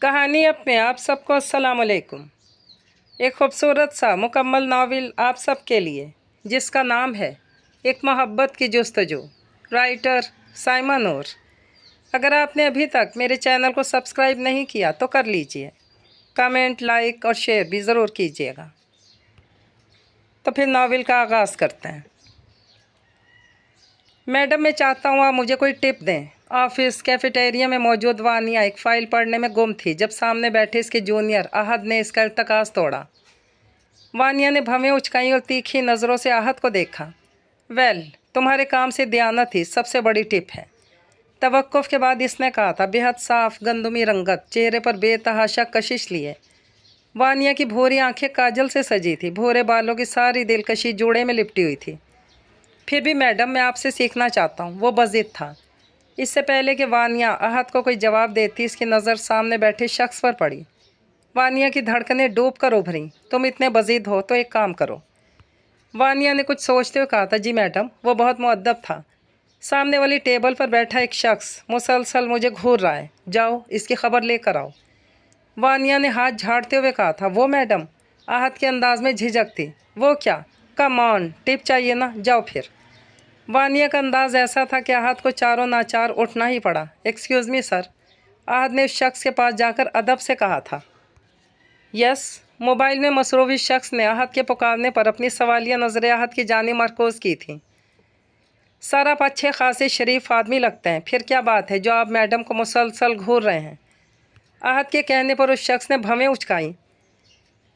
कहानी अपने आप सबको अस्सलाम वालेकुम। एक खूबसूरत सा मुकम्मल नावल आप सबके लिए जिसका नाम है एक मोहब्बत की जस्तजू, राइटर साइमा नूर। अगर आपने अभी तक मेरे चैनल को सब्सक्राइब नहीं किया तो कर लीजिए, कमेंट, लाइक और शेयर भी ज़रूर कीजिएगा। तो फिर नावल का आगाज़ करते हैं। मैडम, मैं चाहता हूँ आप मुझे कोई टिप दें। ऑफिस कैफेटेरिया में मौजूद वानिया एक फ़ाइल पढ़ने में गुम थी जब सामने बैठे इसके जूनियर अहद ने इसका इल्तकास तोड़ा। वानिया ने भवें उचकाई और तीखी नज़रों से अहद को देखा। वेल, तुम्हारे काम से दयानत ही सबसे बड़ी टिप है। तवक्कुफ़ के बाद इसने कहा था, बेहद साफ गंदुमी रंगत, चेहरे पर बेतहाशा कशिश लिए। वानिया की भूरी आंखें काजल से सजी थी, भूरे बालों की सारी दिलकशी जूड़े में लिपटी हुई थी। फिर भी मैडम, मैं आपसे सीखना चाहता हूँ, वो बज़िद था। इससे पहले कि वानिया अहद को कोई जवाब देती, इसकी नज़र सामने बैठे शख्स पर पड़ी। वानिया की धड़कनें डूब कर उभरीं। तुम इतने बज़िद हो तो एक काम करो। वानिया ने कुछ सोचते हुए कहा था, जी मैडम। वो बहुत मुअद्दब था। सामने वाली टेबल पर बैठा एक शख्स मुसलसल मुझे घूर रहा है, जाओ इसकी खबर लेकर आओ। वानिया ने हाथ झाड़ते हुए कहा था, वो मैडम। अहद के अंदाज में झिझक थी। वो क्या? कम ऑन, टिप चाहिए ना, जाओ फिर। वानिया का अंदाज़ ऐसा था कि अहद को चारों नाचार उठना ही पड़ा। एक्सक्यूज़ मी सर, अहद ने उस शख्स के पास जाकर अदब से कहा था। यस। मोबाइल में मसरूफ़ इस शख्स ने अहद के पुकारने पर अपनी सवालिया नज़रें अहद की जानिब मरकूज़ की थी। सर, आप अच्छे खासे शरीफ आदमी लगते हैं, फिर क्या बात है जो आप मैडम को मुसलसल घूर रहे हैं? अहद के कहने पर उस शख्स ने भवें उचकाई।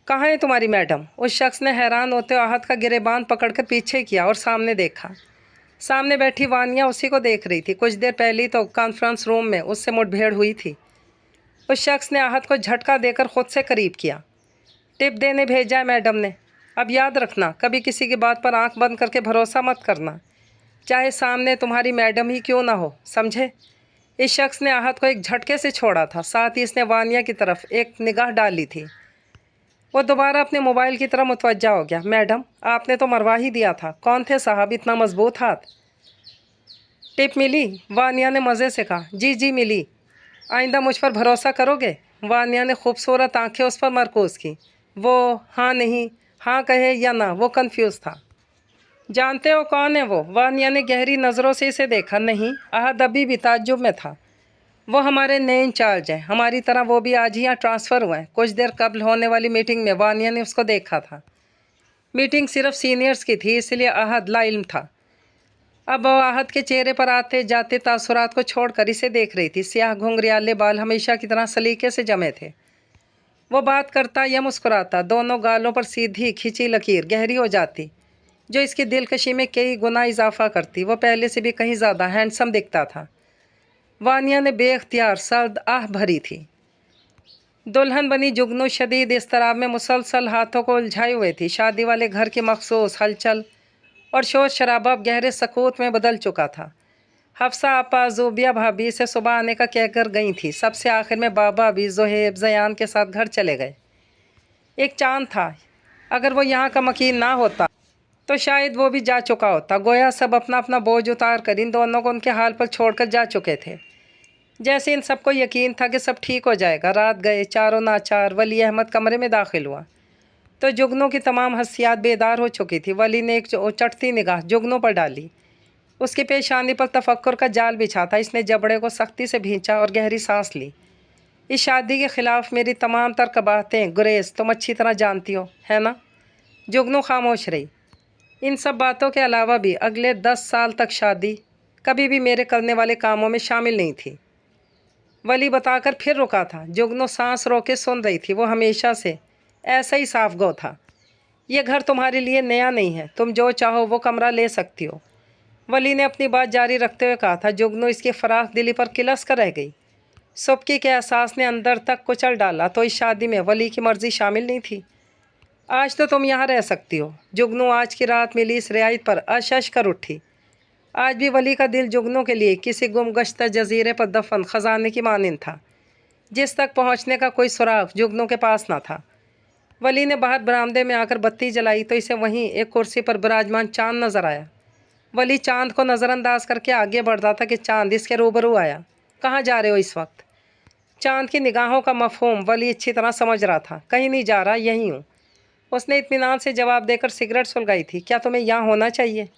कहाँ है तुम्हारी मैडम? उस शख्स ने हैरान होते हुए अहद का गिरेबान पकड़कर पीछे किया और सामने देखा। सामने बैठी वानिया उसी को देख रही थी। कुछ देर पहले तो कॉन्फ्रेंस रूम में उससे मुठभेड़ हुई थी। उस शख्स ने अहद को झटका देकर खुद से करीब किया। टिप देने भेजा है मैडम ने। अब याद रखना, कभी किसी की बात पर आंख बंद करके भरोसा मत करना, चाहे सामने तुम्हारी मैडम ही क्यों ना हो, समझे? इस शख्स ने अहद को एक झटके से छोड़ा था, साथ ही इसने वानिया की तरफ एक निगाह डाली थी। वो दोबारा अपने मोबाइल की तरफ मुतवज्जा हो गया। मैडम, आपने तो मरवा ही दिया था। कौन थे साहब, इतना मजबूत हाथ? टिप मिली? वानिया ने मज़े से कहा। जी जी मिली। आइंदा मुझ पर भरोसा करोगे? वानिया ने खूबसूरत आंखें उस पर मरकूज़ की। वो हाँ नहीं, हाँ कहे या ना, वो कंफ्यूज था। जानते हो कौन है वो? वानिया ने गहरी नज़रों से इसे देखा। नहीं। अहद अभी भी ताज्जुब में था। वो हमारे नए इंचार्ज हैं, हमारी तरह वो भी आज ही यहाँ ट्रांसफ़र हुए हैं। कुछ देर कबल होने वाली मीटिंग में वानिया ने उसको देखा था। मीटिंग सिर्फ सीनियर्स की थी, इसलिए अहद लाइल्म था। अब वो अहद के चेहरे पर आते जाते तासुरात को छोड़कर इसे देख रही थी। स्याह घुंघरियाले बाल हमेशा की तरह सलीके से जमे थे। वो बात करता या मुस्कुराता, दोनों गालों पर सीधी खिंची लकीर गहरी हो जाती, जो इसकी दिलकशी में कई गुना इजाफा करती। वो पहले से भी कहीं ज़्यादा हैंडसम दिखता था। वानिया ने बेख्तियार सर्द आह भरी थी। दुल्हन बनी जुगनू शदीद इस्तराब में मुसलसल हाथों को उलझाए हुए थी। शादी वाले घर की मखसूस हलचल और शोर शराबा अब गहरे सकूत में बदल चुका था। हफ्सा आपा ज़ूबिया भाभी से सुबह आने का कहकर गई थी। सबसे आखिर में बाबा भी ज़ुहेब ज़यान के साथ घर चले गए। एक चांद था, अगर वो यहाँ का मकीन ना होता तो शायद वो भी जा चुका होता। गोया सब अपना अपना बोझ उतार कर इन दोनों को उनके हाल पर छोड़कर जा चुके थे। जैसे इन सबको यकीन था कि सब ठीक हो जाएगा। रात गए, चारों नाचार। वली अहमद कमरे में दाखिल हुआ तो जुगनू की तमाम हस्सियात बेदार हो चुकी थी। वली ने एक चटती निगाह जुगनू पर डाली। उसकी पेशानी पर तफक्कुर का जाल बिछा था। इसने जबड़े को सख्ती से भींचा और गहरी सांस ली। इस शादी के ख़िलाफ़ मेरी तमाम तर कबाहतें गुरेज तुम अच्छी तरह जानती हो, है ना? जुगनू खामोश रही। इन सब बातों के अलावा भी अगले 10 साल तक शादी कभी भी मेरे करने वाले कामों में शामिल नहीं थी। वली बताकर फिर रुका था। जुगनू सांस रोके सुन रही थी। वो हमेशा से ऐसा ही साफ गो था। ये घर तुम्हारे लिए नया नहीं है, तुम जो चाहो वो कमरा ले सकती हो। वली ने अपनी बात जारी रखते हुए कहा था। जुगनू इसकी फराख दिली पर किलस कर रह गई। सुबकी के एहसास ने अंदर तक कुचल डाला तो इस शादी में वली की मर्जी शामिल नहीं थी। आज तो तुम यहाँ रह सकती हो। जुगनू आज की रात मिली इस रियायत पर अशश कर उठी। आज भी वली का दिल जुगनू के लिए किसी गुमगश्ता जजीरे पर दफन खजाने की मानिंद था, जिस तक पहुँचने का कोई सुराग जुगनू के पास ना था। वली ने बाहर बरामदे में आकर बत्ती जलाई तो इसे वहीं एक कुर्सी पर विराजमान चांद नजर आया। वली चांद को नज़रअंदाज करके आगे बढ़ रहा था कि चांद इसके रूबरू आया। कहाँ जा रहे हो इस वक्त? चांद की निगाहों का मफहूम वली अच्छी तरह समझ रहा था। कहीं नहीं जा रहा, यहीं हूँ। उसने इत्मीनान से जवाब देकर सिगरेट सुलगाई थी। क्या तुम्हें यहाँ होना चाहिए?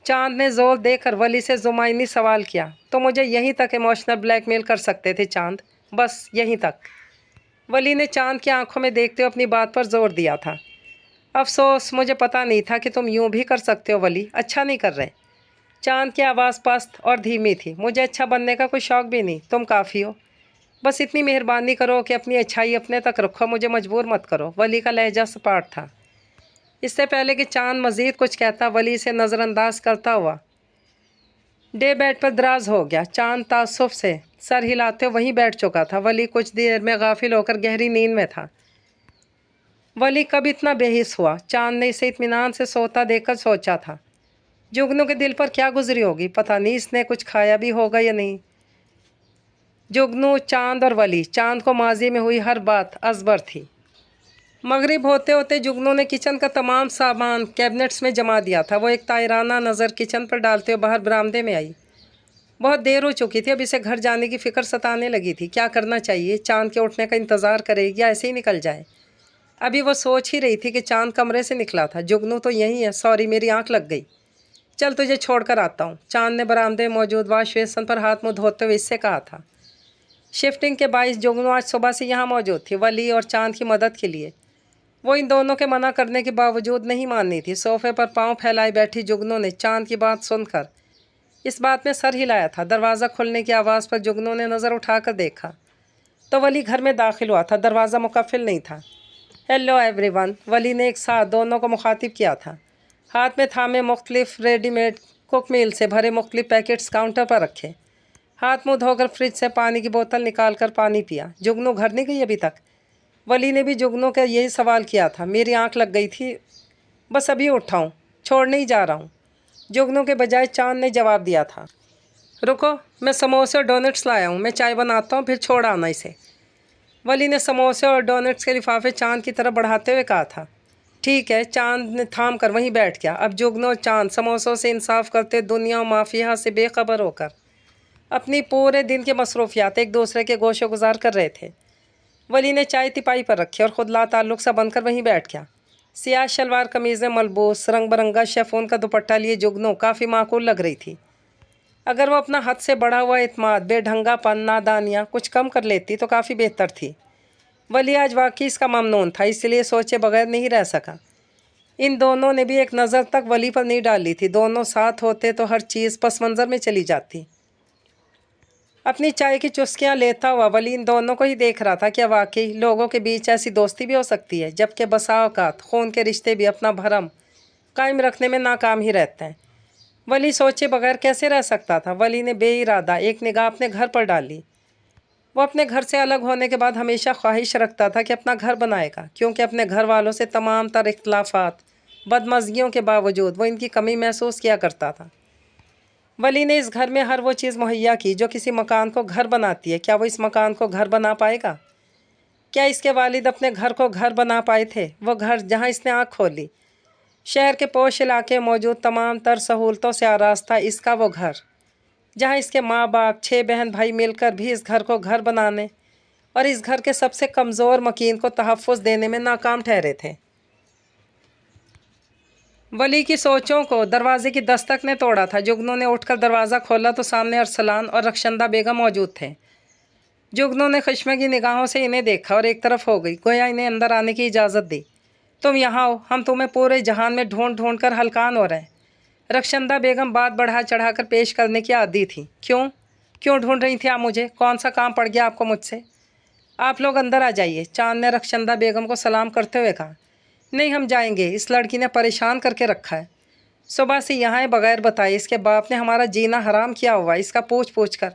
चांद ने जोर देकर वली से जुमाइनी सवाल किया। तो मुझे यहीं तक इमोशनल ब्लैकमेल कर सकते थे चांद, बस यहीं तक। वली ने चांद की आंखों में देखते हुए अपनी बात पर जोर दिया था। अफसोस, मुझे पता नहीं था कि तुम यूं भी कर सकते हो वली, अच्छा नहीं कर रहे। चांद की आवाज़ पस्त और धीमी थी। मुझे अच्छा बनने का कोई शौक़ भी नहीं, तुम काफ़ी हो। बस इतनी मेहरबानी करो कि अपनी अच्छाई अपने तक रखो, मुझे मजबूर मत करो। वली का लहजा सपाट था। इससे पहले कि चांद मज़ीद कुछ कहता, वली से नज़रअंदाज करता हुआ डे बेड पर दराज हो गया। चांद तासुफ से सर हिलाते वहीं बैठ चुका था। वली कुछ देर में गाफिल होकर गहरी नींद में था। वली कब इतना बेहिस हुआ? चांद ने इसे इत्मीनान से सोता देखकर सोचा था। जुगनू के दिल पर क्या गुजरी होगी, पता नहीं इसने कुछ खाया भी होगा या नहीं। जुगनू, चांद और वली, चांद को माजी में हुई हर बात अजबर थी। मगरिब होते होते जुगनू ने किचन का तमाम सामान कैबिनेट्स में जमा दिया था। वो एक तायराना नज़र किचन पर डालते हुए बाहर बरामदे में आई। बहुत देर हो चुकी थी, अब इसे घर जाने की फ़िक्र सताने लगी थी। क्या करना चाहिए? चांद के उठने का इंतज़ार करे या ऐसे ही निकल जाए? अभी वो सोच ही रही थी कि चांद कमरे से निकला था। जुगनू तो यहीं है। सॉरी, मेरी आँख लग गई। चल तुझे छोड़ कर आता हूँ। चांद ने बरामदे में मौजूद वाश बेसिन पर हाथ मुँह धोते हुए इससे कहा था। शिफ्टिंग के बाइस जुगनू आज सुबह से यहाँ मौजूद थी, वली और चांद की मदद के लिए। वो इन दोनों के मना करने के बावजूद नहीं माननी थी। सोफे पर पाँव फैलाए बैठी जुगनू ने चांद की बात सुनकर इस बात में सर हिलाया था। दरवाज़ा खुलने की आवाज़ पर जुगनू ने नज़र उठाकर देखा तो वली घर में दाखिल हुआ था। दरवाज़ा मुकफ़िल नहीं था। हेलो एवरीवन, वली ने एक साथ दोनों को मुखातिब किया था। हाथ में थामे मुख्तलिफ रेडीमेड कुक मील से भरे मुख्तलिफ पैकेट्स काउंटर पर रखे। हाथ मुँह धोकर फ्रिज से पानी की बोतल निकाल कर पानी पिया। जुगनू घर नहीं गई अभी तक? वली ने भी जुगनू का यही सवाल किया था। मेरी आंख लग गई थी, बस अभी उठा हूँ, छोड़ने ही जा रहा हूँ, जुगनू के बजाय चांद ने जवाब दिया था। रुको, मैं समोसे और डोनट्स लाया हूँ, मैं चाय बनाता हूँ, फिर छोड़ आना इसे। वली ने समोसे और डोनट्स के लिफाफे चांद की तरफ बढ़ाते हुए कहा था। ठीक है, चांद ने थाम कर वहीं बैठ गया। अब जुगनू और चांद समोसों से इंसाफ करते दुनिया और माफिया से बेखबर होकर अपनी पूरे दिन की मसरूफियात एक दूसरे के गोशे गुजार कर रहे थे। वली ने चाय तिपाई पर रखी और खुद ला ताल्लुक सा बनकर वहीं बैठ गया। सियाह शलवार कमीज़ में मलबूस रंग बिरंगा शेफोन का दुपट्टा लिए जुगनू काफ़ी माकूल लग रही थी। अगर वो अपना हद से बढ़ा हुआ एतमाद, बेढंगापन, नादानियाँ कुछ कम कर लेती तो काफ़ी बेहतर थी। वली आज वाकई इसका ममनून था, इसलिए सोचे बगैर नहीं रह सका। इन दोनों ने भी एक नज़र तक वली पर नहीं डाली थी। दोनों साथ होते तो हर चीज़ पस मंज़र में चली जाती। अपनी चाय की चुस्कियाँ लेता हुआ वली इन दोनों को ही देख रहा था। क्या वाकई लोगों के बीच ऐसी दोस्ती भी हो सकती है, जबकि बसा औकात खून के रिश्ते भी अपना भरम कायम रखने में नाकाम ही रहते हैं। वली सोचे बगैर कैसे रह सकता था। वली ने बेइरादा एक निगाह अपने घर पर डाली। वो अपने घर से अलग होने के बाद हमेशा ख्वाहिश रखता था कि अपना घर बनाएगा, क्योंकि अपने घर वालों से तमाम तर इख्तलाफात, बदमज़गियों के बावजूद वो इनकी कमी महसूस किया करता था। वली ने इस घर में हर वो चीज़ मुहैया की जो किसी मकान को घर बनाती है। क्या वो इस मकान को घर बना पाएगा? क्या इसके वालिद अपने घर को घर बना पाए थे? वो घर जहाँ इसने आँख खोली। शहर के पोश इलाके में मौजूद तमाम तर सहूलतों से आरास्ता इसका वो घर, जहाँ इसके माँ बाप 6 बहन भाई मिलकर भी इस घर को घर बनाने और इस घर के सबसे कमज़ोर मकीन को तहफ़्फ़ुज़ देने में नाकाम ठहरे थे। वली की सोचों को दरवाजे की दस्तक ने तोड़ा था। जुगनू ने उठकर दरवाज़ा खोला तो सामने अरसलान और रक्षंदा बेगम मौजूद थे। जुगनू ने खश्मगी निगाहों से इन्हें देखा और एक तरफ हो गई, गोया इन्हें अंदर आने की इजाज़त दी। तुम यहाँ हो, हम तुम्हें पूरे जहान में ढूंढ ढूंढ कर हलकान हो रहे हैं। रक्षंदा बेगम बात बढ़ा चढ़ाकर पेश करने की आदी थी। क्यों ढूंढ रही थी आप मुझे? कौन सा काम पड़ गया आपको मुझसे? आप लोग अंदर आ जाइए, चांद ने रक्षंदा बेगम को सलाम करते हुए कहा। नहीं, हम जाएंगे, इस लड़की ने परेशान करके रखा है। सुबह से यहाँ है बगैर बताए। इसके बाप ने हमारा जीना हराम किया हुआ, इसका पूछ कर,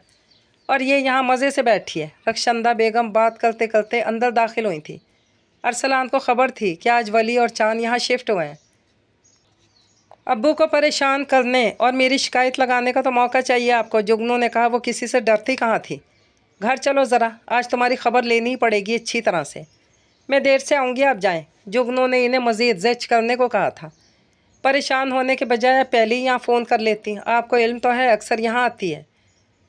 और ये यहाँ मज़े से बैठी है। रक्षंदा बेगम बात करते करते अंदर दाखिल हुई थी। अरसलान को खबर थी कि आज वली और चांद यहाँ शिफ्ट हुए हैं। अब्बू को परेशान करने और मेरी शिकायत लगाने का तो मौका चाहिए आपको, जुगनू ने कहा। वो किसी से डरती कहाँ थी। घर चलो ज़रा, आज तुम्हारी खबर लेनी ही पड़ेगी अच्छी तरह से। मैं देर से आऊँगी, आप जाएं। जुगनू ने इन्हें मज़ीद ज़च करने को कहा था। परेशान होने के बजाय पहले ही यहाँ फ़ोन कर लेती, आपको इल्म तो है, अक्सर यहाँ आती है।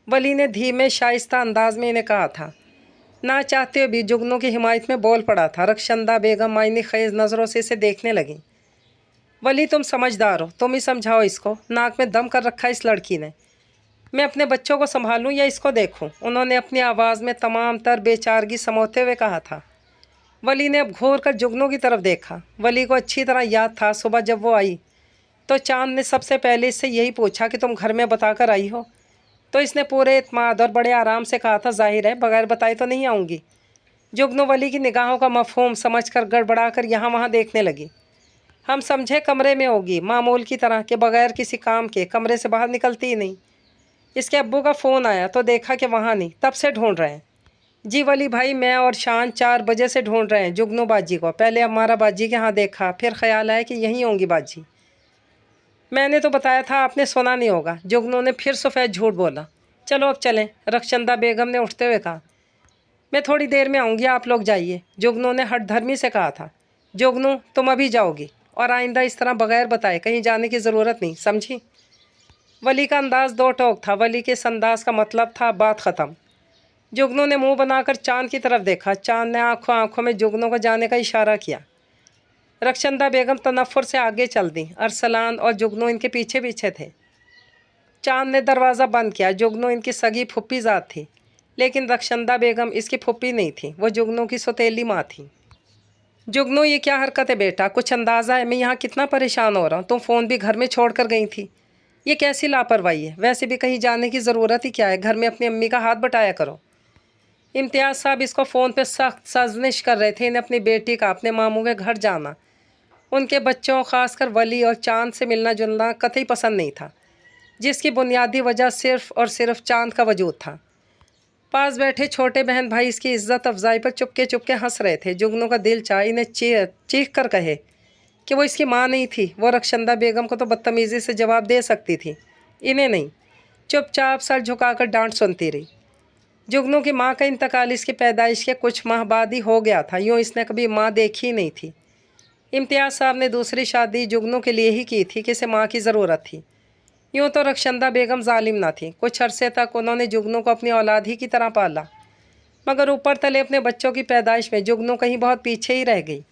वली ने धीमे शाइस्ता अंदाज में इन्हें कहा था। ना चाहते हुए भी जुगनू की हिमायत में बोल पड़ा था। रक्षंदा बेगम मायने खेज नज़रों से इसे देखने लगी। वली तुम समझदार हो, तुम ही समझाओ इसको, नाक में दम कर रखा इस लड़की ने। मैं अपने बच्चों को संभालूं या इसको देखूं? उन्होंने अपनी आवाज़ में तमाम तर बेचारगी समोते हुए कहा था। वली ने अब घूर कर जुगनू की तरफ देखा। वली को अच्छी तरह याद था सुबह जब वो आई तो चांद ने सबसे पहले इससे यही पूछा कि तुम घर में बताकर आई हो। तो इसने पूरे इत्मीनान और बड़े आराम से कहा था, जाहिर है बगैर बताए तो नहीं आऊँगी। जुगनू वली की निगाहों का मफहूम समझकर गड़बड़ा कर यहाँ वहाँ देखने लगी। हम समझे कमरे में होगी, मामूल की तरह के बगैर किसी काम के कमरे से बाहर निकलती ही नहीं। इसके अब्बू का फ़ोन आया तो देखा कि वहाँ नहीं, तब से ढूंढ रहे हैं। जी वली भाई, मैं और शान 4 बजे से ढूंढ रहे हैं जुगनू बाजी को। पहले हमारा बाजी के यहाँ देखा, फिर ख्याल आया कि यहीं होंगी बाजी। मैंने तो बताया था, आपने सुना नहीं होगा। जुगनू ने फिर सफ़ेद झूठ बोला। चलो अब चलें, रक्षंदा बेगम ने उठते हुए कहा। मैं थोड़ी देर में आऊँगी, आप लोग जाइए, जुगनू ने हठधर्मी से कहा था। जुगनू तुम अभी जाओगी और आइंदा इस तरह बगैर बताए कहीं जाने की ज़रूरत नहीं, समझी? वली का अंदाज दो टोक था। वली के इस अंदाज का मतलब था बात ख़त्म। जुगनू ने मुंह बनाकर चांद की तरफ देखा। चांद ने आंखों आंखों में जुगनू को जाने का इशारा किया। रक्षंदा बेगम तनफ्फुर से आगे चल दी। अरसलान और जुगनू इनके पीछे पीछे थे। चांद ने दरवाज़ा बंद किया। जुगनू इनकी सगी फुप्पी ज़ात थी, लेकिन रक्षंदा बेगम इसकी फुप्पी नहीं थी, वो जुगनू की सौतेली माँ थी। जुगनू ये क्या हरकत है बेटा, कुछ अंदाज़ा है मैं यहाँ कितना परेशान हो रहा हूँ? तुम फ़ोन भी घर में छोड़ कर गई थी, ये कैसी लापरवाही है? वैसे भी कहीं जाने की ज़रूरत ही क्या है, घर में अपनी अम्मी का हाथ बटाया करो। इम्तियाज़ साहब इसको फ़ोन पे सख्त साज़िश कर रहे थे, इन्हें अपनी बेटी का अपने मामू के घर जाना, उनके बच्चों ख़ासकर वली और चांद से मिलना जुलना कतई पसंद नहीं था, जिसकी बुनियादी वजह सिर्फ़ और सिर्फ चांद का वजूद था। पास बैठे छोटे बहन भाई इसकी इज़्ज़त अफजाई पर चुपके चुपके हंस रहे थे। जुगनू का दिल चाह इन्हें चीख कर कहे कि वो इसकी माँ नहीं थी। वो रक्षंदा बेगम को तो बदतमीज़ी से जवाब दे सकती थी, इन्हें नहीं। चुपचाप सर झुकाकर डांट सुनती रही। जुगनू की माँ का इंतकाल इसकी पैदाइश के कुछ माह बाद ही हो गया था। यूँ इसने कभी माँ देखी ही नहीं थी। इम्तियाज़ साहब ने दूसरी शादी जुगनू के लिए ही की थी कि इसे माँ की ज़रूरत थी। यूँ तो रक्षंदा बेगम जालिम ना थी। कुछ अरसे तक उन्होंने जुगनू को अपनी औलाद ही की तरह पाला, मगर ऊपर तले अपने बच्चों की पैदाइश में जुगनू कहीं बहुत पीछे ही रह गई।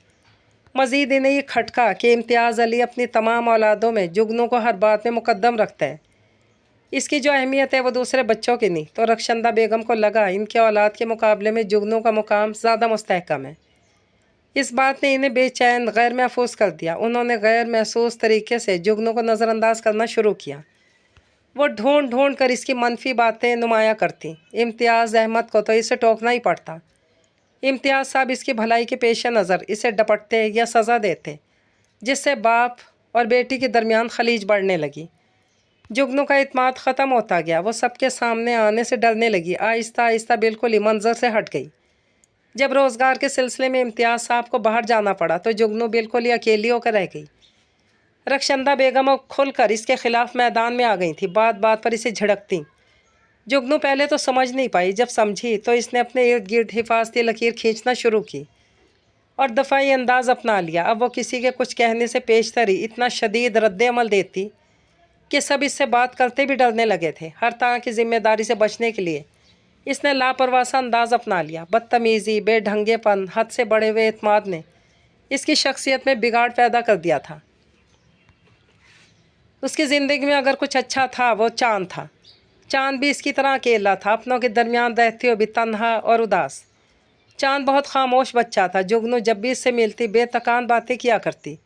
मज़ीद इन्हें ये खटका कि इम्तियाज़ अली अपनी तमाम औलादों में जुगनू को हर बात में मुकद्दम रखता है। इसकी जो अहमियत है वो दूसरे बच्चों की नहीं। तो रक्षंदा बेगम को लगा इनके औलाद के मुकाबले में जुगनू का मुकाम ज़्यादा मुस्तहकम है। इस बात ने इन्हें बेचैन गैर महफूज कर दिया। उन्होंने गैर महसूस तरीके से जुगनू को नज़रअंदाज करना शुरू किया। वो ढूंढ ढूंढ कर इसकी मनफी बातें नुमाया करती। इम्तियाज़ अहमद को तो इसे टोकना ही पड़ता। इम्तियाज़ साहब इसकी भलाई के पेश नज़र इसे डपटते या सज़ा देते, जिससे बाप और बेटी के दरमियान खलीज बढ़ने लगी। जुगनू का इत्मीनान ख़त्म होता गया। वो सबके सामने आने से डरने लगी। आहिस्ता आहिस्ता बिल्कुल ही मंजर से हट गई। जब रोज़गार के सिलसिले में इम्तियाज़ साहब को बाहर जाना पड़ा तो जुगनू बिल्कुल ही अकेली होकर रह गई। रक्षंदा बेगम खुलकर इसके ख़िलाफ़ मैदान में आ गई थी, बात बात पर इसे झिड़कती। जुगनू पहले तो समझ नहीं पाई, जब समझी तो इसने अपने इर्द गिर्द हिफाजती लकीर खींचना शुरू की और दफ़ाई अंदाज अपना लिया। अब वो किसी के कुछ कहने से पेशतरी इतना शदीद रद्द अमल देती कि सब इससे बात करते भी डरने लगे थे। हर तरह की जिम्मेदारी से बचने के लिए इसने लापरवाह सा अंदाज़ अपना लिया। बदतमीज़ी, बेढंगेपन, हद से बढ़े हुए एतमाद ने इसकी शख्सियत में बिगाड़ पैदा कर दिया था। उसकी ज़िंदगी में अगर कुछ अच्छा था वो चांद था। चांद भी इसकी तरह अकेला था, अपनों के दरमियान रहते हुए भी तन्हा और उदास। चांद बहुत खामोश बच्चा था। जुगनू जब भी इससे मिलती बेतकान बातें किया करती।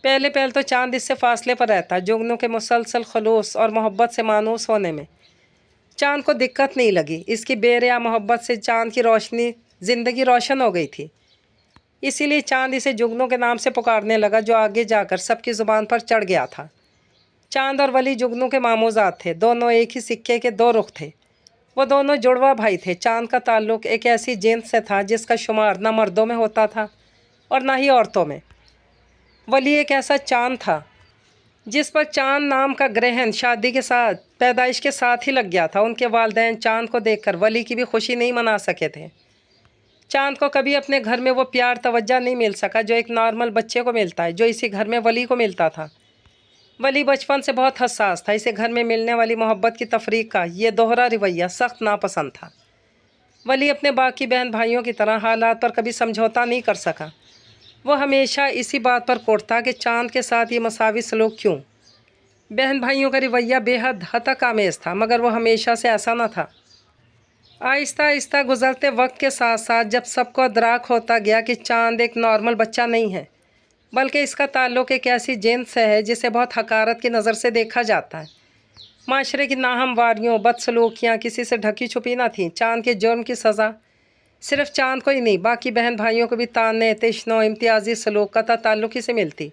पहले तो चांद इससे फासले पर रहता। जुगनू के मुसलसल खलूस और मोहब्बत से मानूस होने में चांद को दिक्कत नहीं लगी। इसकी बेरिया मोहब्बत से चांद की रोशनी ज़िंदगी रोशन हो गई थी। इसीलिए चांद इसे जुगनू के नाम से पुकारने लगा, जो आगे जाकर सबकी ज़ुबान पर चढ़ गया था। चांद और वली जुगनू के मामूज़ात थे। दोनों एक ही सिक्के के दो रुख थे। वो दोनों जुड़वा भाई थे। चांद का ताल्लुक़ एक ऐसी जिन्स से था जिसका शुमार न मर्दों में होता था और न ही औरतों में। वली एक ऐसा चांद था जिस पर चांद नाम का ग्रहण शादी के साथ, पैदाइश के साथ ही लग गया था। उनके वालिदैन चांद को देखकर वली की भी खुशी नहीं मना सके थे। चांद को कभी अपने घर में वो प्यार तवज्जो नहीं मिल सका जो एक नॉर्मल बच्चे को मिलता है, जो इसी घर में वली को मिलता था। वली बचपन से बहुत हसास था। इसे घर में मिलने वाली मोहब्बत की तफरीक का ये दोहरा रवैया सख्त नापसंद था। वली अपने बाकी बहन भाइयों की तरह हालात पर कभी समझौता नहीं कर सका। वो हमेशा इसी बात पर कोड़ता कि चांद के साथ ये मसावी सलूक क्यों। बहन भाइयों का रवैया बेहद हतक-आमेज़ था, मगर वो हमेशा से ऐसा न था। आहिस्ता आहिस्ता गुजरते वक्त के साथ साथ जब सबको अदराक होता गया कि चांद एक नॉर्मल बच्चा नहीं है, बल्कि इसका ताल्लुक़ एक ऐसी जिन्स से है जिसे बहुत हकारत की नज़र से देखा जाता है। माशरे की नाहमवारियों, बदसलूकियाँ किसी से ढकी छुपी न थीं। चांद के जुर्म की सज़ा सिर्फ चांद को ही नहीं, बाकी बहन भाइयों को भी ताने, तिश्नों, इम्तियाजी सलूक, कता ताल्लुक़ ही से मिलती।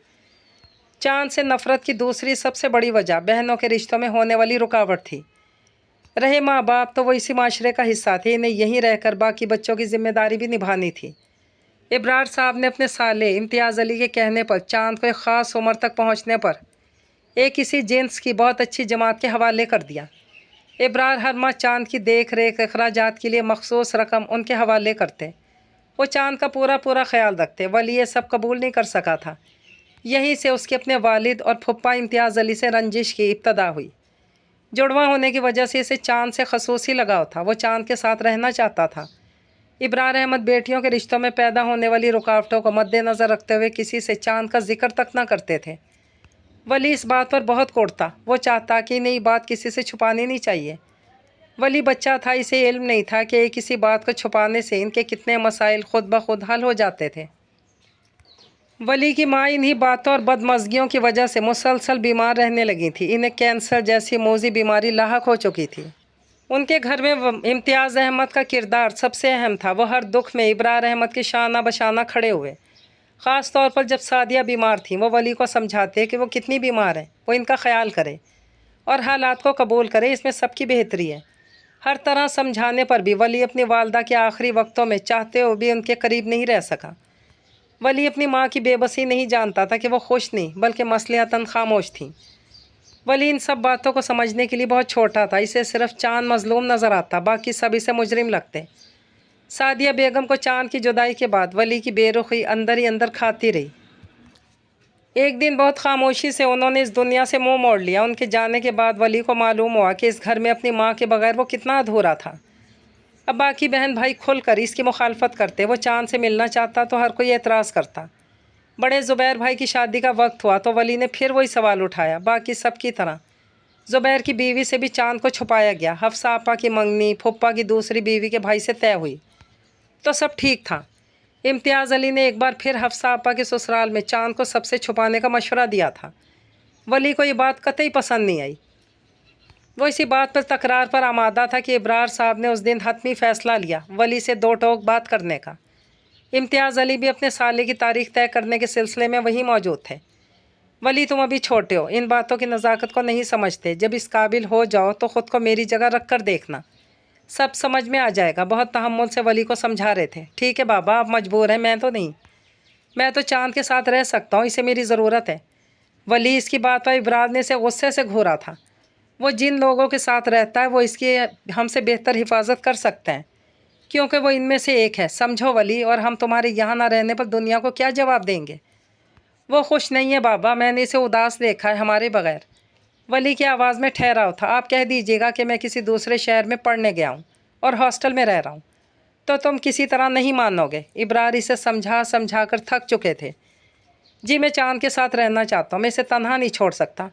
चांद से नफ़रत की दूसरी सबसे बड़ी वजह बहनों के रिश्तों में होने वाली रुकावट थी। रहे माँ बाप तो वो इसी माशरे का हिस्सा थे, इन्हें यहीं रहकर बाकी बच्चों की जिम्मेदारी भी निभानी थी। इब्रार साहब ने अपने साले इम्तियाज़ अली के कहने पर चांद को एक ख़ास उम्र तक पहुँचने पर एक किसी जिन्स की बहुत अच्छी जमात के हवाले कर दिया। इब्रार हर माह चांद की देख रेख अखराजात के लिए मखसूस रकम उनके हवाले करते। वो चांद का पूरा पूरा ख्याल रखते। वली ये सब कबूल नहीं कर सका था। यहीं से उसके अपने वालिद और फुप्पा इम्तियाज़ अली से रंजिश की इब्तदा हुई। जुड़वा होने की वजह से इसे चांद से खसूसी लगाव था। वो चांद के साथ रहना चाहता था। इब्रार अहमद बेटियों के रिश्तों में पैदा होने वाली रुकावटों को मद्देनज़र रखते हुए किसी से चांद का जिक्र तक न करते थे। वली इस बात पर बहुत कोड़ता। वो चाहता कि नई बात किसी से छुपानी नहीं चाहिए। वली बच्चा था, इसे इल्म नहीं था कि किसी बात को छुपाने से इनके कितने मसाइल खुद ब खुद हल हो जाते थे। वली की माँ इन्हीं बातों और बदमज़गियों की वजह से मुसलसल बीमार रहने लगी थी। इन्हें कैंसर जैसी मोज़ी बीमारी लाहक हो चुकी थी। उनके घर में इम्तियाज़ अहमद का किरदार सबसे अहम था। वो हर दुख में इब्रार अहमद की शाना बशाना खड़े हुए। ख़ास तौर पर जब सादिया बीमार थी, वो वली को समझाते कि वो कितनी बीमार है, वो इनका ख्याल करे और हालात को कबूल करे, इसमें सबकी बेहतरी है। हर तरह समझाने पर भी वली अपनी वालदा के आखिरी वक्तों में चाहते हुए भी उनके करीब नहीं रह सका। वली अपनी माँ की बेबसी नहीं जानता था कि वो खुश नहीं बल्कि मसलियतन खामोश थी। वली इन सब बातों को समझने के लिए बहुत छोटा था। इसे सिर्फ चांद मजलूम नज़र आता, बाकी सब इसे मुजरिम लगते। सादिया बेगम को चांद की जुदाई के बाद वली की बेरुखी अंदर ही अंदर खाती रही। एक दिन बहुत खामोशी से उन्होंने इस दुनिया से मुंह मोड़ लिया। उनके जाने के बाद वली को मालूम हुआ कि इस घर में अपनी माँ के बगैर वो कितना अधूरा था। अब बाकी बहन भाई खुलकर इसकी मुखालफत करते। वो चांद से मिलना चाहता तो हर कोई एतराज़ करता। बड़े ज़ुबैर भाई की शादी का वक्त हुआ तो वली ने फिर वही सवाल उठाया। बाकी सब की तरह ज़ुबैर की बीवी से भी चांद को छुपाया गया। हफ्सा आपा की मंगनी फुप्पा की दूसरी बीवी के भाई से तय हुई तो सब ठीक था। इम्तियाज़ अली ने एक बार फिर हफ्सा आपा के ससुराल में चांद को सबसे छुपाने का मशवरा दिया था। वली को ये बात कतई पसंद नहीं आई। वो इसी बात पर तकरार पर आमादा था कि इब्रार साहब ने उस दिन हतमी फ़ैसला लिया वली से दो टोक बात करने का। इम्तियाज़ अली भी अपने साले की तारीख तय करने के सिलसिले में वहीं मौजूद थे। वली तुम अभी छोटे हो, इन बातों की नज़ाकत को नहीं समझते। जब इस काबिल हो जाओ तो ख़ुद को मेरी जगह रख कर देखना, सब समझ में आ जाएगा। बहुत तहम्मुल से वली को समझा रहे थे। ठीक है बाबा, आप मजबूर हैं, मैं तो नहीं। मैं तो चांद के साथ रह सकता हूँ, इसे मेरी ज़रूरत है। वली इसकी बात पर इब्रार ने से गुस्से से घूरा था। वो जिन लोगों के साथ रहता है वो इसकी हमसे बेहतर हिफाजत कर सकते हैं, क्योंकि वो इनमें से एक है। समझो वली, और हम तुम्हारे यहाँ ना रहने पर दुनिया को क्या जवाब देंगे। वो खुश नहीं है बाबा, मैंने इसे उदास देखा है हमारे बगैर। वली की आवाज़ में ठहराव था। आप कह दीजिएगा कि मैं किसी दूसरे शहर में पढ़ने गया हूँ और हॉस्टल में रह रहा हूँ, तो तुम किसी तरह नहीं मानोगे। इब्रार इसे समझा समझा कर थक चुके थे। जी मैं चांद के साथ रहना चाहता हूँ, मैं इसे तन्हा नहीं छोड़ सकता।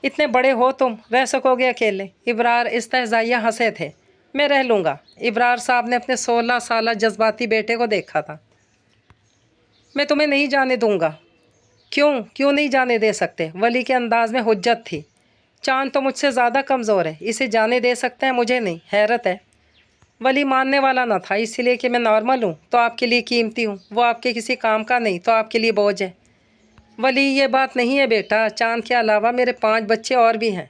इतने बड़े हो तुम, रह सकोगे अकेले? इब्रार इस्तेहज़ाइया हंसे थे। मैं रह लूँगा। इब्रार साहब ने अपने 16 साला जज्बाती बेटे को देखा था। मैं तुम्हें नहीं जाने दूँगा। क्यों नहीं जाने दे सकते? वली के अंदाज में हुज्जत थी। चांद तो मुझसे ज़्यादा कमज़ोर है, इसे जाने दे सकते हैं, मुझे नहीं। हैरत है। वली मानने वाला न था, इसलिए कि मैं नॉर्मल हूँ तो आपके लिए कीमती हूँ, वो आपके किसी काम का नहीं तो आपके लिए बोझ है। वली ये बात नहीं है बेटा, चांद के अलावा मेरे 5 बच्चे और भी हैं।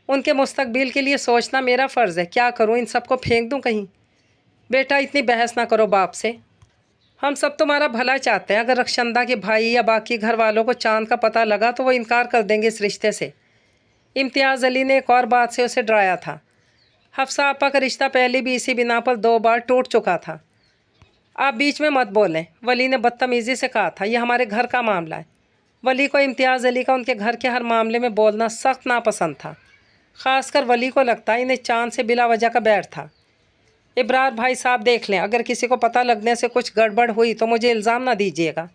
उनके मुस्तकबिल के लिए सोचना मेरा फ़र्ज़ है। क्या करूँ, इन सबको फेंक दूँ कहीं? बेटा इतनी बहस ना करो बाप से, हम सब तुम्हारा भला चाहते हैं। अगर रक्षंदा के भाई या बाकी घर वालों को चांद का पता लगा तो वो इनकार कर देंगे इस रिश्ते से। इम्तियाज़ अली ने एक और बात से उसे डराया था। हफ्सा आपा का रिश्ता पहले भी इसी बिना पर 2 बार टूट चुका था। आप बीच में मत बोलें, वली ने बदतमीज़ी से कहा था। यह हमारे घर का मामला है। वली को इम्तियाज़ अली का उनके घर के हर मामले में बोलना सख्त नापसंद था। ख़ासकर वली को लगता इन्हें चांद से बिला वजह का बैर था। इब्रार भाई साहब देख लें, अगर किसी को पता लगने से कुछ गड़बड़ हुई तो मुझे इल्ज़ाम ना दीजिएगा।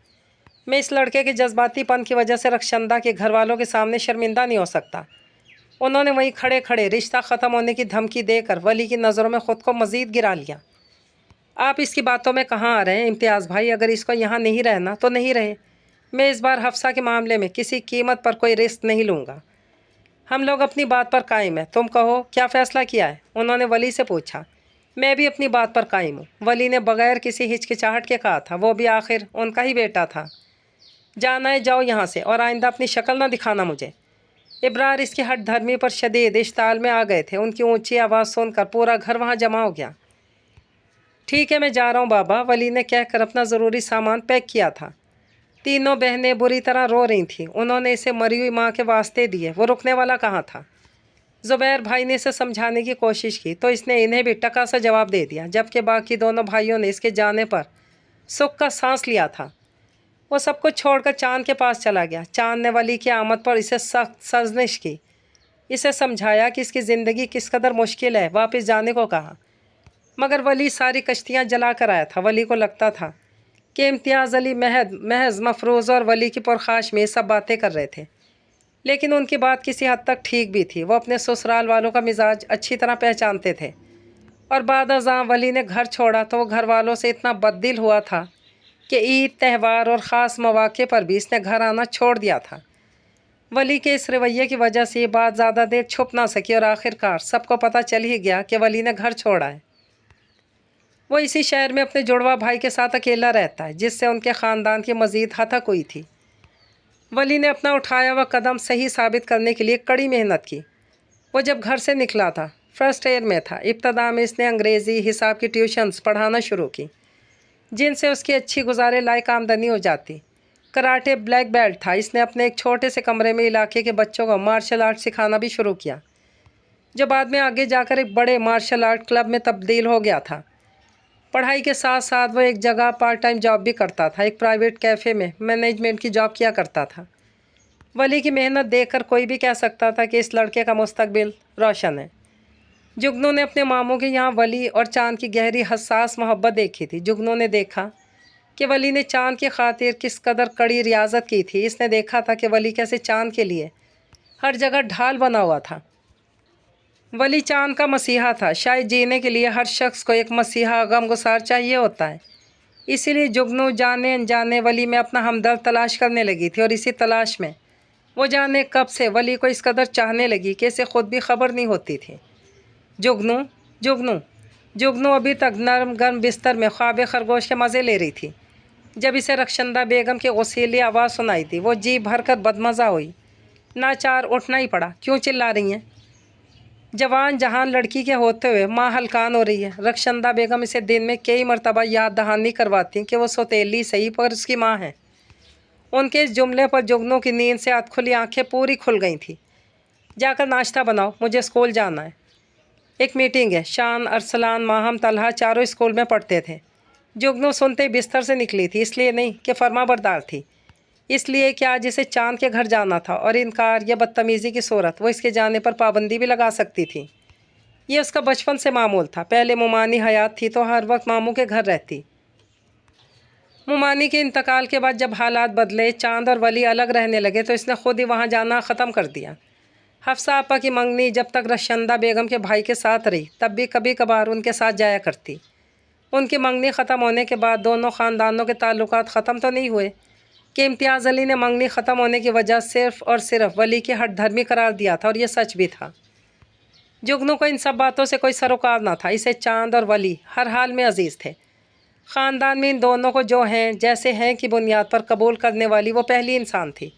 मैं इस लड़के के जज्बातीपन की वजह से रक्षंदा के घर वालों के सामने शर्मिंदा नहीं हो सकता। उन्होंने वहीं खड़े खड़े रिश्ता ख़त्म होने की धमकी देकर वली की नज़रों में ख़ुद को मज़ीद गिरा लिया। आप इसकी बातों में कहाँ आ रहे हैं इम्तियाज़ भाई? अगर इसको यहाँ नहीं रहना तो नहीं रहे। मैं इस बार हफ्सा के मामले में किसी कीमत पर कोई रिस्क नहीं लूँगा। हम लोग अपनी बात पर कायम हैं, तुम कहो क्या फ़ैसला किया है? उन्होंने वली से पूछा। मैं भी अपनी बात पर कायम हूँ, वली ने बग़ैर किसी हिचकिचाहट के कहा था। वो भी आखिर उनका ही बेटा था। जाना है जाओ यहाँ से, और आइंदा अपनी शक्ल ना दिखाना मुझे। इब्रार इसकी हट धर्मी पर शदीद इश्ताल में आ गए थे। उनकी ऊंची आवाज़ सुनकर पूरा घर वहाँ जमा हो गया। ठीक है, मैं जा रहा हूँ बाबा, वली ने कहकर अपना ज़रूरी सामान पैक किया था। तीनों बहनें बुरी तरह रो रही थीं। उन्होंने इसे मरी हुई माँ के वास्ते दिए, वो रुकने वाला कहाँ था। ज़ुबैर भाई ने इसे समझाने की कोशिश की तो इसने इन्हें भी टका सा जवाब दे दिया, जबकि बाकी दोनों भाइयों ने इसके जाने पर सुख का सांस लिया था। वो सब कुछ छोड़कर चांद के पास चला गया। चांद ने वली की आमद पर इसे सख्त सर्जनिश की, इसे समझाया कि इसकी ज़िंदगी किस कदर मुश्किल है, वापस जाने को कहा। मगर वली सारी कश्तियाँ जला कर आया था। वली को लगता था कि इम्तियाज़ अली महज मफरूज़ और वली की पुरखाश में सब बातें कर रहे थे, लेकिन उनकी बात किसी हद तक ठीक भी थी। वो अपने ससुराल वालों का मिजाज अच्छी तरह पहचानते थे, और बाद अज़ां वली ने घर छोड़ा तो वो घर वालों से इतना बददिल हुआ था कि ईद, त्यौहार और ख़ास मौक़े पर भी इसने घर आना छोड़ दिया था। वली के इस रवैये की वजह से ये बात ज़्यादा देर छुप ना सकी और आखिरकार सबको पता चल ही गया कि वली ने घर छोड़ा है। वो इसी शहर में अपने जुड़वा भाई के साथ अकेला रहता है, जिससे उनके ख़ानदान की मज़ीद हतक हुई थी। वली ने अपना उठाया हुआ कदम सही साबित करने के लिए कड़ी मेहनत की। वो जब घर से निकला था, फर्स्ट ईयर में था। इब्तदा में इसने अंग्रेज़ी, हिसाब की ट्यूशन्स पढ़ाना शुरू की, जिनसे उसकी अच्छी गुजारे लायक आमदनी हो जाती। कराटे ब्लैक बेल्ट था। इसने अपने एक छोटे से कमरे में इलाके के बच्चों को मार्शल आर्ट सिखाना भी शुरू किया, जो बाद में आगे जाकर एक बड़े मार्शल आर्ट क्लब में तब्दील हो गया था। पढ़ाई के साथ साथ वो एक जगह पार्ट टाइम जॉब भी करता था। एक प्राइवेट कैफ़े में मैनेजमेंट की जॉब किया करता था। वली की मेहनत देखकर कोई भी कह सकता था कि इस लड़के का मुस्तकबिल रोशन है। जुगनू ने अपने मामों के यहाँ वली और चांद की गहरी हसास मोहब्बत देखी थी। जुगनू ने देखा कि वली ने चांद की खातिर किस कदर कड़ी रियाजत की थी। इसने देखा था कि वली कैसे चांद के लिए हर जगह ढाल बना हुआ था। वली चांद का मसीहा था। शायद जीने के लिए हर शख्स को एक मसीहा, गमगुसार चाहिए होता है। इसीलिए जुगनू जाने अनजाने वली में अपना हमदर्द तलाश करने लगी थी, और इसी तलाश में वो जाने कब से वली को इस कदर चाहने लगी कि इसे खुद भी खबर नहीं होती थी। जुगनू जुगनू जुगनू अभी तक नरम गर्म बिस्तर में ख्वाब खरगोश के मज़े ले रही थी जब इसे रक्षंदा बेगम की गसीली आवाज़ सुनाई दी। वो जी भरकर बदमज़ा हुई। नाचार उठना ही पड़ा। क्यों चिल्ला रही हैं? जवान जहान लड़की के होते हुए माँ हलकान हो रही है। रक्षंदा बेगम इसे दिन में कई मरतबा याद दहानी करवाती कि वो सौतेली सही पर उसकी माँ है। उनके इस जुमले पर जुगनू की नींद से अधखुली आंखें पूरी खुल गई थी। जाकर नाश्ता बनाओ, मुझे स्कूल जाना है। एक मीटिंग है। शान, अरसलान, माहम, तलहा चारों स्कूल में पढ़ते थे। जुगनू सुनते ही बिस्तर से निकली थी, इसलिए नहीं कि फरमाबरदार थी, इसलिए कि आज इसे चांद के घर जाना था, और इनकार या बदतमीज़ी की सूरत वो इसके जाने पर पाबंदी भी लगा सकती थी। ये उसका बचपन से मामूल था। पहले मुमानी हयात थी तो हर वक्त मामू के घर रहती। मुमानी के इंतकाल के बाद जब हालात बदले, चांद और वली अलग रहने लगे, तो इसने खुद ही वहाँ जाना ख़त्म कर दिया। हफ्सा आपा की मंगनी जब तक रक्षंदा बेगम के भाई के साथ रही, तब भी कभी कभार उनके साथ जाया करती। उनकी मंगनी ख़त्म होने के बाद दोनों ख़ानदानों के ताल्लुकात ख़त्म तो नहीं हुए कि इम्तियाज़ अली ने मंगनी ख़त्म होने की वजह सिर्फ़ और सिर्फ वली की हट धर्मी करार दिया था, और यह सच भी था। जुगनू को इन सब बातों से कोई सरोकार ना था। इसे चांद और वली हर हाल में अजीज़ थे। ख़ानदान में इन दोनों को जो हैं जैसे हैं की बुनियाद पर कबूल करने वाली वो पहली इंसान थी।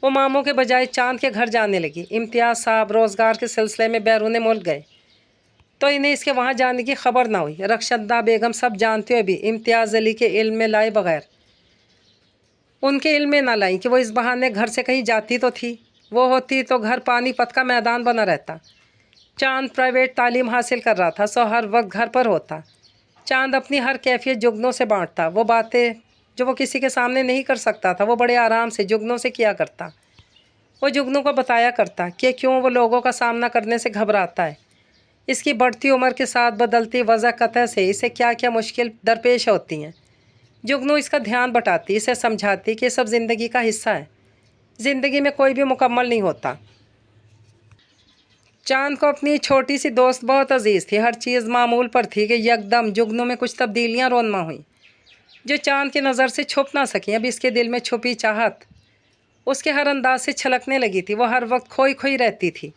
वो मामों के बजाय चांद के घर जाने लगी। इम्तियाज़ साहब रोज़गार के सिलसिले में बैरून मुल्क गए तो इन्हें इसके वहाँ जाने की खबर ना हुई। रक्षदा बेगम सब जानते हुए भी इम्तियाज़ अली के इल्म में लाए बगैर उनके इल्म में ना लाई कि वो इस बहाने घर से कहीं जाती तो थी। वो होती तो घर पानीपत का मैदान बना रहता। चांद प्राइवेट तालीम हासिल कर रहा था, सो हर वक्त घर पर होता। चांद अपनी हर कैफियत जुगनू से बांटता। वो बातें जो वो किसी के सामने नहीं कर सकता था, वो बड़े आराम से जुगनू से किया करता। वो जुगनू को बताया करता कि क्यों वो लोगों का सामना करने से घबराता है। اس کی بڑھتی عمر کے ساتھ بدلتی وضع قطع سے اسے کیا کیا مشکل درپیش ہوتی ہیں۔ جگنو اس کا دھیان بٹاتی، اسے سمجھاتی کہ یہ سب زندگی کا حصہ ہے، زندگی میں کوئی بھی مکمل نہیں ہوتا۔ چاند کو اپنی چھوٹی سی دوست بہت عزیز تھی، ہر چیز معمول پر تھی کہ یکدم جگنو میں کچھ تبدیلیاں رونما ہوئیں جو چاند کی نظر سے چھپ نہ سکیں۔ اب اس کے دل میں چھپی چاہت اس کے ہر انداز سے چھلکنے لگی تھی، وہ ہر وقت کھوئی کھوئی رہتی تھی۔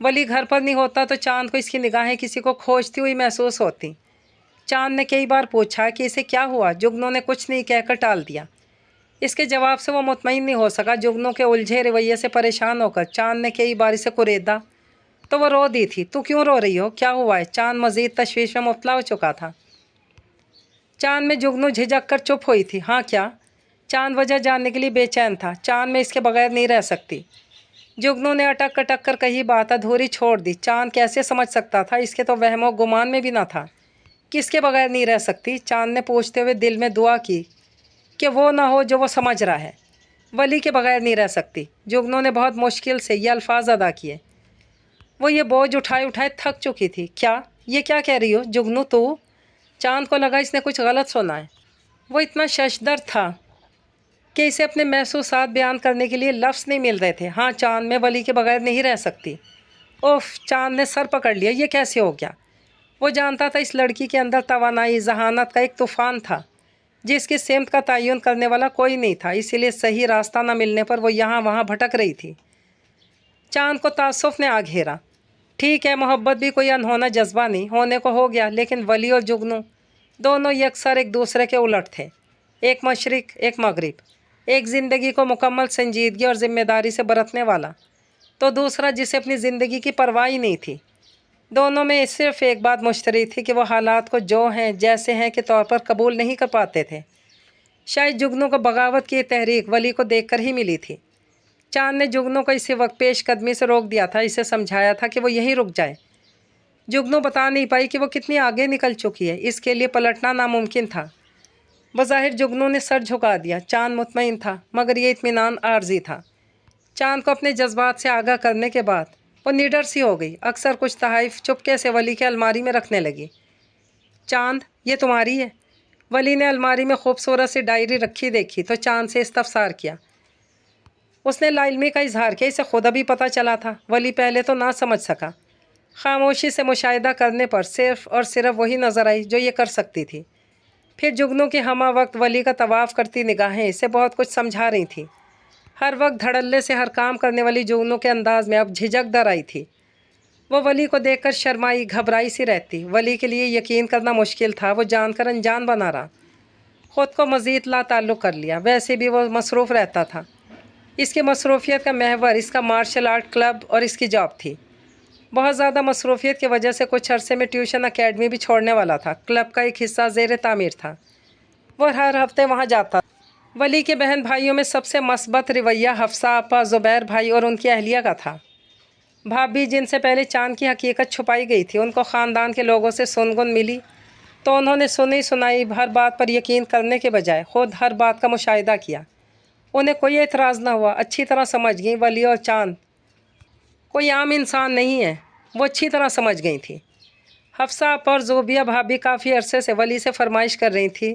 ولی گھر پر نہیں ہوتا تو چاند کو اس کی نگاہیں کسی کو کھوجتی ہوئی محسوس ہوتی۔ چاند نے کئی بار پوچھا کہ اسے کیا ہوا، جگنو نے کچھ نہیں کہہ کر ٹال دیا۔ اس کے جواب سے وہ مطمئن نہیں ہو سکا۔ جگنو کے الجھے رویے سے پریشان ہو کر چاند نے کئی بار اسے کریدا تو وہ رو دی تھی۔ تو کیوں رو رہی ہو، کیا ہوا ہے؟ چاند مزید تشویش میں مبتلا ہو چکا تھا۔ چاند میں جگنو جھجک کر چپ ہوئی تھی۔ ہاں کیا؟ چاند وجہ جاننے کے لیے بے چین تھا۔ چاند میں اس کے بغیر نہیں رہ سکتی۔ جگنو نے اٹک اٹک کر کہی بات ادھوری چھوڑ دی۔ چاند کیسے سمجھ سکتا تھا، اس کے تو وہم و گمان میں بھی نہ تھا۔ کس کے بغیر نہیں رہ سکتی؟ چاند نے پوچھتے ہوئے دل میں دعا کی کہ وہ نہ ہو جو وہ سمجھ رہا ہے۔ ولی کے بغیر نہیں رہ سکتی۔ جگنو نے بہت مشکل سے یہ الفاظ ادا کیے۔ وہ یہ بوجھ اٹھائے اٹھائے تھک چکی تھی۔ کیا یہ کیا کہہ رہی ہو جگنو تو؟ چاند کو لگا اس نے کچھ غلط سنا ہے۔ وہ اتنا ششدر تھا کہ اسے اپنے محسوسات بیان کرنے کے لیے لفظ نہیں مل رہے تھے۔ ہاں چاند، میں ولی کے بغیر نہیں رہ سکتی۔ اوف! چاند نے سر پکڑ لیا۔ یہ کیسے ہو گیا؟ وہ جانتا تھا اس لڑکی کے اندر توانائی، ذہانت کا ایک طوفان تھا جس کی سمت کا تعین کرنے والا کوئی نہیں تھا، اسی لیے صحیح راستہ نہ ملنے پر وہ یہاں وہاں بھٹک رہی تھی۔ چاند کو تعصف نے آ گھیرا۔ ٹھیک ہے، محبت بھی کوئی انہونا جذبہ نہیں، ہونے کو ہو گیا، لیکن ولی اور جگنو دونوں یکسر ایک دوسرے کے الٹ تھے۔ ایک مشرق، ایک مغرب، ایک زندگی کو مکمل سنجیدگی اور ذمہ داری سے برتنے والا، تو دوسرا جسے اپنی زندگی کی پرواہ ہی نہیں تھی۔ دونوں میں صرف ایک بات مشترک تھی کہ وہ حالات کو جو ہیں جیسے ہیں کے طور پر قبول نہیں کر پاتے تھے۔ شاید جگنو کو بغاوت کی تحریک ولی کو دیکھ کر ہی ملی تھی۔ چاند نے جگنو کو اسی وقت پیش قدمی سے روک دیا تھا، اسے سمجھایا تھا کہ وہ یہیں رک جائے۔ جگنو بتا نہیں پائی کہ وہ کتنی آگے نکل چکی ہے، اس کے لیے پلٹنا ناممکن تھا۔ بظاہر جگنو نے سر جھکا دیا۔ چاند مطمئن تھا، مگر یہ اطمینان عارضی تھا۔ چاند کو اپنے جذبات سے آگاہ کرنے کے بعد وہ نڈر سی ہو گئی۔ اکثر کچھ تحائف چپکے سے ولی کے الماری میں رکھنے لگی۔ چاند، یہ تمہاری ہے؟ ولی نے الماری میں خوبصورت سی ڈائری رکھی دیکھی تو چاند سے استفسار کیا۔ اس نے لا علمی کا اظہار کیا۔ اسے خود ابھی پتہ چلا تھا؟ ولی پہلے تو نہ سمجھ سکا۔ خاموشی سے مشاہدہ کرنے پر صرف اور صرف وہی نظر آئی جو یہ کر سکتی تھی۔ پھر جگنو کی ہمہ وقت ولی کا طواف کرتی نگاہیں اسے بہت کچھ سمجھا رہی تھیں۔ ہر وقت دھڑلے سے ہر کام کرنے والی جگنو کے انداز میں اب جھجک در آئی تھی۔ وہ ولی کو دیکھ کر شرمائی گھبرائی سی رہتی۔ ولی کے لیے یقین کرنا مشکل تھا، وہ جان کر انجان بنا رہا، خود کو مزید لا تعلق کر لیا۔ ویسے بھی وہ مصروف رہتا تھا۔ اس کی مصروفیت کا محور اس کا مارشل آرٹ کلب اور اس کی جاب تھی۔ بہت زیادہ مصروفیت کی وجہ سے کچھ عرصے میں ٹیوشن اکیڈمی بھی چھوڑنے والا تھا۔ کلب کا ایک حصہ زیر تعمیر تھا، وہ ہر ہفتے وہاں جاتا۔ ولی کے بہن بھائیوں میں سب سے مثبت رویہ حفصہ آپا، زبیر بھائی اور ان کی اہلیہ کا تھا۔ بھابھی، جن سے پہلے چاند کی حقیقت چھپائی گئی تھی، ان کو خاندان کے لوگوں سے سنگن ملی تو انہوں نے سنی سنائی ہر بات پر یقین کرنے کے بجائے خود ہر بات کا مشاہدہ کیا۔ انہیں کوئی اعتراض نہ ہوا، اچھی طرح سمجھ گئیں ولی اور چاند کوئی عام انسان نہیں ہے، وہ اچھی طرح سمجھ گئی تھی۔ حفصہ آپا اور زوبیہ بھابھی کافی عرصے سے ولی سے فرمائش کر رہی تھی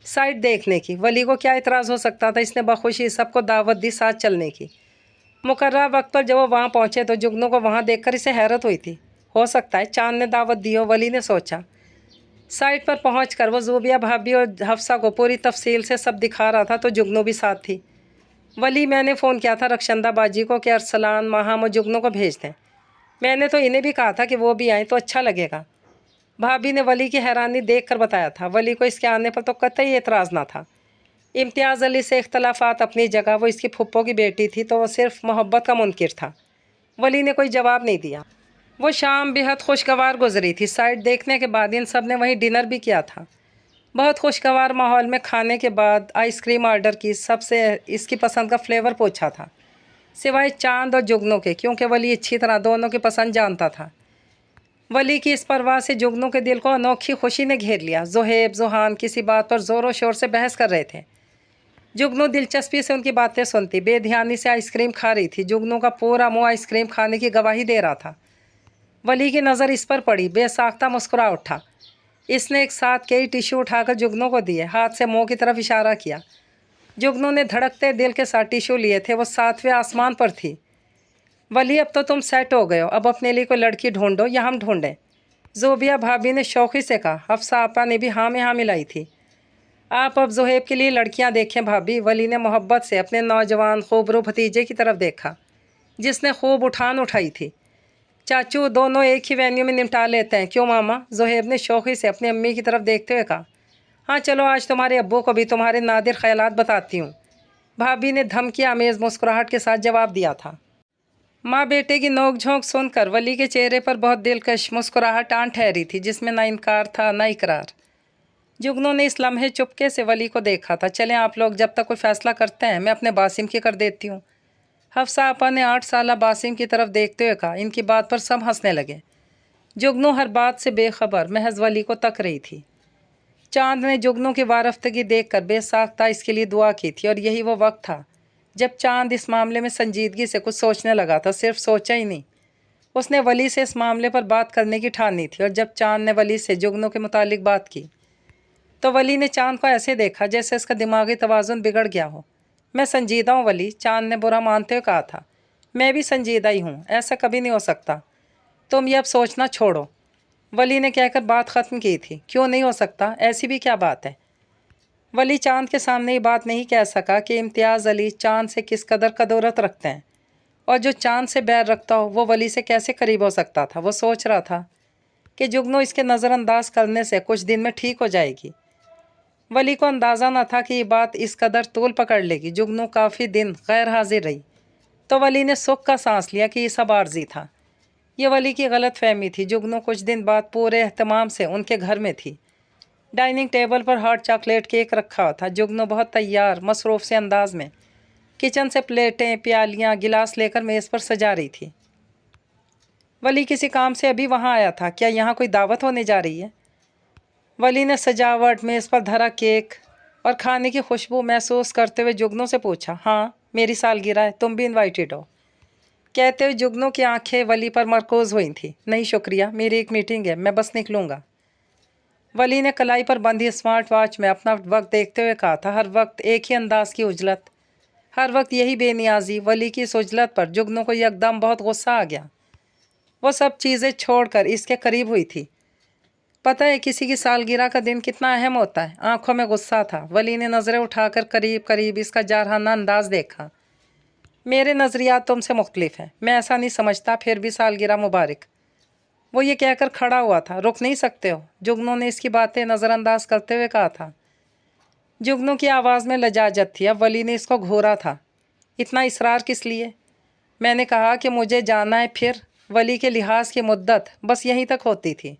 سائٹ دیکھنے کی۔ ولی کو کیا اعتراض ہو سکتا تھا؟ اس نے بخوشی سب کو دعوت دی ساتھ چلنے کی۔ مقررہ وقت پر جب وہ وہاں پہنچے تو جگنو کو وہاں دیکھ کر اسے حیرت ہوئی تھی۔ ہو سکتا ہے چاند نے دعوت دی ہو، ولی نے سوچا۔ سائٹ پر پہنچ کر وہ زوبیہ بھابھی اور حفصہ کو پوری تفصیل سے سب دکھا رہا تھا تو جگنو بھی ساتھ تھی۔ ولی، میں نے فون کیا تھا رخشندہ باجی کو کہ ارسلان، ماہم اور جگنو کو بھیج دیں۔ میں نے تو انہیں بھی کہا تھا کہ وہ بھی آئیں تو اچھا لگے گا۔ بھابھی نے ولی کی حیرانی دیکھ کر بتایا تھا۔ ولی کو اس کے آنے پر تو قطعی اعتراض نہ تھا۔ امتیاز علی سے اختلافات اپنی جگہ، وہ اس کی پھپھو کی بیٹی تھی تو وہ صرف محبت کا منکر تھا۔ ولی نے کوئی جواب نہیں دیا۔ وہ شام بے حد خوشگوار گزری تھی۔ سائٹ دیکھنے کے بعد ان سب نے وہیں ڈنر بھی کیا تھا۔ بہت خوشگوار ماحول میں کھانے کے بعد آئس کریم آرڈر کی، سب سے اس کی پسند کا فلیور پوچھا تھا سوائے چاند اور جگنو کے، کیونکہ ولی اچھی طرح دونوں کی پسند جانتا تھا۔ ولی کی اس پرواہ سے جگنو کے دل کو انوکھی خوشی نے گھیر لیا۔ زہیب، زوہان کسی بات پر زور و شور سے بحث کر رہے تھے۔ جگنو دلچسپی سے ان کی باتیں سنتی، بے دھیانی سے آئس کریم کھا رہی تھی۔ جگنو کا پورا منہ آئس کریم کھانے کی گواہی دے رہا تھا۔ वली की नज़र इस पर पड़ी, बेसाख्ता मुस्कुरा उठा। इसने एक साथ कई टिश्यू उठाकर जुगनू को दिए, हाथ से मुंह की तरफ इशारा किया। जुगनू ने धड़कते दिल के साथ टिश्यू लिए थे, वो 7वें आसमान पर थी। वली अब तो तुम सेट हो गए हो, अब अपने लिए कोई लड़की ढूंढो या हम ढूंढें। ज़ोबिया भाभी ने शौक़ी से कहा। हफ्सा आपा ने भी हाँ में हाँ मिलाई थी। आप अब ज़ुहैब के लिए लड़कियां देखें भाभी। वली ने मोहब्बत से अपने नौजवान खूबरू भतीजे की तरफ देखा, जिसने खूब उठान उठाई थी। चाचू दोनों एक ही वेन्यू में निपटा लेते हैं, क्यों मामा? ज़ुहैब ने शौक़ी से अपनी अम्मी की तरफ देखते हुए कहा। हाँ चलो, आज तुम्हारे अब्बू को भी तुम्हारे नादिर ख्यालात बताती हूँ, भाभी ने धमकी आमेज़ मुस्कुराहट के साथ जवाब दिया था। माँ बेटे की नोक-झोंक सुनकर वली के चेहरे पर बहुत दिलकश मुस्कुराहट आन ठहरी थी, जिसमें ना इनकार था ना इकरार। जुगनू ने इस लम्हे चुपके से वली को देखा था। चलें आप लोग, जब तक कोई फ़ैसला करते हैं मैं अपने बासिम की कर देती हूँ। हफ्सा आपा ने 8 साला बासिम की तरफ देखते हुए कहा। इनकी बात पर सब हंसने लगे। जुगनू हर बात से बेखबर महज वली को तक रही थी। चांद ने जुगनू की वारफ्तगी देखकर बेसाख्ता इसके लिए दुआ की थी, और यही वो वक्त था जब चांद इस मामले में संजीदगी से कुछ सोचने लगा था। सिर्फ सोचा ही नहीं, उसने वली से इस मामले पर बात करने की ठानी थी। और जब चांद ने वली से जुगनू के मुतालिक बात की तो वली ने चांद को ऐसे देखा जैसे इसका दिमागी तवाज़ुन बिगड़ गया हो। मैं संजीदा हूँ वली, चांद ने बुरा मानते हुए कहा था। मैं भी संजीदा ही हूँ, ऐसा कभी नहीं हो सकता। तुम ये अब सोचना छोड़ो, वली ने कहकर बात ख़त्म की थी। क्यों नहीं हो सकता? ऐसी भी क्या बात है? वली चांद के सामने ये बात नहीं कह सका कि इम्तियाज़ अली चांद से किस कदर कदौरत रखते हैं, और जो चांद से बैर रखता हो वो वली से कैसे करीब हो सकता था। वो सोच रहा था कि जुगनू इसके नज़रअंदाज करने से कुछ दिन में ठीक हो जाएगी। वली को अंदाज़ा न था कि ये बात इस कदर तूल पकड़ लेगी। जुगनू काफ़ी दिन गैर हाजिर रही तो वली ने सुख का सांस लिया कि ये सब आर्जी था। ये वली की गलत फहमी थी। जुगनू कुछ दिन बाद पूरे एहतमाम से उनके घर में थी। डाइनिंग टेबल पर हॉट चॉकलेट केक रखा था। जुगनू बहुत तैयार मसरूफ़ से अंदाज में किचन से प्लेटें, प्यालियाँ, गिलास लेकर मेज़ पर सजा रही थी। वली किसी काम से अभी वहाँ आया था। क्या यहाँ कोई दावत होने जा रही है? वली ने सजावट, मेज़ पर धरा केक और खाने की खुशबू महसूस करते हुए जुगनू से पूछा। हाँ, मेरी सालगिरह है, तुम भी इनवाइटेड हो, कहते हुए जुगनू की आंखें वली पर मरकूज़ हुई थी। नहीं शुक्रिया, मेरी एक मीटिंग है, मैं बस निकलूँगा। वली ने कलाई पर बंधी स्मार्ट वॉच में अपना वक्त देखते हुए कहा था। हर वक्त एक ही अंदाज की उजलत, हर वक्त यही बेनियाजी। वली की इस उजलत पर जुगनू को यकदम बहुत गुस्सा आ गया। वो सब चीज़ें छोड़कर इसके करीब हुई थी। पता है किसी की सालगिरह का दिन कितना अहम होता है? आंखों में गुस्सा था। वली ने नज़रें उठाकर करीब करीब इसका जारहाना अंदाज देखा। मेरे नज़रियात तुमसे मुख्तलिफ हैं, मैं ऐसा नहीं समझता, फिर भी सालगिरह मुबारक। वो ये कहकर खड़ा हुआ था। रुक नहीं सकते हो? जुगनू ने इसकी बातें नज़रअंदाज करते हुए कहा था। जुगनू की आवाज़ में लजाजत थी। अब वली ने इसको घूरा था। इतना इसरार किस लिए? मैंने कहा कि मुझे जाना है। फिर वली के लिहाज की मुद्दत बस यहीं तक होती थी।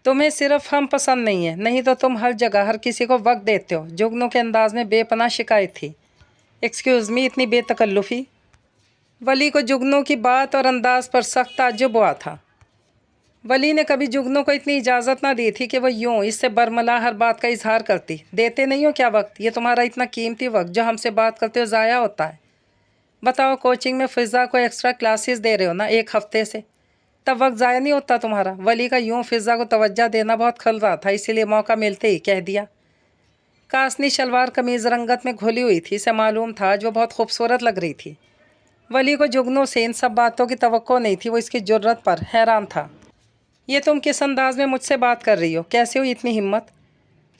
तुम्हें सिर्फ हम पसंद नहीं है, नहीं तो तुम हर जगह हर किसी को वक्त देते हो। जुगनू के अंदाज में बेपनाह शिकायत थी। एक्सक्यूज़ मी, इतनी बेतकल्लुफ़ी? वली को जुगनू की बात और अंदाज पर सख्त ताज्जुब हुआ था। वली ने कभी जुगनू को इतनी इजाज़त ना दी थी कि वह यूँ इससे बरमला हर बात का इजहार करती। देते नहीं हो क्या वक्त? ये तुम्हारा इतना कीमती वक्त जो हमसे बात करते हो ज़ाया होता है। बताओ, कोचिंग में फ़िज़ा को एक्स्ट्रा क्लासेस दे रहे हो ना 1 हफ़्ते से, तब वक्त ज़ाया नहीं होता तुम्हारा? वली का यूँ फ़िज़ा को तवज्जो देना बहुत खल रहा था, इसीलिए मौका मिलते ही कह दिया। कासनी शलवार कमीज़ रंगत में घुली हुई थी, इसे मालूम था आज वो बहुत खूबसूरत लग रही थी। वली को जुगनू से इन सब बातों की तवक्को नहीं थी। वो इसकी जुर्रत पर हैरान था। ये तुम किस अंदाज में मुझसे बात कर रही हो? कैसे हुई इतनी हिम्मत?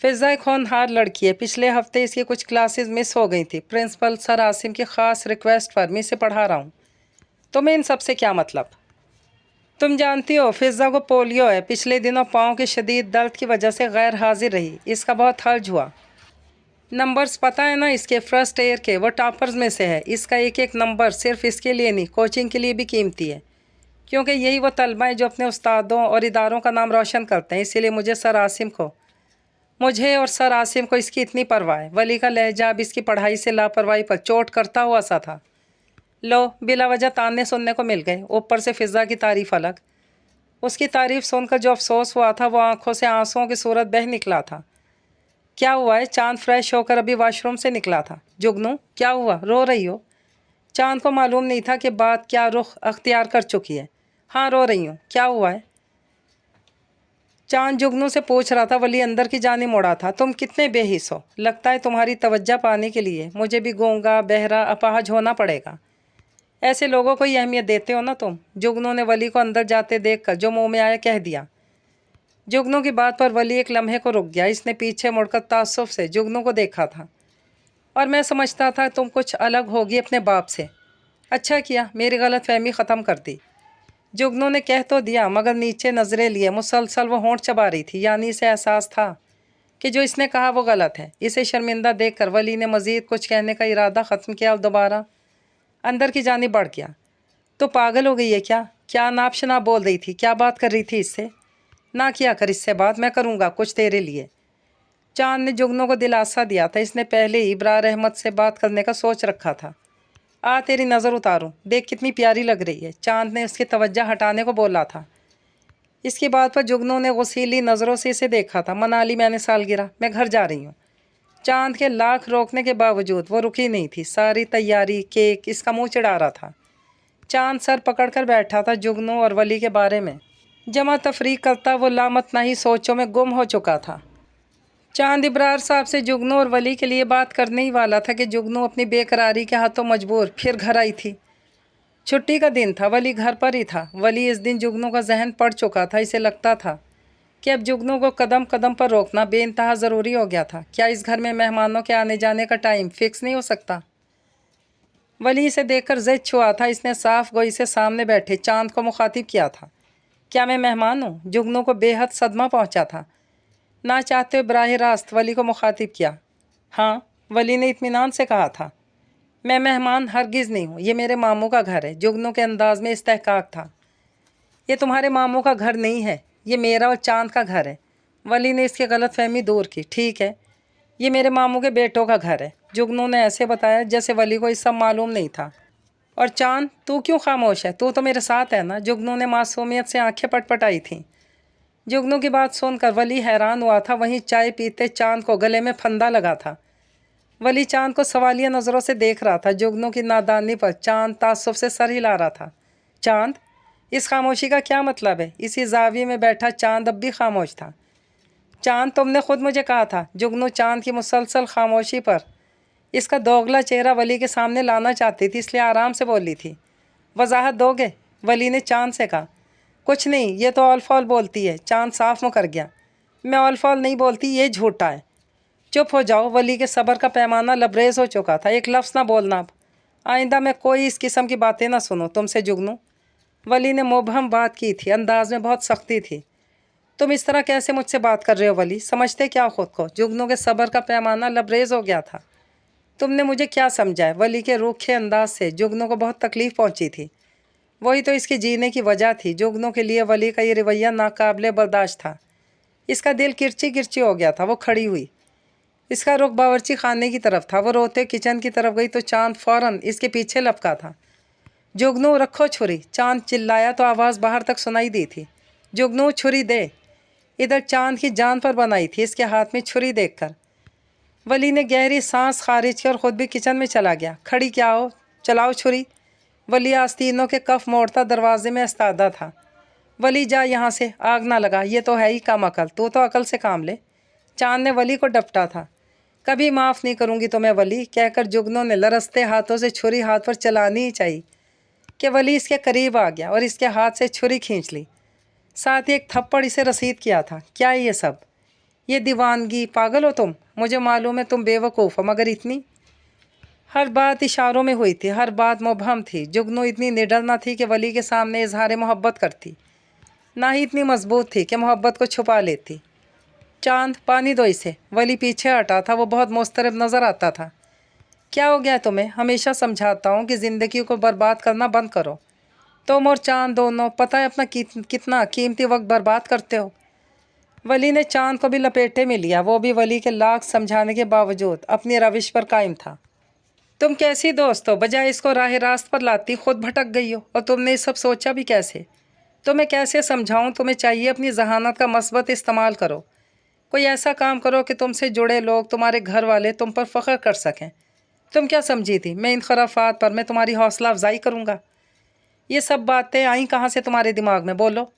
फ़िज़ा एक होनहार लड़की है। पिछले हफ्ते इसकी कुछ क्लासेस मिस हो गई थी। प्रिंसिपल सर आसिम की ख़ास रिक्वेस्ट पर मैं इसे पढ़ा रहा हूँ। तुम्हें इन सब से क्या मतलब? तुम जानती हो फ़िज़ा को पोलियो है। पिछले दिनों पाँव के शदीद दर्द की वजह से गैर हाजिर रही। इसका बहुत हर्ज हुआ। नंबर्स पता है ना इसके, फर्स्ट ईयर के, वो टॉपर्स में से है। इसका एक एक नंबर सिर्फ इसके लिए नहीं, कोचिंग के लिए भी कीमती है, क्योंकि यही वो तलबा हैं जो अपने उस्तादों और इदारों का नाम रोशन करते हैं। इसीलिए मुझे और सर आसिम को इसकी इतनी परवाह है। वली का लहजा अब इसकी पढ़ाई से लापरवाही पर चोट करता हुआ सा था। लो, बिला वजह ताने सुनने को मिल गए, ऊपर से फ़िज़ा की तारीफ़ अलग। उसकी तारीफ़ सुनकर जो अफसोस हुआ था वो आंखों से आंसुओं की सूरत बह निकला था। क्या हुआ है? चांद फ्रेश होकर अभी वॉशरूम से निकला था। जुगनू, क्या हुआ? रो रही हो? चांद को मालूम नहीं था कि बात क्या रुख अख्तियार कर चुकी है। हाँ रो रही हूँ, क्या हुआ है? चांद जुगनू से पूछ रहा था। वली अंदर की जाने मुड़ा था। तुम कितने बेहिस हो, लगता है तुम्हारी तवज्जो पाने के लिए मुझे भी गूंगा बहरा अपाहज होना पड़ेगा। ऐसे लोगों को ही अहमियत देते हो ना तुम। जुगनू ने वली को अंदर जाते देखकर जो मुंह में आया कह दिया। जुगनू की बात पर वली एक लम्हे को रुक गया। इसने पीछे मुड़कर ताज्जुब से जुगनू को देखा था। और मैं समझता था तुम कुछ अलग होगी अपने बाप से। अच्छा किया मेरी गलत फहमी ख़त्म कर दी। जुगनू ने कह तो दिया मगर नीचे नज़रें लिए मुसलसल वो होंठ चबा रही थी। यानी इसे एहसास था कि जो इसने कहा वो गलत है। इसे शर्मिंदा देखकर वली ने मज़ीद कुछ कहने का इरादा ख़त्म किया और दोबारा अंदर की जानिब बढ़ गया। तो पागल हो गई है क्या? क्या नाप शनाप बोल रही थी? क्या बात कर रही थी इससे? ना किया कर इससे बात, मैं करूँगा कुछ तेरे लिए। चांद ने जुगनू को दिलासा दिया था। इसने पहले ही इब्रार अहमद से बात करने का सोच रखा था। आ तेरी नज़र उतारूं, देख कितनी प्यारी लग रही है, चांद ने उसकी तवज्जो हटाने को बोला था। इसकी बात पर जुगनू ने गुस्सीली नज़रों से इसे देखा था। मना ली मैंने सालगिरह, मैं घर जा रही हूँ। चांद के लाख रोकने के बावजूद वो रुकी नहीं थी। सारी तैयारी केक इसका मुँह चिढ़ा रहा था। चांद सर पकड़ कर बैठा था। जुगनू और वली के बारे में जमा तफरीक करता वो लामतनाही सोचों में गुम हो चुका था। चांद इब्रार साहब से जुगनू और वली के लिए बात करने ही वाला था कि जुगनू अपनी बेकरारी के हाथों मजबूर फिर घर आई थी। छुट्टी का दिन था, वली घर पर ही था। वली इस दिन जुगनू का जहन पड़ चुका था। इसे लगता था कि अब जुगनू को कदम कदम पर रोकना बेइंतहा ज़रूरी हो गया था। क्या इस घर में मेहमानों के आने जाने का टाइम फिक्स नहीं हो सकता? वली इसे देखकर ज़िद छुआ था। इसने साफ गोई से सामने बैठे चांद को मुखातिब किया था। क्या मैं मेहमान हूँ? जुगनू को बेहद सदमा पहुँचा था। ना चाहते हुए बराह रास्त वली को मुखातिब किया। हाँ, वली ने इत्मीनान से कहा था। मैं मेहमान हरगिज़ नहीं हूँ, ये मेरे मामू का घर है। जुगनू के अंदाज में इस्तेहकाक था। ये तुम्हारे मामू का घर नहीं है, ये मेरा और चांद का घर है। वली ने इसकी गलत फहमी दूर की। ठीक है, ये मेरे मामू के बेटों का घर है। जुगनू ने ऐसे बताया जैसे वली को ये सब मालूम नहीं था। और चांद, तू क्यों खामोश है? तू तो मेरे साथ है ना? जुगनू ने मासूमियत से आंखें पटपटाई थीं। जुगनू की बात सुनकर वली हैरान हुआ था। वहीं चाय पीते चांद को गले में फंदा लगा था। वली चांद को सवालिया नज़रों से देख रहा था। जुगनू की नादानी पर चांद ताज्जुब से सर हिला रहा था। चांद, इस खामोशी का क्या मतलब है? इसी जाविये में बैठा चांद अब भी खामोश था। चांद, तुमने खुद मुझे कहा था। जुगनू चांद की मुसलसल खामोशी पर इसका दोगला चेहरा वली के सामने लाना चाहती थी, इसलिए आराम से बोली थी। वजाहत दोगे? वली ने चांद से कहा। कुछ नहीं, ये तो ऑल फॉल बोलती है। चांद साफ मुकर गया। मैं ऑल फॉल नहीं बोलती, ये झूठा है। चुप हो जाओ। वली के सब्र का पैमाना लबरेज हो चुका था। एक लफ्ज़ ना बोलना अब। आइंदा मैं कोई इस किस्म की बातें ना सुनो तुमसे जुगनू। वली ने मुबहम बात की थी, अंदाज में बहुत सख्ती थी। तुम इस तरह कैसे मुझसे बात कर रहे हो वली? समझते क्या खुद को? जुगनू के सब्र का पैमाना लबरेज हो गया था। तुमने मुझे क्या समझा है? वली के रूखे अंदाज से जुगनू को बहुत तकलीफ़ पहुंची थी। वही तो इसके जीने की वजह थी। जुगनू के लिए वली का ये रवैया नाकाबिले बर्दाश्त था। इसका दिल किरची किरची हो गया था। वो खड़ी हुई। इसका रुख बावर्ची खाने की तरफ था। वो रोते किचन की तरफ गई तो चांद फ़ौरन इसके पीछे लपका था। जुगनू, रखो छुरी। चांद चिल्लाया तो आवाज़ बाहर तक सुनाई दी थी। जुगनू, छुरी दे। इधर चांद की जान पर बनाई थी इसके हाथ में छुरी देखकर। वली ने गहरी सांस खारिज की और ख़ुद भी किचन में चला गया। खड़ी क्या हो, चलाओ छुरी। वली आस्तीनों के कफ मोड़ता दरवाजे में इस्तादा था। वली, जा यहाँ से, आग ना लगा। ये तो है ही कम अकल, तू तो अकल से काम ले। चांद ने वली को डपटा था। कभी माफ़ नहीं करूँगी तुम्हें वली, कहकर जुगनू ने लरसते हाथों से छुरी हाथ पर चलानी ही चाहिए कि वली इसके करीब आ गया और इसके हाथ से छुरी खींच ली। साथ ही एक थप्पड़ इसे रसीद किया था। क्या है ये सब? ये दीवानगी? पागल हो तुम? मुझे मालूम है तुम बेवकूफ़ हो, मगर इतनी? हर बात इशारों में हुई थी, हर बात मुबहम थी। जुगनू इतनी निडर न थी कि वली के सामने इजहार मोहब्बत करती, ना ही इतनी मजबूत थी कि मोहब्बत को छुपा लेती। चांद, पानी दो इसे। वली पीछे हटा था। वो बहुत मुस्तरब नज़र आता था। क्या हो गया तुम्हें? हमेशा समझाता हूँ कि ज़िंदगी को बर्बाद करना बंद करो। तुम और चांद दोनों पता है अपना कितना कीमती वक्त बर्बाद करते हो। वली ने चांद को भी लपेटे में लिया। वो भी वली के लाख समझाने के बावजूद अपनी रविश पर कायम था। तुम कैसी दोस्त हो? बजाय इसको राह रास्त पर लाती खुद भटक गई हो। और तुमने ये सब सोचा भी कैसे? तुम्हें कैसे समझाऊँ? तुम्हें चाहिए अपनी जहानत का मस्बत इस्तेमाल करो। कोई ऐसा काम करो कि तुमसे जुड़े लोग, तुम्हारे घर वाले तुम पर फ़ख्र कर सकें। तुम क्या समझी थी मैं इन खराफात पर मैं तुम्हारी हौसला अफजाई करूँगा? ये सब बातें आई कहाँ से तुम्हारे दिमाग में, बोलो।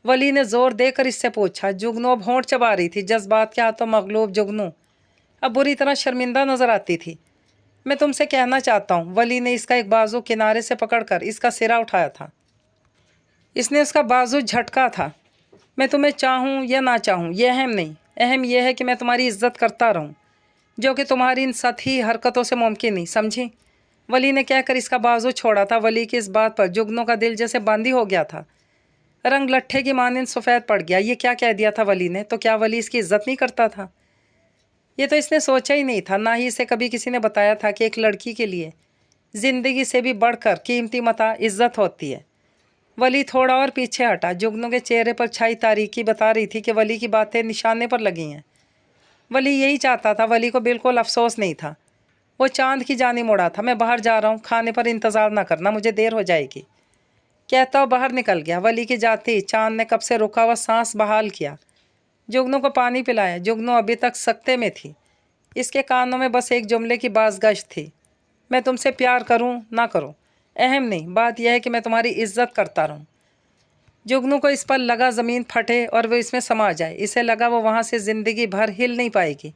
वली ने जोर देकर इससे पूछा। जुगनू अब होंठ चबा रही थी। जज्बात के हाथों मगलूब जुगनू अब बुरी तरह शर्मिंदा नजर आती थी। मैं तुमसे कहना चाहता हूँ। वली ने इसका एक बाजू किनारे से पकड़कर इसका सिरा उठाया था। इसने उसका बाजू झटका था। मैं तुम्हें चाहूँ या ना चाहूँ ये अहम नहीं, अहम यह है कि मैं तुम्हारी इज्जत करता रहूँ, जो कि तुम्हारी इन सतही हरकतों से मुमकिन नहीं, समझी। वली ने कहकर इसका बाजू छोड़ा था। वली की इस बात पर जुगनू का दिल जैसे बंदी हो गया था। रंग लट्ठे की मानिंद सफ़ेद पड़ गया। ये क्या कह दिया था वली ने? तो क्या वली इसकी इज्जत नहीं करता था? ये तो इसने सोचा ही नहीं था। ना ही इसे कभी किसी ने बताया था कि एक लड़की के लिए ज़िंदगी से भी बढ़कर कीमती मता इज्जत होती है। वली थोड़ा और पीछे हटा। जुगनू के चेहरे पर छाई तारीकी बता रही थी कि वली की बातें निशाने पर लगी हैं। वली यही चाहता था। वली को बिल्कुल अफसोस नहीं था। वो चांद की जानी मुड़ा था। मैं बाहर जा रहा हूँ, खाने पर इंतज़ार ना करना, मुझे देर हो जाएगी, कहता हुआ बाहर निकल गया। वली की जाते ही चांद ने कब से रुका हुआ सांस बहाल किया। जुगनू को पानी पिलाया। जुगनू अभी तक सकते में थी। इसके कानों में बस एक जुमले की बाज़गश्त थी, मैं तुमसे प्यार करूं ना करूं अहम नहीं, बात यह है कि मैं तुम्हारी इज्जत करता रहूं। जुगनू को इस पर लगा ज़मीन फटे और वो इसमें समा जाए। इसे लगा वो वहाँ से ज़िंदगी भर हिल नहीं पाएगी।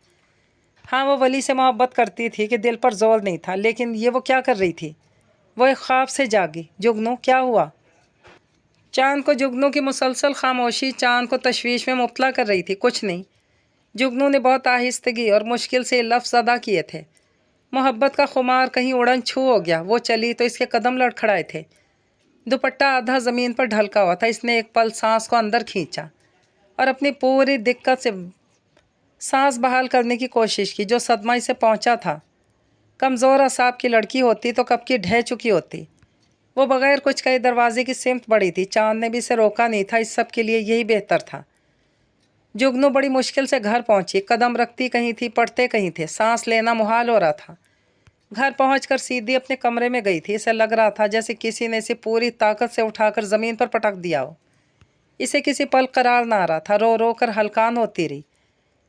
हाँ, वो वली से मोहब्बत करती थी कि दिल पर जोर नहीं था, लेकिन ये वो क्या कर रही थी? वो एक ख्वाब से जागी। जुगनू, क्या हुआ? चांद को जुगनू की मुसलसल खामोशी चांद को तशवीश में मुब्तला कर रही थी। कुछ नहीं। जुगनू ने बहुत आहिस्तगी और मुश्किल से लफ्ज़ अदा किए थे। मोहब्बत का खुमार कहीं उड़न छू हो गया। वो चली तो इसके कदम लड़खड़ाए थे। दुपट्टा आधा ज़मीन पर ढलका हुआ था। इसने एक पल सांस को अंदर खींचा और अपनी पूरी दिक्कत से सांस बहाल करने की कोशिश की। जो सदमा इसे पहुंचा था, कमज़ोर असाब की लड़की होती तो कब की ढह चुकी होती। वो बगैर कुछ कहे दरवाजे की सिमत बढ़ी थी। चांद ने भी इसे रोका नहीं था। इस सब के लिए यही बेहतर था। जुगनू बड़ी मुश्किल से घर पहुंची। कदम रखती कहीं थी, पड़ते कहीं थे। सांस लेना मुहाल हो रहा था। घर पहुंचकर सीधी अपने कमरे में गई थी। इसे लग रहा था जैसे किसी ने इसे पूरी ताकत से उठाकर ज़मीन पर पटक दिया हो। इसे किसी पल करार ना आ रहा था। रो रो कर हलकान होती रही।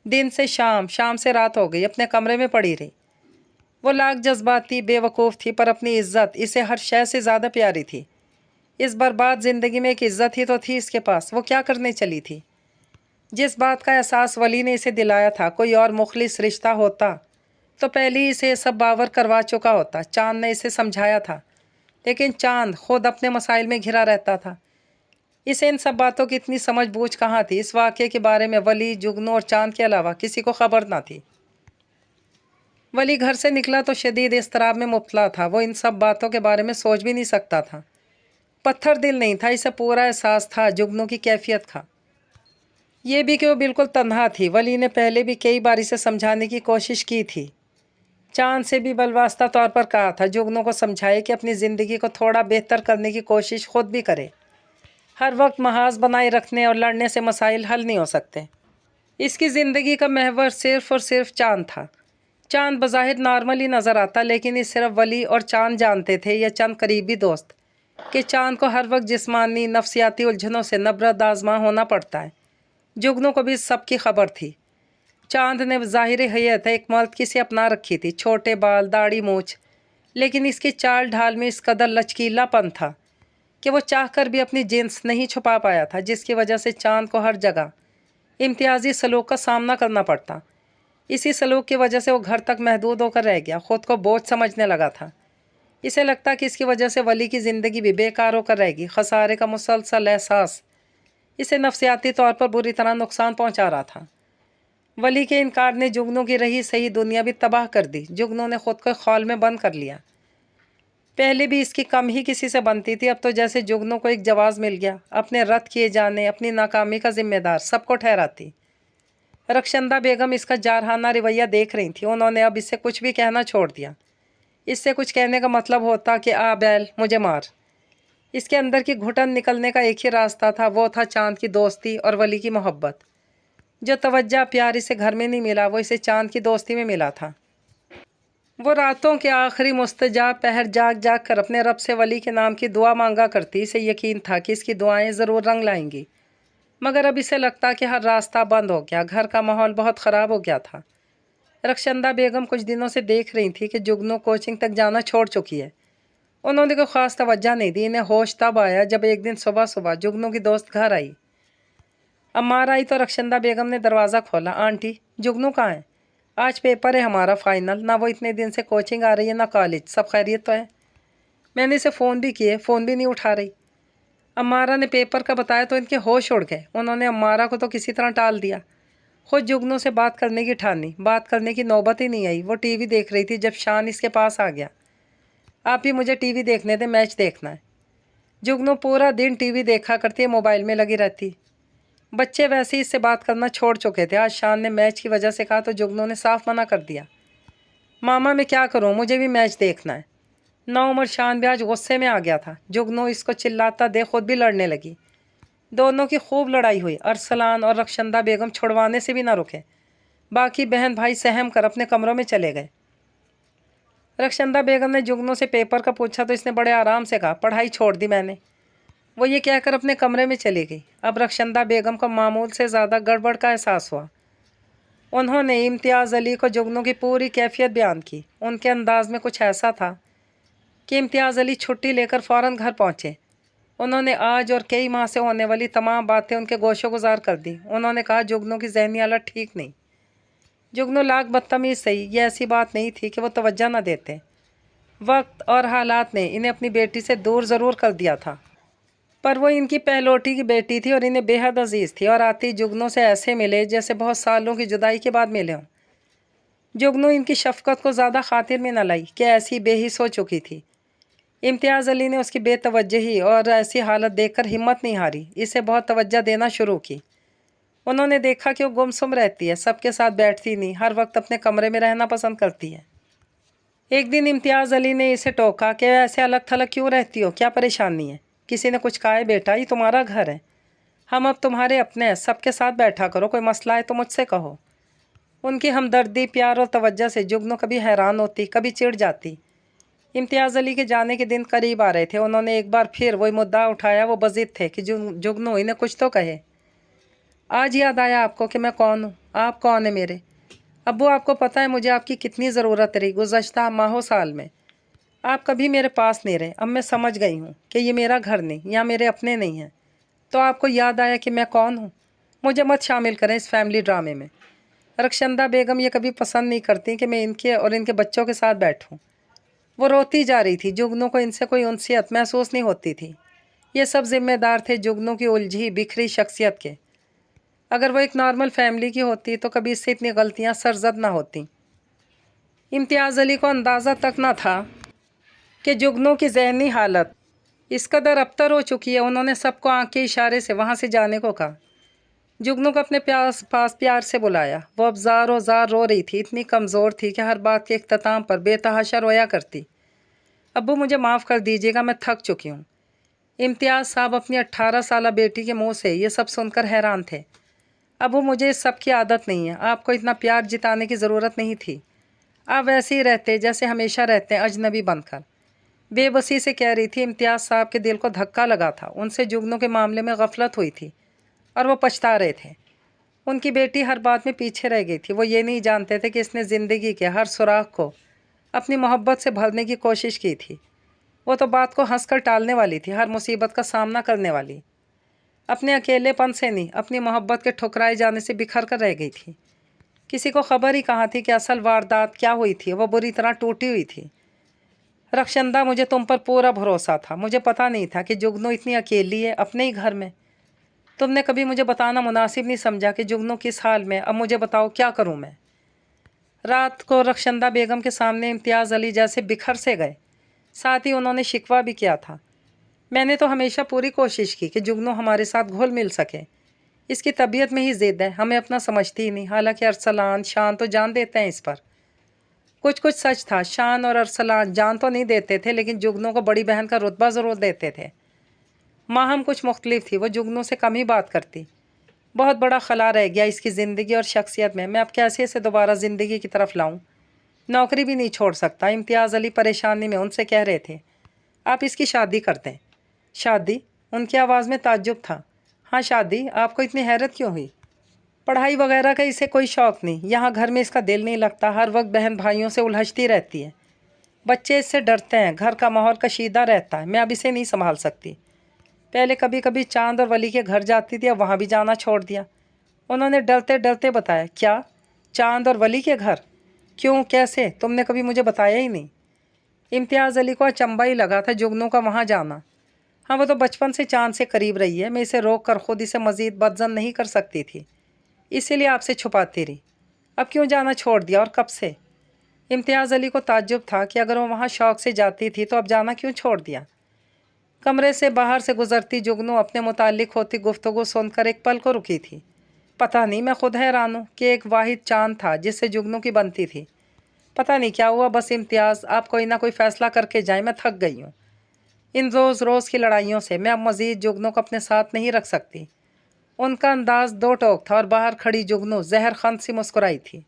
दिन से शाम, शाम से रात हो गई। अपने कमरे में पड़ी रही। वो लाख जज्बाती बेवकूफ़ थी, पर अपनी इज्जत इसे हर शय से ज़्यादा प्यारी थी। इस बर्बाद ज़िंदगी में एक इज्जत ही तो थी इसके पास। वो क्या करने चली थी? जिस बात का एहसास वली ने इसे दिलाया था, कोई और मुखलिस रिश्ता होता तो पहले ही इसे सब बावर करवा चुका होता। चांद ने इसे समझाया था, लेकिन चांद खुद अपने मसाइल में घिरा रहता था। इसे इन सब बातों की इतनी समझ बूझ कहाँ थी? इस वाक़े के बारे में वली, जुगनू और चांद के अलावा किसी को खबर ना थी। वली घर से निकला तो शदीद इज़्तिराब में मुब्तला था। वो इन सब बातों के बारे में सोच भी नहीं सकता था। पत्थर दिल नहीं था। इसे पूरा एहसास था जुगनू की कैफियत का। ये भी कि वो बिल्कुल तन्हा थी। वली ने पहले भी कई बार इसे समझाने की कोशिश की थी। चांद से भी बलवास्ता तौर पर कहा था जुगनू को समझाए कि अपनी ज़िंदगी को थोड़ा बेहतर करने की कोशिश खुद भी करे। हर वक्त महाज बनाए रखने और लड़ने से मसाइल हल नहीं हो सकते। इसकी ज़िंदगी का महवर सिर्फ़ और सिर्फ चांद था। चांद बज़ाहिर नॉर्मल ही नज़र आता, लेकिन ये सिर्फ वली और चांद जानते थे, या चंद करीबी दोस्त, कि चांद को हर वक्त जिस्मानी नफ्सियाती उलझनों से नबरद आज़मा होना पड़ता है। जुगनू को भी सबकी खबर थी। चांद ने ज़ाहिर हैयत एक मर्द की सी अपना रखी थी। छोटे बाल, दाढ़ी, मूछ, लेकिन इसकी चाल ढाल में इस कदर लचकीलापन था कि वो चाहकर भी अपनी जिन्स नहीं छुपा पाया था, जिसकी वजह से चांद को हर जगह इम्तियाजी सलूक का सामना करना पड़ता। इसी सलूक की वजह से वो घर तक महदूद होकर रह गया। ख़ुद को बोझ समझने लगा था। इसे लगता कि इसकी वजह से वली की ज़िंदगी भी बेकार होकर रहेगी। खसारे का मुसलसल एहसास इसे नफ्सियाती तौर पर बुरी तरह नुकसान पहुंचा रहा था। वली के इनकार ने जुगनू की रही सही दुनिया भी तबाह कर दी। जुगनू ने ख़ुद को खौल में बंद कर लिया। पहले भी इसकी कम ही किसी से बनती थी। अब तो जैसे जुगनू को एक जवाज़ मिल गया। अपने रद्द किए जाने, अपनी नाकामी का जिम्मेदार सबको ठहराती। रक्षंदा बेगम इसका जारहाना रवैया देख रही थी। उन्होंने अब इससे कुछ भी कहना छोड़ दिया। इससे कुछ कहने का मतलब होता कि आ बैल, मुझे मार। इसके अंदर की घुटन निकलने का एक ही रास्ता था, वो था चांद की दोस्ती और वली की मोहब्बत। जो तवज्जो प्यार इसे घर में नहीं मिला, वो इसे चांद की दोस्ती में मिला था। वो रातों के आखिरी मुस्तजाब पहर जाग जाग कर अपने रब से वली के नाम की दुआ मांगा करती। इसे यकीन था कि इसकी दुआएं ज़रूर रंग लाएंगी, मगर अब इसे लगता कि हर रास्ता बंद हो गया। घर का माहौल बहुत ख़राब हो गया था। रक्षंदा बेगम कुछ दिनों से देख रही थी कि जुगनू कोचिंग तक जाना छोड़ चुकी है। उन्होंने कोई ख़ास तवज्जो नहीं दी। इन्हें होश तब आया जब एक दिन सुबह सुबह जुगनू की दोस्त घर आई। अम्मार आई तो रक्षंदा बेगम ने दरवाज़ा खोला। आंटी, जुगनू कहाँ है? आज पेपर है हमारा फाइनल। ना वो इतने दिन से कोचिंग आ रही है ना कॉलेज। सब खैरियत तो है? मैंने इसे फ़ोन भी किए, फ़ोन भी नहीं उठा रही। अम्मारा ने पेपर का बताया तो इनके होश उड़ गए। उन्होंने अम्मारा को तो किसी तरह टाल दिया। खुद जुगनू से बात करने की ठानी। बात करने की नौबत ही नहीं आई। वो टीवी देख रही थी जब शान इसके पास आ गया। आप भी मुझे टीवी देखने दें, मैच देखना है। जुगनू पूरा दिन टीवी देखा करती है, मोबाइल में लगी रहती। बच्चे वैसे ही इससे बात करना छोड़ चुके थे। आज शान ने मैच की वजह से कहा तो जुगनू ने साफ मना कर दिया। मामा मैं क्या करूं, मुझे भी मैच देखना है। नौउमर शान भी आज गुस्से में आ गया था। जुगनू इसको चिल्लाता देख खुद भी लड़ने लगी। दोनों की खूब लड़ाई हुई। अरसलान और रक्षंदा बेगम छुड़वाने से भी ना रुके। बाकी बहन भाई सहम कर अपने कमरों में चले गए। रक्षंदा बेगम ने जुगनू से पेपर का पूछा तो इसने बड़े आराम से कहा, पढ़ाई छोड़ दी मैंने। वो ये कहकर अपने कमरे में चली गई। अब रक्षंदा बेगम को मामूल से ज़्यादा गड़बड़ का एहसास हुआ। उन्होंने इम्तियाज़ अली को जुगनू की पूरी कैफियत बयान की। उनके अंदाज में कुछ ऐसा था कि इम्तियाज़ अली छुट्टी लेकर फ़ौरन घर पहुँचे। उन्होंने आज और कई माह से होने वाली तमाम बातें उनके गोशो गुजार कर दी। उन्होंने कहा जुगनू की ज़हनी हालत ठीक नहीं। जुगनू लाख बदतमीज़ सही, ये ऐसी बात नहीं थी कि वो तवज्जो न देते। वक्त और हालात ने इन्हें अपनी बेटी से दूर ज़रूर कर दिया था, पर वो इनकी पहलोटी की बेटी थी और इन्हें बेहद अजीज़ थी। और आती जुगनू से ऐसे मिले जैसे बहुत सालों की जुदाई के बाद मिले हों। जुगनू इनकी शफ़क़त को ज़्यादा खातिर में न लाई कि ऐसी बेहिस हो चुकी थी। इम्तियाज़ अली ने उसकी बेतवज्जही और ऐसी हालत देखकर हिम्मत नहीं हारी, इसे बहुत तवज्जो देना शुरू की। उन्होंने देखा कि वो गुमसुम रहती है, सबके साथ बैठती नहीं, हर वक्त अपने कमरे में रहना पसंद करती है। एक दिन इम्तियाज़ अली ने इसे टोका कि ऐसे अलग थलग क्यों रहती हो, क्या परेशानी है? किसी ने कुछ कहा है बेटा, ये तुम्हारा घर है, हम अब तुम्हारे अपने हैं, सबके साथ बैठा करो, कोई मसला है तो मुझसे कहो। उनकी हमदर्दी, प्यार और तवज्जो से जुगनू कभी हैरान होती, कभी चिढ़ जाती। इम्तियाज़ अली के जाने के दिन करीब आ रहे थे। उन्होंने एक बार फिर वही मुद्दा उठाया। वो बज़िद थे कि जुगनू इन्हें कुछ तो कहे। आज याद आया आपको कि मैं कौन हूँ? आप कौन है मेरे? अब्बू, आपको पता है मुझे आपकी कितनी ज़रूरत रही गुज़श्ता माहो साल में। आप कभी मेरे पास नहीं रहे। अब मैं समझ गई हूँ कि ये मेरा घर नहीं, या मेरे अपने नहीं हैं। तो आपको याद आया कि मैं कौन हूँ। मुझे मत शामिल करें इस फैमिली ड्रामे में। रक्षंदा बेगम ये कभी पसंद नहीं करती कि मैं इनके और इनके बच्चों के साथ बैठूँ। वो रोती जा रही थी। जुगनू को इनसे कोई उनसियत महसूस नहीं होती थी। ये सब जिम्मेदार थे जुगनू की उलझी बिखरी शख्सियत के। अगर वो एक नॉर्मल फैमिली की होती तो कभी इससे इतनी गलतियां सरजद ना होती। इम्तियाज़ अली को अंदाज़ा तक न था कि जुगनू की जहनी हालत इस कदर अबतर हो चुकी है। उन्होंने सबको आँख के इशारे से वहाँ से जाने को कहा। जुगनू को अपने पास प्यार से बुलाया। वो अब ज़ार ज़ार रो रही थी, इतनी कमज़ोर थी कि हर बात के इख्तिताम पर बेतहाशा रोया करती। अब्बू, मुझे माफ़ कर दीजिएगा, मैं थक चुकी हूँ। इम्तियाज़ साहब अपनी 18 साला बेटी के मुंह से ये सब सुनकर हैरान थे। अब्बू, मुझे इस सब की आदत नहीं है। आपको इतना प्यार जिताने की ज़रूरत नहीं थी। आप वैसे ही रहते जैसे हमेशा रहते हैं, अजनबी बनकर। बेबसी से कह रही थी। इम्तियाज़ साहब के दिल को धक्का लगा था। उनसे जुगनू के मामले में गफलत हुई थी और वो पछता रहे थे। उनकी बेटी हर बात में पीछे रह गई थी। वो ये नहीं जानते थे कि इसने ज़िंदगी के हर सुराख को अपनी मोहब्बत से भरने की कोशिश की थी। वो तो बात को हंसकर टालने वाली थी, हर मुसीबत का सामना करने वाली। अपने अकेलेपन से नहीं, अपनी मोहब्बत के ठुकराए जाने से बिखर कर रह गई थी। किसी को खबर ही कहाँ थी कि असल वारदात क्या हुई थी। वो बुरी तरह टूटी हुई थी। रक्षंदा, मुझे तुम पर पूरा भरोसा था। मुझे पता नहीं था कि जुगनू इतनी अकेली है अपने ही घर में। तुमने कभी मुझे बताना मुनासिब नहीं समझा कि जुगनू किस हाल में। अब मुझे बताओ, क्या करूँ मैं? रात को रक्षंदा बेगम के सामने इम्तियाज़ अली जैसे बिखर से गए। साथ ही उन्होंने शिकवा भी किया था। मैंने तो हमेशा पूरी कोशिश की कि जुगनू हमारे साथ घुल मिल सके। इसकी तबीयत में ही ज़िद है, हमें अपना समझती ही नहीं। हालांकि अरसलान, शान तो जान देते हैं इस पर। कुछ कुछ सच था। शान और अरसलान जान तो नहीं देते थे, लेकिन जुगनू को बड़ी बहन का रुतबा ज़रूर देते थे। माहम कुछ मुख्तलिफ थी। वो जुगनू से कम ही बात करती। बहुत बड़ा खला रह गया इसकी ज़िंदगी और शख्सियत में। मैं अब कैसे इसे दोबारा ज़िंदगी की तरफ लाऊं? नौकरी भी नहीं छोड़ सकता। इम्तियाज़ अली परेशानी में उनसे कह रहे थे, आप इसकी शादी कर दें। शादी? उनकी आवाज़ में ताज्जुब था। हाँ, शादी। आपको इतनी हैरत क्यों हुई? पढ़ाई वगैरह का इसे कोई शौक़ नहीं। यहाँ घर में इसका दिल नहीं लगता। हर वक्त बहन भाइयों से उलझती रहती है। बच्चे इससे डरते हैं, घर का माहौल कशीदा रहता है, मैं अब इसे नहीं संभाल सकती। पहले कभी कभी चांद और वली के घर जाती थी, अब वहाँ भी जाना छोड़ दिया। उन्होंने डरते डरते बताया। क्या? चांद और वली के घर? क्यों, कैसे? तुमने कभी मुझे बताया ही नहीं। इम्तियाज़ अली को अचंभा ही लगा था जुगनू का वहाँ जाना। हाँ, वो तो बचपन से चांद से करीब रही है, मैं इसे रोक कर खुद इसे मज़ीद बदज़न नहीं कर सकती थी, इसीलिए आपसे छुपाती रही। अब क्यों जाना छोड़ दिया और कब से? इम्तियाज़ अली को ताज्जुब था कि अगर वो वहाँ शौक़ से जाती थी तो अब जाना क्यों छोड़ दिया। कमरे से बाहर से गुजरती जुगनू अपने मुताल्लिक होती गुफ्तगू सुनकर एक पल को रुकी थी। पता नहीं, मैं खुद हैरान हूँ कि एक वाहिद चांद था जिससे जुगनू की बनती थी। पता नहीं क्या हुआ, बस इम्तियाज़ आप कोई ना कोई फ़ैसला करके जाएं, मैं थक गई हूँ इन रोज़ रोज़ की लड़ाइयों से। मैं अब मज़ीद जुगनू को अपने साथ नहीं रख सकती। उनका अंदाज़ दो टोक था और बाहर खड़ी जुगनू जहर खंद सी मुस्कुराई थी।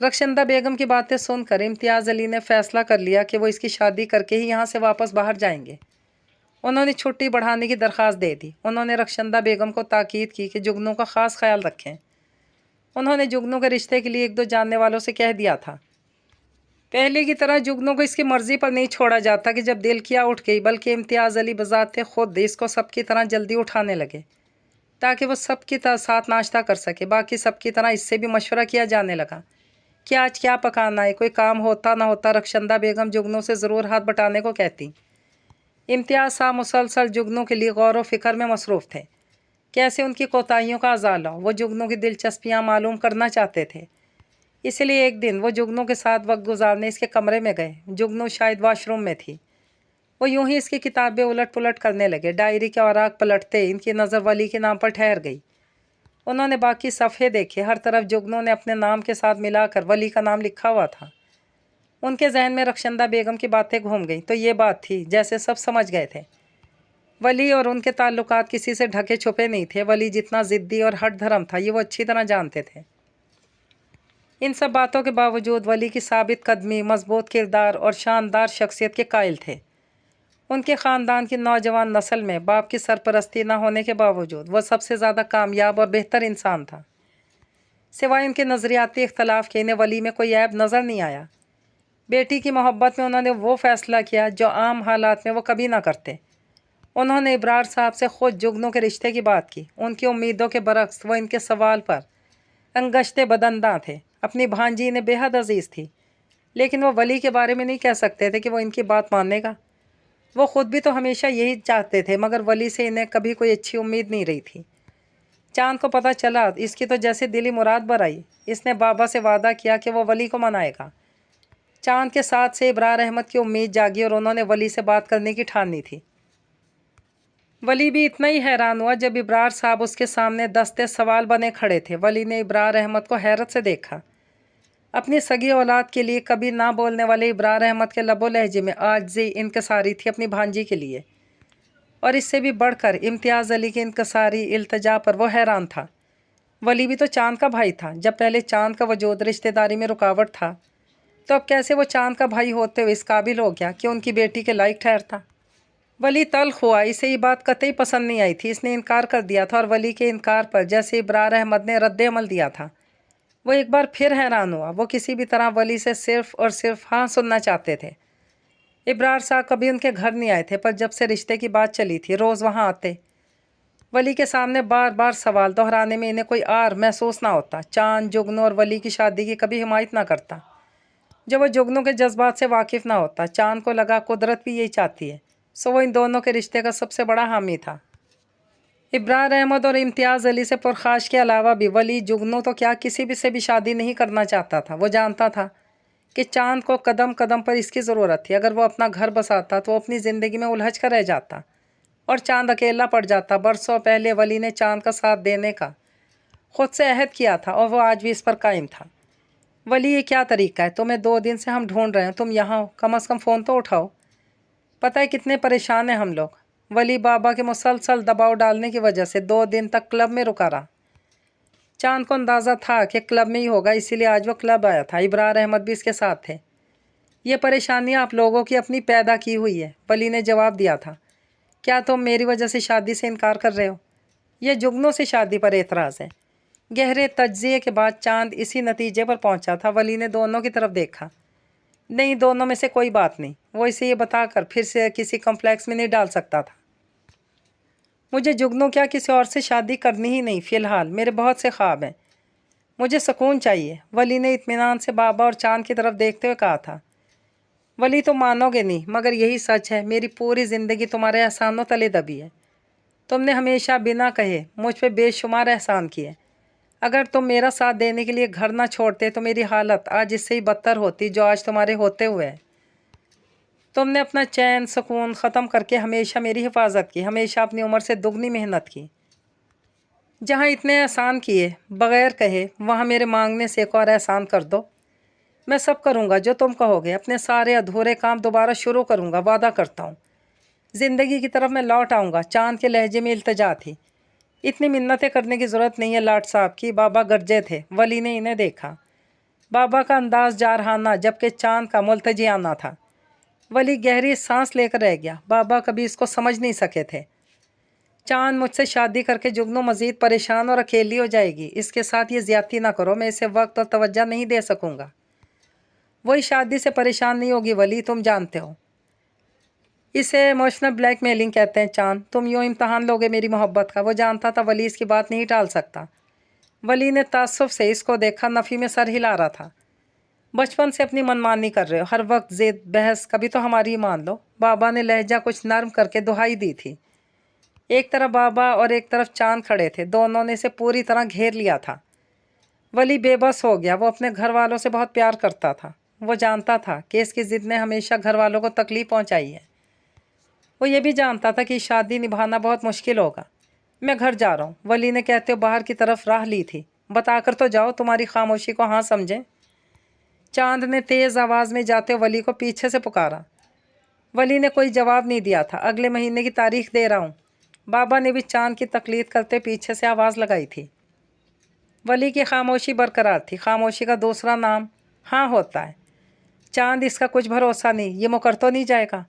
रक्षंदा बेगम की बातें सुनकर इम्तियाज़ अली ने फ़ैसला कर लिया कि वो इसकी शादी करके ही यहाँ से वापस बाहर जाएंगे। उन्होंने छुट्टी बढ़ाने की दरख्वास्त दे दी। उन्होंने रक्षंदा बेगम को ताकीद की कि जुगनू का ख़ास ख्याल रखें। उन्होंने जुगनू के रिश्ते के लिए एक दो जानने वालों से कह दिया था। पहले की तरह जुगनू को इसकी मर्ज़ी पर नहीं छोड़ा जाता कि जब दिल किया उठ गई, बल्कि इम्तियाज़ अली बज़ाते खुद इसको सबकी तरह जल्दी उठाने लगे ताकि वो सबकी साथ नाश्ता कर सके। बाकी सबकी तरह इससे भी मशवरा किया जाने लगा कि आज क्या पकाना है। कोई काम होता ना होता रक्षंदा बेगम जुगनू से ज़रूर हाथ बटाने को कहती। इम्तियाज़ साहब मुसलसल जुगनू के लिए गौर व फिक्र में मसरूफ़ थे। कैसे उनकी कोताहियों का अज़ाला हो, वो जुगनू की दिलचस्पियाँ मालूम करना चाहते थे। इसलिए एक दिन वो जुगनू के साथ वक्त गुजारने इसके कमरे में गए। जुगनू शायद वाशरूम में थी। वो यूं ही इसकी किताबें उलट पुलट करने लगे। डायरी के औराक पलटते इनकी नज़र वली के नाम पर ठहर गई। उन्होंने बाकी सफ़े देखे, हर तरफ जुगनू ने अपने नाम के साथ मिलाकर वली का नाम लिखा हुआ था। उनके जहन में रक्षंदा बेगम की बातें घूम गईं। तो ये बात थी, जैसे सब समझ गए थे। वली और उनके ताल्लुकात किसी से ढके छुपे नहीं थे। वली जितना ज़िद्दी और हट धर्म था, ये वो अच्छी तरह जानते थे। इन सब बातों के बावजूद वली की साबित कदमी, मजबूत किरदार और शानदार शख्सियत के कायल थे। उनके ख़ानदान की नौजवान नस्ल में बाप की सरपरस्ती न होने के बावजूद वह सबसे ज़्यादा कामयाब और बेहतर इंसान था। सिवाय उनके नज़रियाती इख्तलाफ के इन्हें वली में कोई ऐब नज़र नहीं आया। बेटी की मोहब्बत में उन्होंने वो फ़ैसला किया जो आम हालात में वो कभी ना करते। उन्होंने इब्रार साहब से ख़ुद जुगनू के रिश्ते की बात की। उनकी उम्मीदों के बरक्स वो इनके सवाल पर अंगश्ते बदंदा थे। अपनी भांजी इन्हें बेहद अजीज़ थी, लेकिन वो वली के बारे में नहीं कह सकते थे कि वो इनकी बात मानेगा। वो ख़ुद भी तो हमेशा यही चाहते थे, मगर वली से इन्हें कभी कोई अच्छी उम्मीद नहीं रही थी। चांद को पता चला, इसकी तो जैसे दिली मुराद बर आई। इसने बाबा से वादा किया कि वो वली को मनाएगा। चांद के साथ से इब्रार अहमद की उम्मीद जागी और उन्होंने वली से बात करने की ठानी थी। वली भी इतना ही हैरान हुआ जब इब्रार साहब उसके सामने दस्ते सवाल बने खड़े थे। वली ने इब्रार अहमद को हैरत से देखा। अपनी सगी औलाद के लिए कभी ना बोलने वाले इब्रार अहमद के लबो लहजे में आजिज़ी इनकसारी थी अपनी भांजी के लिए। और इससे भी बढ़कर इम्तियाज़ अली की इनकसारी इल्तजा पर वो हैरान था। वली भी तो चांद का भाई था। जब पहले चांद का वजूद रिश्तेदारी में रुकावट था, तो अब कैसे वो चांद का भाई होते हुए इस काबिल हो गया कि उनकी बेटी के लायक ठहरता। वली तल्ख हुआ। इसे ये बात कतई पसंद नहीं आई थी। इसने इनकार कर दिया था और वली के इनकार पर जैसे इब्रार अहमद ने रद्द अमल दिया था, वो एक बार फिर हैरान हुआ। वो किसी भी तरह वली से सिर्फ़ और सिर्फ हाँ सुनना चाहते थे। इब्रार साहब कभी उनके घर नहीं आए थे, पर जब से रिश्ते की बात चली थी रोज़ वहाँ आते। वली के सामने बार बार सवाल दोहराने में इन्हें कोई आर महसूस ना होता। चांद जुगनू और वली की शादी की कभी हिमायत ना करता जब वो जुगनू के जज्बात से वाकिफ़ ना होता। चांद को लगा कुदरत भी यही चाहती है, सो वो इन दोनों के रिश्ते का सबसे बड़ा हामी था। इब्रार अहमद और इम्तियाज़ अली से पुरखाश के अलावा भी वली जुगनू तो क्या किसी भी से भी शादी नहीं करना चाहता था। वो जानता था कि चांद को कदम कदम पर इसकी ज़रूरत थी। अगर वो अपना घर बसाता तो वो अपनी ज़िंदगी में उलझ कर रह जाता और चांद अकेला पड़ जाता। बरसों पहले वली ने चांद का साथ देने का ख़ुद से अहद किया था और वो आज भी इस पर कायम था। वली, ये क्या तरीका है? तुम्हें 2 दिन से हम ढूंढ रहे हैं, तुम यहाँ हो, कम अज़ कम फ़ोन तो उठाओ। पता है कितने परेशान हैं हम लोग। वली बाबा के मुसलसल दबाव डालने की वजह से 2 दिन तक क्लब में रुका रहा। चांद को अंदाज़ा था कि क्लब में ही होगा, इसीलिए आज वो क्लब आया था। इब्रार अहमद भी इसके साथ थे। ये परेशानी आप लोगों की अपनी पैदा की हुई है, वली ने जवाब दिया था। क्या तुम मेरी वजह से शादी से इनकार कर रहे हो? यह जुगनू से शादी पर एतराज़ है। गहरे तज्ज़िये के बाद चांद इसी नतीजे पर पहुंचा था। वली ने दोनों की तरफ देखा। नहीं, दोनों में से कोई बात नहीं। वो इसे ये बताकर फिर से किसी कॉम्प्लेक्स में नहीं डाल सकता था। मुझे जुगनू क्या किसी और से शादी करनी ही नहीं। फ़िलहाल मेरे बहुत से ख्वाब हैं, मुझे सुकून चाहिए। वली ने इत्मीनान से बाबा और चांद की तरफ देखते हुए कहा था। वली, तो मानोगे नहीं मगर यही सच है, मेरी पूरी ज़िंदगी तुम्हारे एहसानों तले दबी है। तुमने हमेशा बिना कहे मुझ पे बेशुमार एहसान किए। अगर तुम मेरा साथ देने के लिए घर ना छोड़ते तो मेरी हालत आज इससे ही बदतर होती जो आज तुम्हारे होते हुए है। तुमने अपना चैन सुकून ख़त्म करके हमेशा मेरी हिफाजत की, हमेशा अपनी उम्र से दुगनी मेहनत की। जहाँ इतने एहसान किए बग़ैर कहे, वहाँ मेरे मांगने से एक और एहसान कर दो। मैं सब करूँगा जो तुम कहोगे। अपने सारे अधूरे काम दोबारा शुरू करूँगा, वादा करता हूँ। ज़िंदगी की तरफ मैं लौट आऊँगा। चांद के लहजे में इल्तिजा थी। इतनी मिन्नतें करने की ज़रूरत नहीं है लाट साहब की। बाबा गरजे थे। वली ने इन्हें देखा। बाबा का अंदाज जारहाना जबकि चांद का मुल्तजियाना था। वली गहरी सांस लेकर रह गया। बाबा कभी इसको समझ नहीं सके थे। चांद, मुझसे शादी करके जुगनू मज़ीद परेशान और अकेली हो जाएगी। इसके साथ ये ज़्यादती ना करो, मैं इसे वक्त और तवज्जो नहीं दे सकूँगा। वही शादी से परेशान नहीं होगी वली, तुम जानते हो। इसे इमोशनल ब्लैकमेलिंग कहते हैं। चांद, तुम यूँ इम्तहान लोगे मेरी मोहब्बत का। वो जानता था वली इसकी बात नहीं टाल सकता। वली ने तासुफ से इसको देखा, नफ़ी में सर हिला रहा था। बचपन से अपनी मनमानी कर रहे हो, हर वक्त ज़िद बहस, कभी तो हमारी मान लो। बाबा ने लहजा कुछ नरम करके दुहाई दी थी। एक तरफ बाबा और एक तरफ चांद खड़े थे। दोनों ने इसे पूरी तरह घेर लिया था। वली बेबस हो गया। वो अपने घर वालों से बहुत प्यार करता था। वो जानता था कि इसकी ज़िद ने हमेशा घर वालों को तकलीफ़ पहुंचाई है। वो ये भी जानता था कि शादी निभाना बहुत मुश्किल होगा। मैं घर जा रहा हूँ, वली ने कहते हुए बाहर की तरफ राह ली थी। बताकर तो जाओ, तुम्हारी खामोशी को हाँ समझें। चांद ने तेज़ आवाज़ में जाते हुए वली को पीछे से पुकारा। वली ने कोई जवाब नहीं दिया था। अगले महीने की तारीख दे रहा हूँ। बाबा ने भी चांद की तकलीद करते पीछे से आवाज़ लगाई थी। वली की खामोशी बरकरार थी। खामोशी का दूसरा नाम हाँ होता है। चांद, इसका कुछ भरोसा नहीं, ये मुकर तो नहीं जाएगा।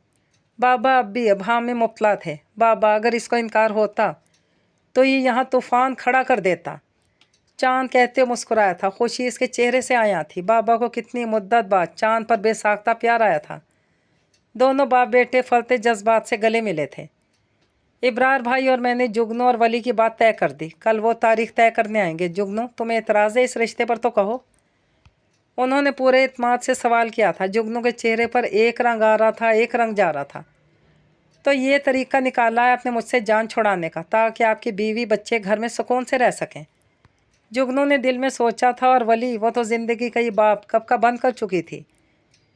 बाबा अब भी अभाम में मुब्तला थे। बाबा, अगर इसको इनकार होता तो ये यहाँ तूफ़ान खड़ा कर देता। चांद कहते हुए मुस्कुराया था। खुशी इसके चेहरे से आया थी। बाबा को कितनी मुद्दत बाद चांद पर बेसाख्ता प्यार आया था। दोनों बाप बेटे फलते जज्बात से गले मिले थे। इब्रार भाई और मैंने जुगनू और वली की बात तय कर दी। कल वो तारीख तय करने आएंगे। जुगनू, तुम्हें एतराज़ है इस रिश्ते पर तो कहो। उन्होंने पूरे इत्माद से सवाल किया था। जुगनू के चेहरे पर एक रंग आ रहा था, एक रंग जा रहा था। तो ये तरीका निकाला है आपने मुझसे जान छुड़ाने का, ताकि आपकी बीवी बच्चे घर में सुकून से रह सकें। जुगनू ने दिल में सोचा था। और वली, वो तो ज़िंदगी का ही बाप कब का बंद कर चुकी थी।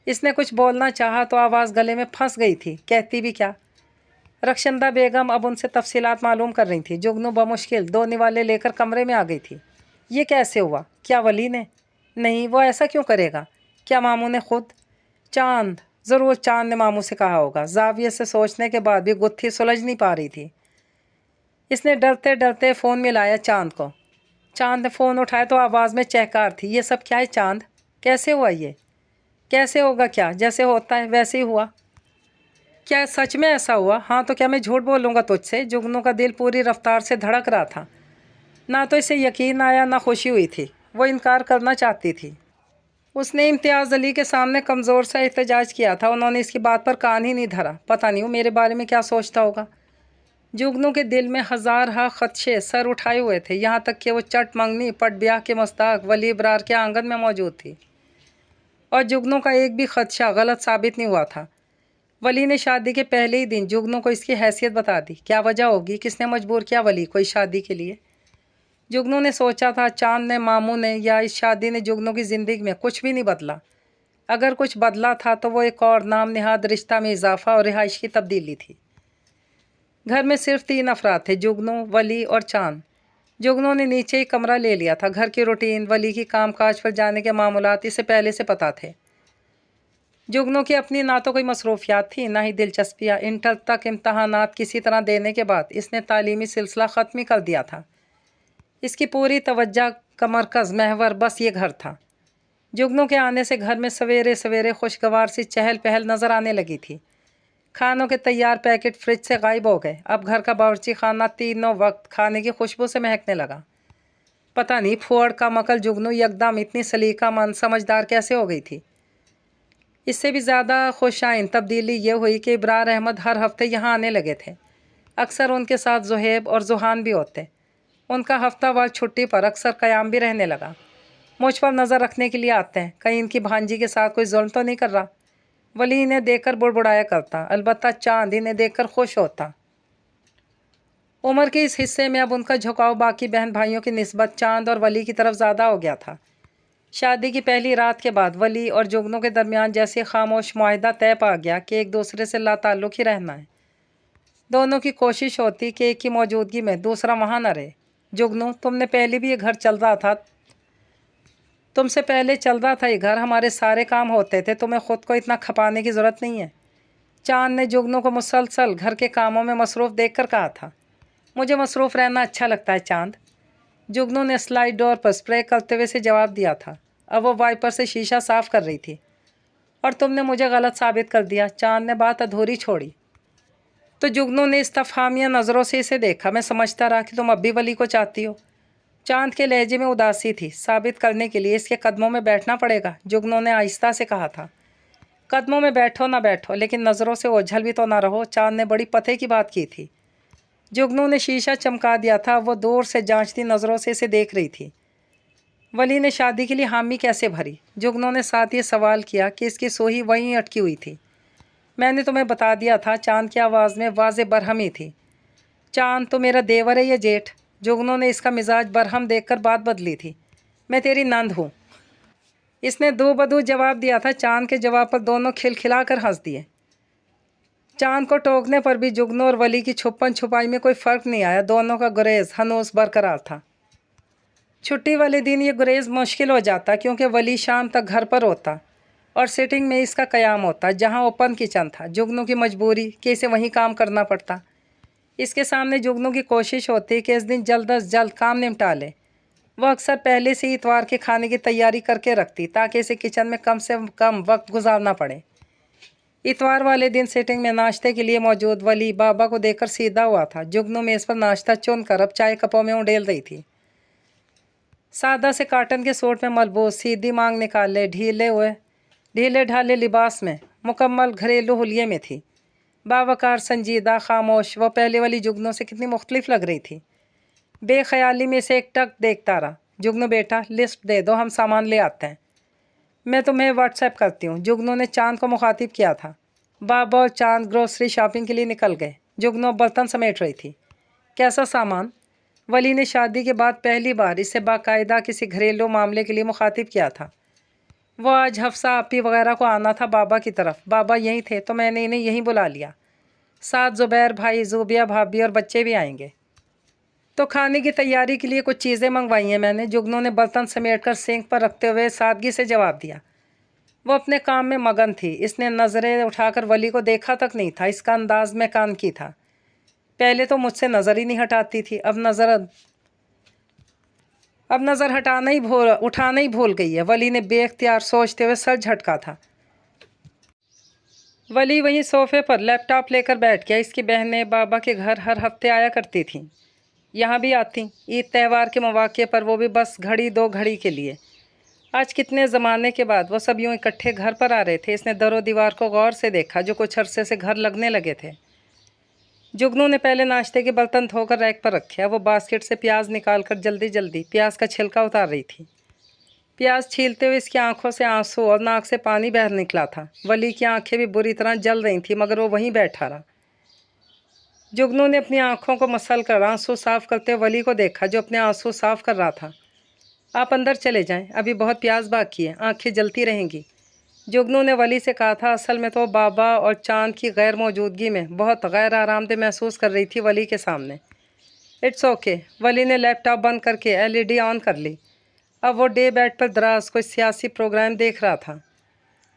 इसने कुछ बोलना चाहा तो आवाज़ गले में फंस गई थी। कहती भी क्या। रक्षंदा बेगम अब उनसे तफसीलात मालूम कर रही थी। जुगनू बमुश्किल 2 निवाले लेकर कमरे में आ गई थी। ये कैसे हुआ? क्या वली ने? नहीं, वो ऐसा क्यों करेगा? क्या मामू ने खुद? चांद, ज़रूर चांद ने मामू से कहा होगा। जाविये से सोचने के बाद भी गुत्थी सुलझ नहीं पा रही थी। इसने डरते डरते फ़ोन मिलाया चांद को। चांद ने फ़ोन उठाया तो आवाज़ में चहकार थी। ये सब क्या है चांद? कैसे हुआ ये? कैसे होगा क्या? जैसे होता है वैसे ही हुआ। क्या सच में ऐसा हुआ? हाँ, तो क्या मैं झूठ बोलूँगा तुझसे? जुगनू का दिल पूरी रफ्तार से धड़क रहा था। ना तो इसे यकीन आया, ना खुशी हुई थी। वो इनकार करना चाहती थी। उसने इम्तियाज़ अली के सामने कमज़ोर सा एहतजाज किया था। उन्होंने इसकी बात पर कान ही नहीं धरा। पता नहीं वो मेरे बारे में क्या सोचता होगा। जुगनू के दिल में हज़ार हा खदशे सर उठाए हुए थे। यहाँ तक कि वो चट मंगनी पट ब्याह के मुस्ताक वली इब्रार के आंगन में मौजूद थी। और जुगनू का एक भी खदशा गलत साबित नहीं हुआ था। वली ने शादी के पहले ही दिन जुगनू को इसकी हैसियत बता दी। क्या वजह होगी? किसने मजबूर किया वली को इस शादी के लिए? जुगनू ने सोचा था चांद ने, मामू ने, या इस शादी ने जुगनू की ज़िंदगी में कुछ भी नहीं बदला। अगर कुछ बदला था तो वो एक और नाम निहाद रिश्ता में इजाफा और रिहाइश की तब्दीली थी। घर में सिर्फ 3 अफराद थे, जुगनू, वली और चांद। जुगनू ने नीचे ही कमरा ले लिया था। घर की रूटीन, वली की कामकाज पर जाने के मामूलात इसे पहले से पता थे। जुगनू की अपनी ना तो कोई मसरूफियात थी, ना ही दिलचस्पियाँ। इंटर तक इम्तहानात किसी तरह देने के बाद इसने तालीमी सिलसिला ख़त्म ही कर दिया था। इसकी पूरी तवज्जो का मरकज़ महवर बस ये घर था। जुगनू के आने से घर में सवेरे सवेरे खुशगवार सी चहल पहल नज़र आने लगी थी। खानों के तैयार पैकेट फ्रिज से गायब हो गए। अब घर का बावर्ची खाना तीनों वक्त खाने की खुशबू से महकने लगा। पता नहीं फुअड़ का मकल जुगनू यकदम इतनी सलीका मंद समझदार कैसे हो गई थी। इससे भी ज़्यादा खुशाइन तब्दीली ये हुई कि इब्रार अहमद हर हफ्ते यहाँ आने लगे थे। अक्सर उनके साथ ज़ुहैब और ज़ुहान भी होते। उनका हफ्तावार छुट्टी पर अक्सर क़याम भी रहने लगा। मुझ पर नज़र रखने के लिए आते हैं, कहीं इनकी भांजी के साथ कोई जुल्म तो नहीं कर रहा। वली इन्हें देखकर बुड़बुड़ाया करता, अलबत्ता चांद इन्हें देखकर खुश होता। उम्र के इस हिस्से में अब उनका झुकाव बाकी बहन भाइयों की निस्बत चांद और वली की तरफ ज़्यादा हो गया था। शादी की पहली रात के बाद वली और जुगनू के दरमियान जैसे खामोश मुआहदा तय पा गया कि एक दूसरे से लाताल्लुक़ ही रहना है। दोनों की कोशिश होती कि एक की मौजूदगी में दूसरा वहाँ न रहे। जुगनू, तुमने पहले भी ये घर चल रहा था, तुमसे पहले चल रहा था ये घर, हमारे सारे काम होते थे, तुम्हें ख़ुद को इतना खपाने की ज़रूरत नहीं है। चांद ने जुगनू को मुसलसल घर के कामों में मसरूफ़ देखकर कहा था। मुझे मसरूफ़ रहना अच्छा लगता है चांद। जुगनू ने स्लाइड डोर पर स्प्रे करते हुए से जवाब दिया था। अब वो वाइपर से शीशा साफ़ कर रही थी। और तुमने मुझे गलत साबित कर दिया, चांद ने बात अधूरी छोड़ी। तो जुगनू ने इस्तफहामिया नज़रों से इसे देखा। मैं समझता रहा कि तुम अब भी वली को चाहती हो। चांद के लहजे में उदासी थी। साबित करने के लिए इसके कदमों में बैठना पड़ेगा, जुगनू ने आहिस्ता से कहा था। कदमों में बैठो ना बैठो, लेकिन नज़रों से ओझल भी तो ना रहो, चांद ने बड़ी पते की बात की थी। जुगनू ने शीशा चमका दिया था। वो दूर से जांचती नज़रों से इसे देख रही थी। वली ने शादी के लिए हामी कैसे भरी? जुगनू ने साथ ये सवाल किया कि इसकी सोही वहीं अटकी हुई थी। मैंने तुम्हें बता दिया था, चांद की आवाज़ में वाज़े बरहमी थी। चांद तो मेरा देवर है या जेठ? जुगनू ने इसका मिजाज बरहम देखकर बात बदली थी। मैं तेरी नंद हूँ, इसने दो बदू जवाब दिया था। चांद के जवाब पर दोनों खिलखिलाकर हंस दिए। चांद को टोकने पर भी जुगनू और वली की छुपन छुपाई में कोई फ़र्क नहीं आया। दोनों का गुरेज हनूस बरकरार था। छुट्टी वाले दिन ये गुरेज मुश्किल हो जाता, क्योंकि वली शाम तक घर पर होता और सिटिंग में इसका क़याम होता, जहाँ ओपन किचन था। जुगनू की मजबूरी कि इसे वहीं काम करना पड़ता। इसके सामने जुगनू की कोशिश होती कि इस दिन जल्द अज जल्द काम निपटा ले। वह अक्सर पहले से ही इतवार के खाने की तैयारी करके रखती, ताकि इसे किचन में कम से कम वक्त गुजारना पड़े। इतवार वाले दिन सिटिंग में नाश्ते के लिए मौजूद वली बाबा को देखकर सीधा हुआ था। जुगनू मेज़ पर नाश्ता चुनकर अब चाय कपों में उड़ेल रही थी। सादा से काटन के सूट में मलबूस, सीधी मांग निकाले, ढीले ढाले लिबास में, मुकम्मल घरेलू हुलिये में थी। बावकार, संजीदा, खामोश। वह पहले वाली जुगनू से कितनी मुख्तलिफ लग रही थी। बेख्याली में से एक टक देखता रहा। जुगनू बेटा, लिस्ट दे दो, हम सामान ले आते हैं। मैं तुम्हें व्हाट्सएप करती हूँ, जुगनू ने चांद को मुखातिब किया था। बाबा और चांद ग्रोसरी शॉपिंग के लिए निकल गए। जुगनू बर्तन समेट रही थी। कैसा सामान? वली ने शादी के बाद पहली बार इसे बाकायदा किसी घरेलू मामले के लिए मुखातिब किया था। वो आज हफ्सा आपी वगैरह को आना था बाबा की तरफ। बाबा यहीं थे तो मैंने इन्हें यहीं बुला लिया। साथ ज़ुबैर भाई, ज़ूबिया भाभी और बच्चे भी आएंगे। तो खाने की तैयारी के लिए कुछ चीज़ें मंगवाई हैं मैंने, जुगनू ने बर्तन समेटकर सिंक पर रखते हुए सादगी से जवाब दिया। वो अपने काम में मगन थी। इसने नज़रें उठाकर वली को देखा तक नहीं था। इसका अंदाज में कान की था। पहले तो मुझसे नज़र ही नहीं हटाती थी, अब नज़र उठाना ही भूल गई है। वली ने बेख्तियार सोचते हुए सर झटका था। वली वहीं सोफ़े पर लैपटॉप लेकर बैठ गया। इसकी बहनें बाबा के घर हर हफ्ते आया करती थीं, यहाँ भी आती, ईद त्यौहार के मौके पर, वो भी बस घड़ी दो घड़ी के लिए। आज कितने ज़माने के बाद वो सब यूँ इकट्ठे घर पर आ रहे थे। इसने दरो दीवार को गौर से देखा, जो कुछ अरसे से घर लगने लगे थे। जुगनू ने पहले नाश्ते के बर्तन धोकर रैक पर रखे। वो बास्केट से प्याज निकालकर जल्दी जल्दी प्याज का छिलका उतार रही थी। प्याज छीलते हुए इसकी आंखों से आंसू और नाक से पानी बह निकला था। वली की आंखें भी बुरी तरह जल रही थीं, मगर वो वहीं बैठा रहा। जुगनू ने अपनी आंखों को मसल कर आंसू साफ़ करते वली को देखा, जो अपने आंसू साफ़ कर रहा था। आप अंदर चले जाएं, अभी बहुत प्याज बाकी है, आंखें जलती रहेंगी। जुगनू ने वली से कहा था। असल में तो बाबा और चांद की गैर मौजूदगी में बहुत गैर आरामदेह महसूस कर रही थी वली के सामने। It's okay. वली ने लैपटॉप बंद करके एलईडी ऑन कर ली। अब वो डे बेड पर दराज कोई सियासी प्रोग्राम देख रहा था।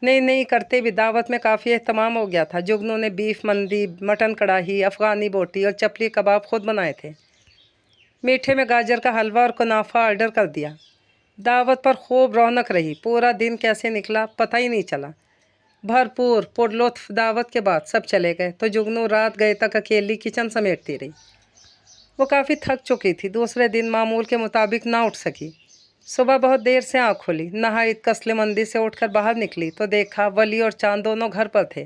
नहीं करते भी दावत में काफ़ी एहतमाम हो गया था। जुगनू ने बीफ मंदी, मटन कढ़ाई, अफ़गानी बोटी और चपली कबाब खुद बनाए थे। मीठे में गाजर का हलवा और कुनाफा ऑर्डर कर दिया। दावत पर खूब रौनक रही। पूरा दिन कैसे निकला पता ही नहीं चला। भरपूर पुरलुत्फ दावत के बाद सब चले गए तो जुगनू रात गए तक अकेली किचन समेटती रही। वो काफ़ी थक चुकी थी। दूसरे दिन मामूल के मुताबिक ना उठ सकी। सुबह बहुत देर से आँख खुली, नहाई, कसलेमंदी से उठकर बाहर निकली तो देखा वली और चांद दोनों घर पर थे।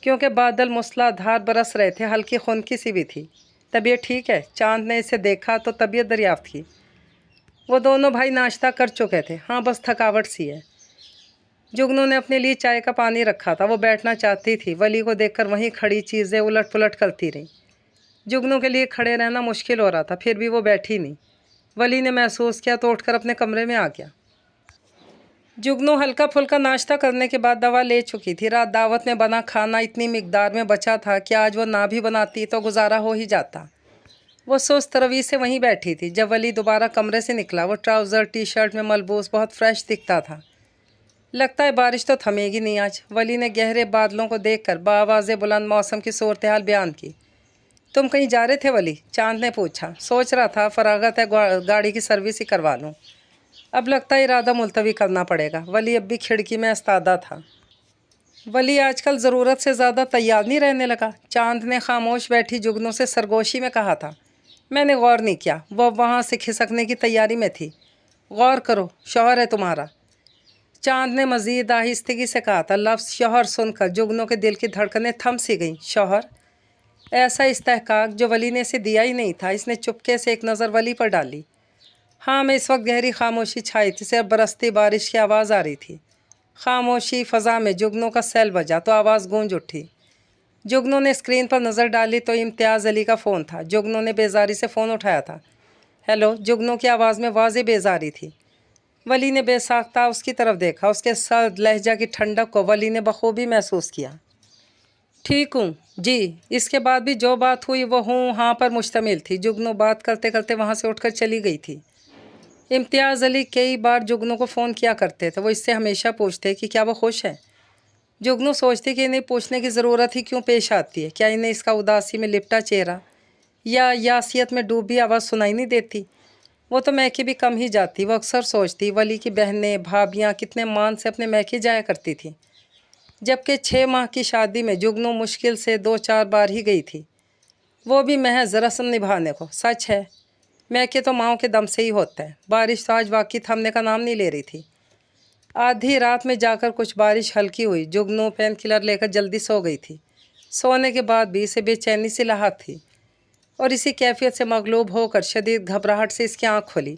क्योंकि बादल मूसलाधार बरस रहे थे, हल्की खुनकी सी भी थी। तबीयत ठीक है? चांद ने इसे देखा तो तबीयत दरियाफ्त की। वो दोनों भाई नाश्ता कर चुके थे। हाँ, बस थकावट सी है। जुगनू ने अपने लिए चाय का पानी रखा था। वो बैठना चाहती थी, वली को देखकर वहीं खड़ी चीज़ें उलट पुलट करती रही। जुगनू के लिए खड़े रहना मुश्किल हो रहा था, फिर भी वो बैठी नहीं। वली ने महसूस किया तो उठकर अपने कमरे में आ गया। जुगनू हल्का फुल्का नाश्ता करने के बाद दवा ले चुकी थी। रात दावत में बना खाना इतनी मिकदार में बचा था कि आज वो ना भी बनाती तो गुजारा हो ही जाता। वो सुस्त रवि से वहीं बैठी थी। जब वली दोबारा कमरे से निकला, वो ट्राउज़र टी शर्ट में मलबूस बहुत फ्रेश दिखता था। लगता है बारिश तो थमेगी नहीं आज। वली ने गहरे बादलों को देखकर बाआवाज़ बुलंद मौसम की सूरत हाल बयान की। तुम कहीं जा रहे थे वली? चांद ने पूछा। सोच रहा था फरागत है, गाड़ी की सर्विस ही करवा लूँ। अब लगता है इरादा मुलतवी करना पड़ेगा। वली अब भी खिड़की में इस्तादा था। वली आजकल ज़रूरत से ज़्यादा तैयार नहीं रहने लगा। चांद ने खामोश बैठी जुगनू से सरगोशी में कहा था। मैंने गौर नहीं किया, वह वहाँ से खिसकने की तैयारी में थी। गौर करो, शौहर है तुम्हारा। चांद ने मज़ीद आहिस्तगी से कहा था। लफ्ज़ शौहर सुनकर जुगनू के दिल की धड़कनें थम सी गईं। शौहर? ऐसा इस्तेहकाक जो वली ने इसे दिया ही नहीं था। इसने चुपके से एक नज़र वली पर डाली। हाँ, मैं इस वक्त गहरी खामोशी छाई थी। सिर्फ बरसती बारिश की आवाज़ आ रही थी। खामोशी फ़ज़ा में जुगनू का सेल बजा तो आवाज़ गूंज उठी। जुगनू ने स्क्रीन पर नज़र डाली तो इम्तियाज़ अली का फ़ोन था। जुगनू ने बेजारी से फ़ोन उठाया था। हेलो। जुगनू की आवाज़ में वाज़ेह बेजारी थी। वली ने बेसाख्ता उसकी तरफ देखा। उसके सर्द लहजा की ठंडक को वली ने बखूबी महसूस किया। ठीक हूँ जी। इसके बाद भी जो बात हुई वो हूँ हाँ पर मुश्तमिल थी। जुगनू बात करते करते वहाँ से उठकर चली गई थी। इम्तियाज़ अली कई बार जुगनू को फ़ोन किया करते थे। वो इससे हमेशा पूछते कि क्या वो खुश है। जुगनू सोचती कि इन्हें पूछने की ज़रूरत ही क्यों पेश आती है। क्या इन्हें इसका उदासी में लिपटा चेहरा या यासियत में डूबी आवाज़ सुनाई नहीं देती। वो तो मैके भी कम ही जाती। वो अक्सर सोचती वली की बहनें भाभियाँ कितने मान से अपने मैके जाया करती थी, जबकि 6 माह की शादी में जुगनू मुश्किल से 2-4 बार ही गई थी, वो भी महज रस्म निभाने को। सच है, मैके तो माँओं के दम से ही होता है। बारिश तो आज वाकई थमने का नाम नहीं ले रही थी। आधी रात में जाकर कुछ बारिश हल्की हुई। जुगनू पेन किलर लेकर जल्दी सो गई थी। सोने के बाद भी इसे बेचैनी सी लाहक थी और इसी कैफियत से मगलूब होकर शदीद घबराहट से इसकी आँख खुली।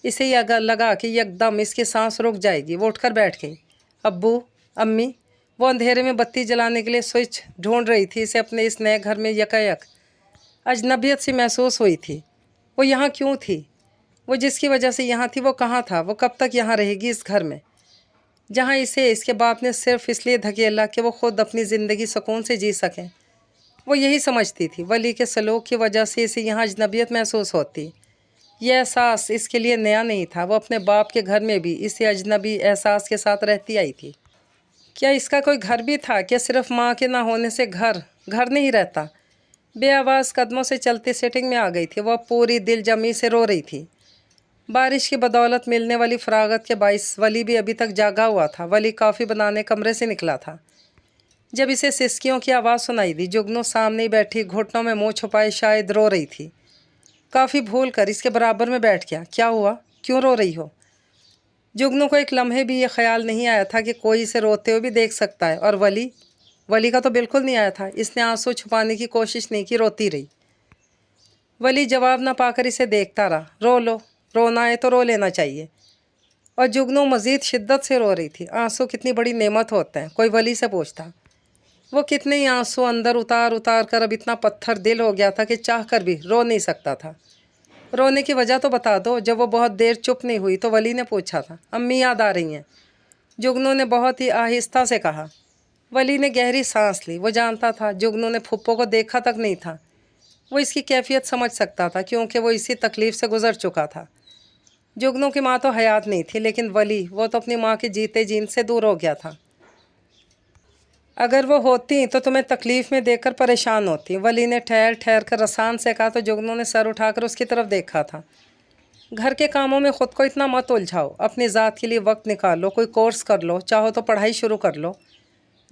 इसे यह लगा कि यकदम इसकी सांस रुक जाएगी। वो उठकर बैठ गई। अब्बू, अम्मी। वो अंधेरे में बत्ती जलाने के लिए स्विच ढूंढ रही थी। इसे अपने इस नए घर में यकायक अजनबियत सी महसूस हुई थी। वो यहाँ क्यों थी? वो जिसकी वजह से यहाँ थी वो कहाँ था? वो कब तक यहाँ रहेगी इस घर में, जहाँ इसे इसके बाप ने सिर्फ इसलिए धकेला कि वो ख़ुद अपनी ज़िंदगी सुकून से जी सकें। वो यही समझती थी वली के सलूक की वजह से इसे यहाँ अजनबियत महसूस होती। यह एहसास इसके लिए नया नहीं था। वो अपने बाप के घर में भी इसी अजनबी एहसास के साथ रहती आई थी। क्या इसका कोई घर भी था? क्या सिर्फ माँ के ना होने से घर नहीं रहता? बेआवाज़ कदमों से चलती सेटिंग में आ गई थी। वह पूरी दिल जमी से रो रही थी। बारिश की बदौलत मिलने वाली फरागत के बाइस वली भी अभी तक जागा हुआ था। वली कॉफ़ी बनाने कमरे से निकला था जब इसे सिसकियों की आवाज़ सुनाई दी। जुगनू सामने ही बैठी घुटनों में मुँह छुपाए शायद रो रही थी। काफ़ी भूल कर इसके बराबर में बैठ गया। क्या हुआ? क्यों रो रही हो? जुगनू को एक लम्हे भी ये ख्याल नहीं आया था कि कोई इसे रोते हुए भी देख सकता है। और वली का तो बिल्कुल नहीं आया था। इसने आंसू छुपाने की कोशिश नहीं की, रोती रही। वली जवाब ना पाकर इसे देखता रहा। रो लो, रोना है तो रो लेना चाहिए। और जुगनू मज़ीद शिद्दत से रो रही थी। आंसू कितनी बड़ी नेमत होते हैं, कोई वली से पूछता। वो कितने ही आंसू अंदर उतार उतार कर अब इतना पत्थर दिल हो गया था कि चाह कर भी रो नहीं सकता था। रोने की वजह तो बता दो। जब वो बहुत देर चुप नहीं हुई तो वली ने पूछा था, अम्मी याद आ रही हैं? जुगनू ने बहुत ही आहिस्ता से कहा। वली ने गहरी सांस ली। वो जानता था जुगनू ने फुप्पो को देखा तक नहीं था। वो इसकी कैफियत समझ सकता था क्योंकि वो इसी तकलीफ़ से गुज़र चुका था। जुगनू की माँ तो हयात नहीं थी, लेकिन वली, वो तो अपनी माँ के जीते जीन से दूर हो गया था। अगर वो होती तो तुम्हें तकलीफ़ में देखकर परेशान होती। वली ने ठहर ठहर कर रसान से कहा तो जुगनू ने सर उठाकर उसकी तरफ देखा था। घर के कामों में ख़ुद को इतना मत उलझाओ। अपनी ज़ात के लिए वक्त निकालो, कोई कोर्स कर लो, चाहो तो पढ़ाई शुरू कर लो।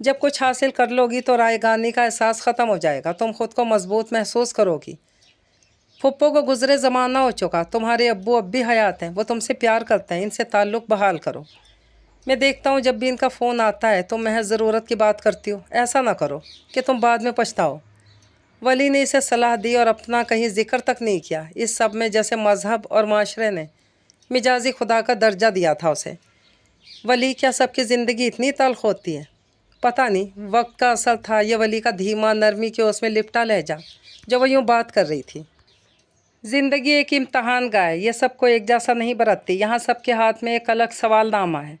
जब कुछ हासिल कर लोगी तो रायगानी का एहसास ख़त्म हो जाएगा। तुम ख़ुद को मजबूत महसूस करोगी। फुप्पो को गुजरे ज़माना हो चुका, तुम्हारे अब्बू अब भी हयात हैं, वो तुमसे प्यार करते हैं, इनसे ताल्लुक़ बहाल करो। मैं देखता हूँ जब भी इनका फ़ोन आता है तो महज ज़रूरत की बात करती हो, ऐसा ना करो कि तुम बाद में पछताओ। वली ने इसे सलाह दी और अपना कहीं जिक्र तक नहीं किया। इस सब में जैसे मज़हब और माशरे ने मिजाजी खुदा का दर्जा दिया था उसे। वली, क्या सबकी ज़िंदगी इतनी तल्ख होती है? पता नहीं वक्त का असर था, ये वली का धीमा नरमी के उसमें लिपटा लहजा जो वो यूँ बात कर रही थी। ज़िंदगी एक इम्तहान गाह है, ये सबको एक जैसा नहीं बरतती। यहाँ सबके हाथ में एक अलग सवालनामा है,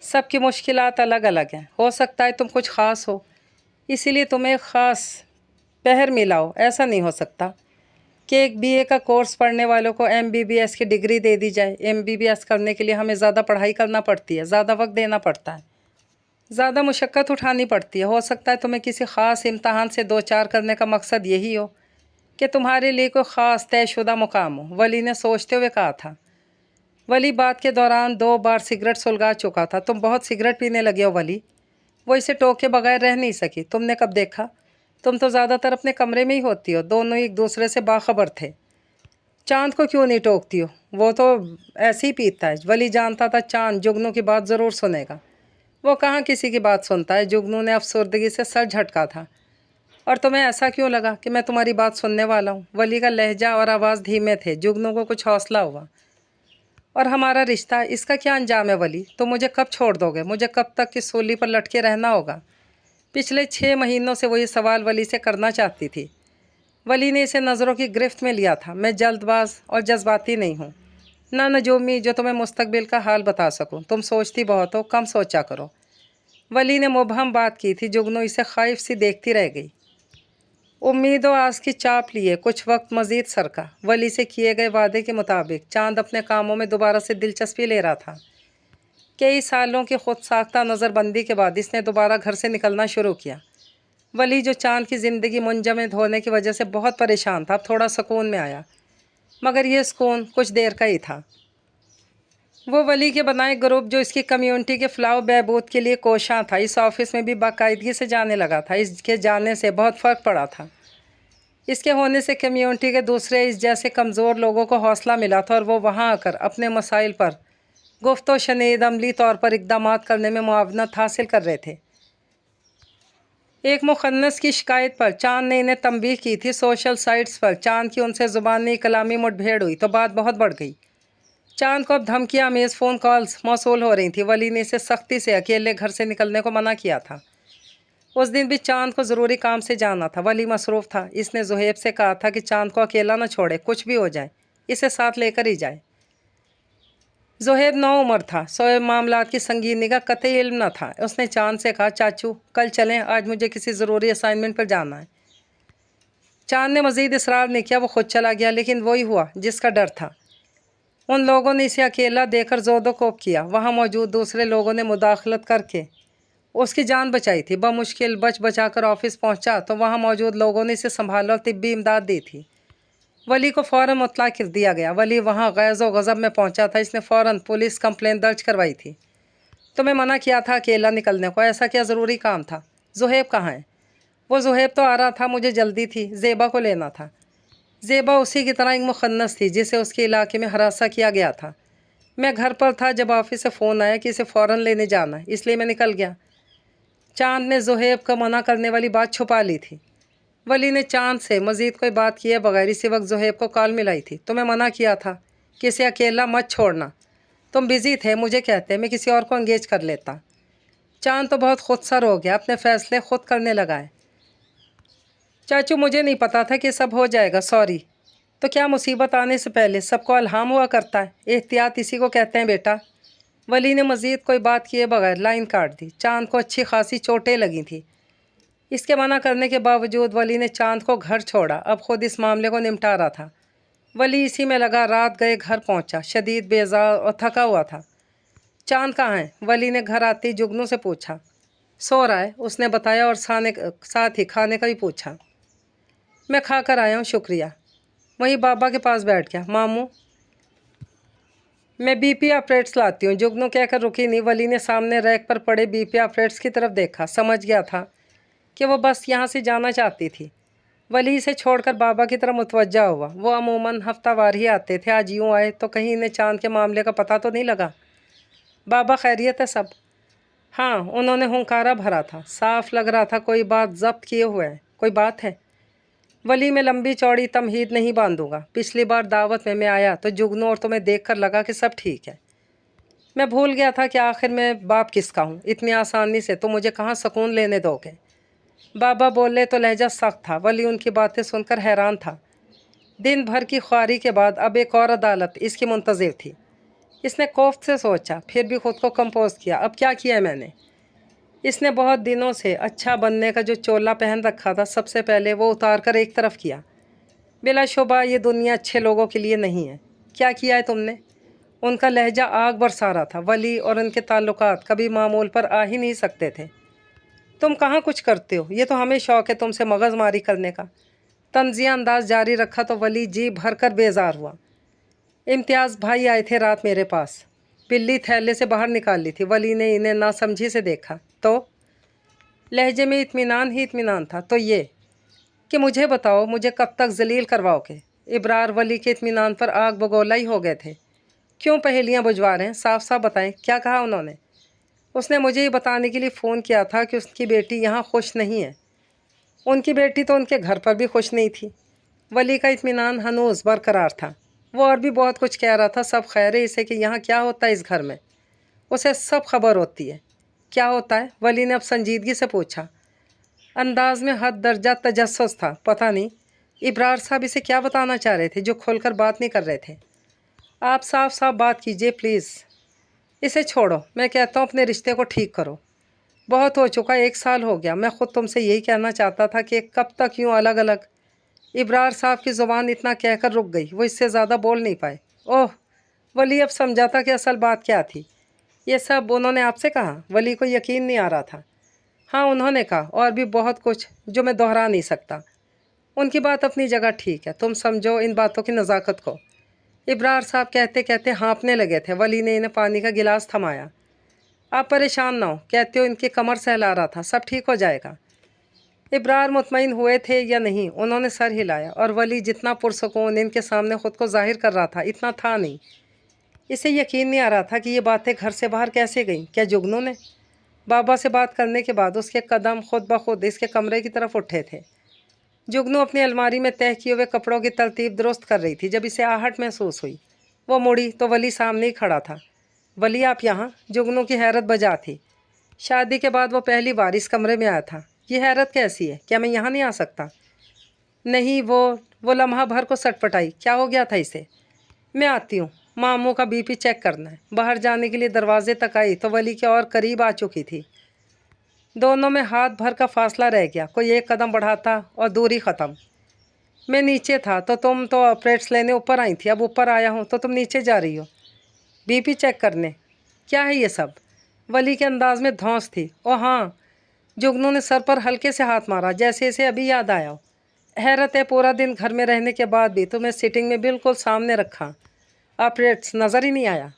सबकी मुश्किलात अलग अलग हैं। हो सकता है तुम कुछ ख़ास हो, इसीलिए तुम्हें एक ख़ास पहर मिला हो। ऐसा नहीं हो सकता कि एक बीए का कोर्स पढ़ने वालों को एमबीबीएस की डिग्री दे दी जाए। एमबीबीएस करने के लिए हमें ज़्यादा पढ़ाई करना पड़ती है, ज़्यादा वक्त देना पड़ता है, ज़्यादा मुशक्क़त उठानी पड़ती है। हो सकता है तुम्हें किसी ख़ास इम्तहान से दो चार करने का मकसद यही हो कि तुम्हारे लिए कोई ख़ास तयशुदा मुकाम हो, वली ने सोचते हुए कहा था। वली बात के दौरान 2 बार सिगरेट सुलगा चुका था। तुम बहुत सिगरेट पीने लगे हो वली। वो इसे टोके बगैर रह नहीं सकी। तुमने कब देखा? तुम तो ज़्यादातर अपने कमरे में ही होती हो। दोनों एक दूसरे से बाखबर थे। चांद को क्यों नहीं टोकती हो? वो तो ऐसे ही पीता है। वली जानता था चांद जुगनू की बात ज़रूर सुनेगा। वो कहाँ किसी की बात सुनता है। जुगनू ने अफसरदगी से सर झटका था। और तुम्हें ऐसा क्यों लगा कि मैं तुम्हारी बात सुनने वाला हूँ? वली का लहजा और आवाज़ धीमे थे। जुगनू को कुछ हौसला हुआ। और हमारा रिश्ता, इसका क्या अंजाम है वली? तो मुझे कब छोड़ दोगे? मुझे कब तक इस सूली पर लटके रहना होगा? पिछले 6 महीनों से वो ये सवाल वली से करना चाहती थी। वली ने इसे नज़रों की गिरफ्त में लिया था। मैं जल्दबाज और जज्बाती नहीं हूँ, ना नजूमी जो तुम्हें मुस्तकबिल का हाल बता सकूँ। तुम सोचती बहुत हो, कम सोचा करो। वली ने मुबहम बात की थी। जुगनू इसे ख़ाइफ सी देखती रह गई। उम्मीदों आस की चाप लिए कुछ वक्त मज़ीद सरका। वली से किए गए वादे के मुताबिक चांद अपने कामों में दोबारा से दिलचस्पी ले रहा था। कई सालों की खुद साख्ता नज़रबंदी के बाद इसने दोबारा घर से निकलना शुरू किया। वली, जो चांद की ज़िंदगी मुंजमद होने की वजह से बहुत परेशान था, अब थोड़ा सुकून में आया। मगर यह सुकून कुछ देर का ही था। वो वली के बनाए ग्रुप जो इसकी कम्युनिटी के फ़लाह बहबूद के लिए कोशां था, इस ऑफिस में भी बाकायदगी से जाने लगा था। इसके जाने से बहुत फ़र्क पड़ा था। इसके होने से कम्युनिटी के दूसरे इस जैसे कमज़ोर लोगों को हौसला मिला था और वो वहाँ आकर अपने मसाइल पर गुफ्तो शनीद अमली तौर पर इक़दामात करने में मुआवनत हासिल कर रहे थे। एक मुखन्नस की शिकायत पर चांद ने इन्हें तंबीह की थी। सोशल साइट्स पर चांद की उनसे ज़ुबानी कलामी मुठभेड़ हुई तो बात बहुत बढ़ गई। चांद को अब धमकियाँ आमेज़ फ़ोन कॉल्स मौसूल हो रही थी। वली ने इसे सख्ती से अकेले घर से निकलने को मना किया था। उस दिन भी चांद को ज़रूरी काम से जाना था। वली मसरूफ़ था। इसने ज़ुहैब से कहा था कि चांद को अकेला न छोड़े, कुछ भी हो जाए इसे साथ लेकर ही जाए। ज़ुहैब नौउम्र था। सोए मामलात की संगीनी का कतई इल्म न था। उसने चांद से कहा, चाचू कल चलें, आज मुझे किसी ज़रूरी असाइनमेंट पर जाना है। चांद ने मज़ीद इसरार नहीं किया। वो खुद चला गया, लेकिन वही हुआ जिसका डर था। उन लोगों ने इसे अकेला देकर ज़ोदो कोप किया। वहाँ मौजूद दूसरे लोगों ने मुदाखलत करके उसकी जान बचाई थी। बमुश्किल बच बचा कर ऑफिस पहुँचा तो वहाँ मौजूद लोगों ने इसे संभाला और तिब्बी इमदाद दी थी। वली को फ़ौरन मुतला कर दिया गया। वली वहाँ गैज़ व गज़ब में पहुँचा था। इसने फ़ौरन पुलिस कंप्लेंट दर्ज करवाई थी। तुम्हें मना किया था अकेला निकलने को, ऐसा क्या ज़रूरी काम था? ज़ुहैब कहाँ है? वो ज़ुहैब तो आ रहा था, मुझे जल्दी थी, ज़ेबा को लेना था। ज़ेबा उसी की तरह एक मुखन्नस थी जिसे उसके इलाके में हरासा किया गया था। मैं घर पर था जब ऑफिस से फ़ोन आया कि इसे फ़ौरन लेने जाना है, इसलिए मैं निकल गया। चांद ने ज़ुहैब का मना करने वाली बात छुपा ली थी। वली ने चांद से मज़ीद कोई बात किए बगैर इसी वक्त ज़ुहैब को कॉल मिलाई थी। तुम्हें मना किया था कि इसे अकेला मत छोड़ना, तुम बिज़ी थे, मुझे कहते मैं किसी और को एंगेज कर लेता। चांद तो बहुत खुदसर हो गया, अपने फ़ैसले खुद करने लगा है। चाचू मुझे नहीं पता था कि सब हो जाएगा, सॉरी। तो क्या मुसीबत आने से पहले सबको अल्हाम हुआ करता है? एहतियात इसी को कहते हैं बेटा। वली ने मज़ीद कोई बात किए बगैर लाइन काट दी। चांद को अच्छी खासी चोटें लगी थी। इसके मना करने के बावजूद वली ने चांद को घर छोड़ा। अब खुद इस मामले को निपटा रहा था। वली इसी में लगा। रात गए घर पहुंचा, शदीद बेजार और थका हुआ था। चांद कहाँ है? वली ने घर आते ही जुगनू से पूछा। सो रहा है, उसने बताया, और साथ ही खाने का भी पूछा। मैं खा कर आया हूँ, शुक्रिया। वहीं बाबा के पास बैठ गया। मामू मैं बीपी ऑपरेट्स लाती हूँ, जुगनू कहकर रुकी नहीं। वली ने सामने रैक पर पड़े बीपी ऑपरेट्स की तरफ देखा। समझ गया था कि वो बस यहाँ से जाना चाहती थी। वली से छोड़कर बाबा की तरफ मुतवज्जा हुआ। वो अमूमन हफ्तावार ही आते थे, आज यूँ आए तो कहीं इन्हें चांद के मामले का पता तो नहीं लगा। बाबा खैरियत है सब? हाँ, उन्होंने हुंकारा भरा था, साफ लग रहा था कोई बात जब्त किए हुए है। कोई बात है? वली में लंबी चौड़ी तमहीद नहीं बांधूंगा। पिछली बार दावत में मैं आया तो जुगनू और तुम्हें देखकर लगा कि सब ठीक है। मैं भूल गया था कि आखिर मैं बाप किसका हूँ। इतनी आसानी से तो मुझे कहाँ सुकून लेने दोगे? बाबा बोले तो लहजा सख्त था। वली उनकी बातें सुनकर हैरान था। दिन भर की ख्वारी के बाद अब एक और अदालत इसकी मुंतज़िर थी। इसने कोफ्त से सोचा, फिर भी खुद को कंपोज किया। अब क्या किया मैंने? इसने बहुत दिनों से अच्छा बनने का जो चोला पहन रखा था, सबसे पहले वो उतार कर एक तरफ किया। बिलाशुबा ये दुनिया अच्छे लोगों के लिए नहीं है। क्या किया है तुमने? उनका लहजा आग बरसा रहा था। वली और उनके ताल्लुकात कभी मामूल पर आ ही नहीं सकते थे। तुम कहाँ कुछ करते हो, ये तो हमें शौक़ है तुमसे मगज़मारी करने का। तंजिया अंदाज जारी रखा तो वली जी भर कर बेजार हुआ। इम्तियाज़ भाई आए थे रात मेरे पास। बिल्ली थैले से बाहर निकाल ली थी। वली ने इन्हें नासमझी से देखा तो लहजे में इत्मीनान ही इत्मीनान था। तो ये कि मुझे बताओ, मुझे कब तक जलील करवाओगे? इब्रार वली के इत्मीनान पर आग बगोला ही हो गए थे। क्यों पहेलियाँ बुझवा रहे हैं? साफ साफ बताएं, क्या कहा उन्होंने? उसने मुझे ये बताने के लिए फ़ोन किया था कि उसकी बेटी यहाँ खुश नहीं है। उनकी बेटी तो उनके घर पर भी खुश नहीं थी। वली का इत्मीनान हनूज़ बरकरार था। वो और भी बहुत कुछ कह रहा था। सब खैर है इसे कि यहाँ क्या होता है इस घर में, उसे सब खबर होती है। क्या होता है? वली ने अब संजीदगी से पूछा। अंदाज में हद दर्जा तजस्सुस था। पता नहीं इब्रार साहब इसे क्या बताना चाह रहे थे जो खुलकर बात नहीं कर रहे थे। आप साफ साफ बात कीजिए प्लीज़। इसे छोड़ो, मैं कहता हूँ अपने रिश्ते को ठीक करो। बहुत हो चुका, 1 साल हो गया। मैं ख़ुद तुमसे यही कहना चाहता था कि कब तक यूँ अलग अलग। इब्रार साहब की ज़ुबान इतना कहकर रुक गई, वो इससे ज़्यादा बोल नहीं पाए। ओह, वली अब समझा था कि असल बात क्या थी। ये सब उन्होंने आपसे कहा? वली को यकीन नहीं आ रहा था। हाँ, उन्होंने कहा, और भी बहुत कुछ जो मैं दोहरा नहीं सकता। उनकी बात अपनी जगह ठीक है, तुम समझो इन बातों की नज़ाकत को। इब्रार साहब कहते कहते हाँफने लगे थे। वली ने इन्हें पानी का गिलास थमाया। आप परेशान ना हो, कहते हो इनकी कमर सहला रहा था, सब ठीक हो जाएगा। इब्रार मुतमईन हुए थे या नहीं, उन्होंने सर हिलाया। और वली जितना पुरसकून इनके सामने ख़ुद को जाहिर कर रहा था, इतना था नहीं। इसे यकीन नहीं आ रहा था कि ये बातें घर से बाहर कैसे गईं। क्या जुगनू ने? बाबा से बात करने के बाद उसके कदम खुद ब खुद इसके कमरे की तरफ उठे थे। जुगनू अपनी अलमारी में तह किए हुए कपड़ों की तरतीब दुरुस्त कर रही थी। जब इसे आहट महसूस हुई, वो मुड़ी तो वली सामने ही खड़ा था। वली, आप यहाँ? जुगनू की हैरत बजा थी। शादी के बाद वो पहली बार इस कमरे में आया था। ये हैरत कैसी है? क्या मैं यहाँ नहीं आ सकता? नहीं, वो लम्हा भर को सटपटाई। क्या हो गया था इसे? मैं आती हूँ, मामू का बीपी चेक करना है। बाहर जाने के लिए दरवाजे तक आई तो वली के और करीब आ चुकी थी। दोनों में हाथ भर का फासला रह गया। कोई एक कदम बढ़ाता और दूरी ख़त्म। मैं नीचे था तो तुम तो ऑपरेट्स लेने ऊपर आई थी, अब ऊपर आया हूँ तो तुम नीचे जा रही हो बीपी चेक करने। क्या है ये सब? वली के अंदाज में धौंस थी। ओ हाँ, जुगनू ने सर पर हल्के से हाथ मारा, जैसे इसे अभी याद आया हो। हैरत है, पूरा दिन घर में रहने के बाद भी तुम्हें सिटिंग में बिल्कुल सामने रखा, ऑपरेट्स नज़र ही नहीं आया।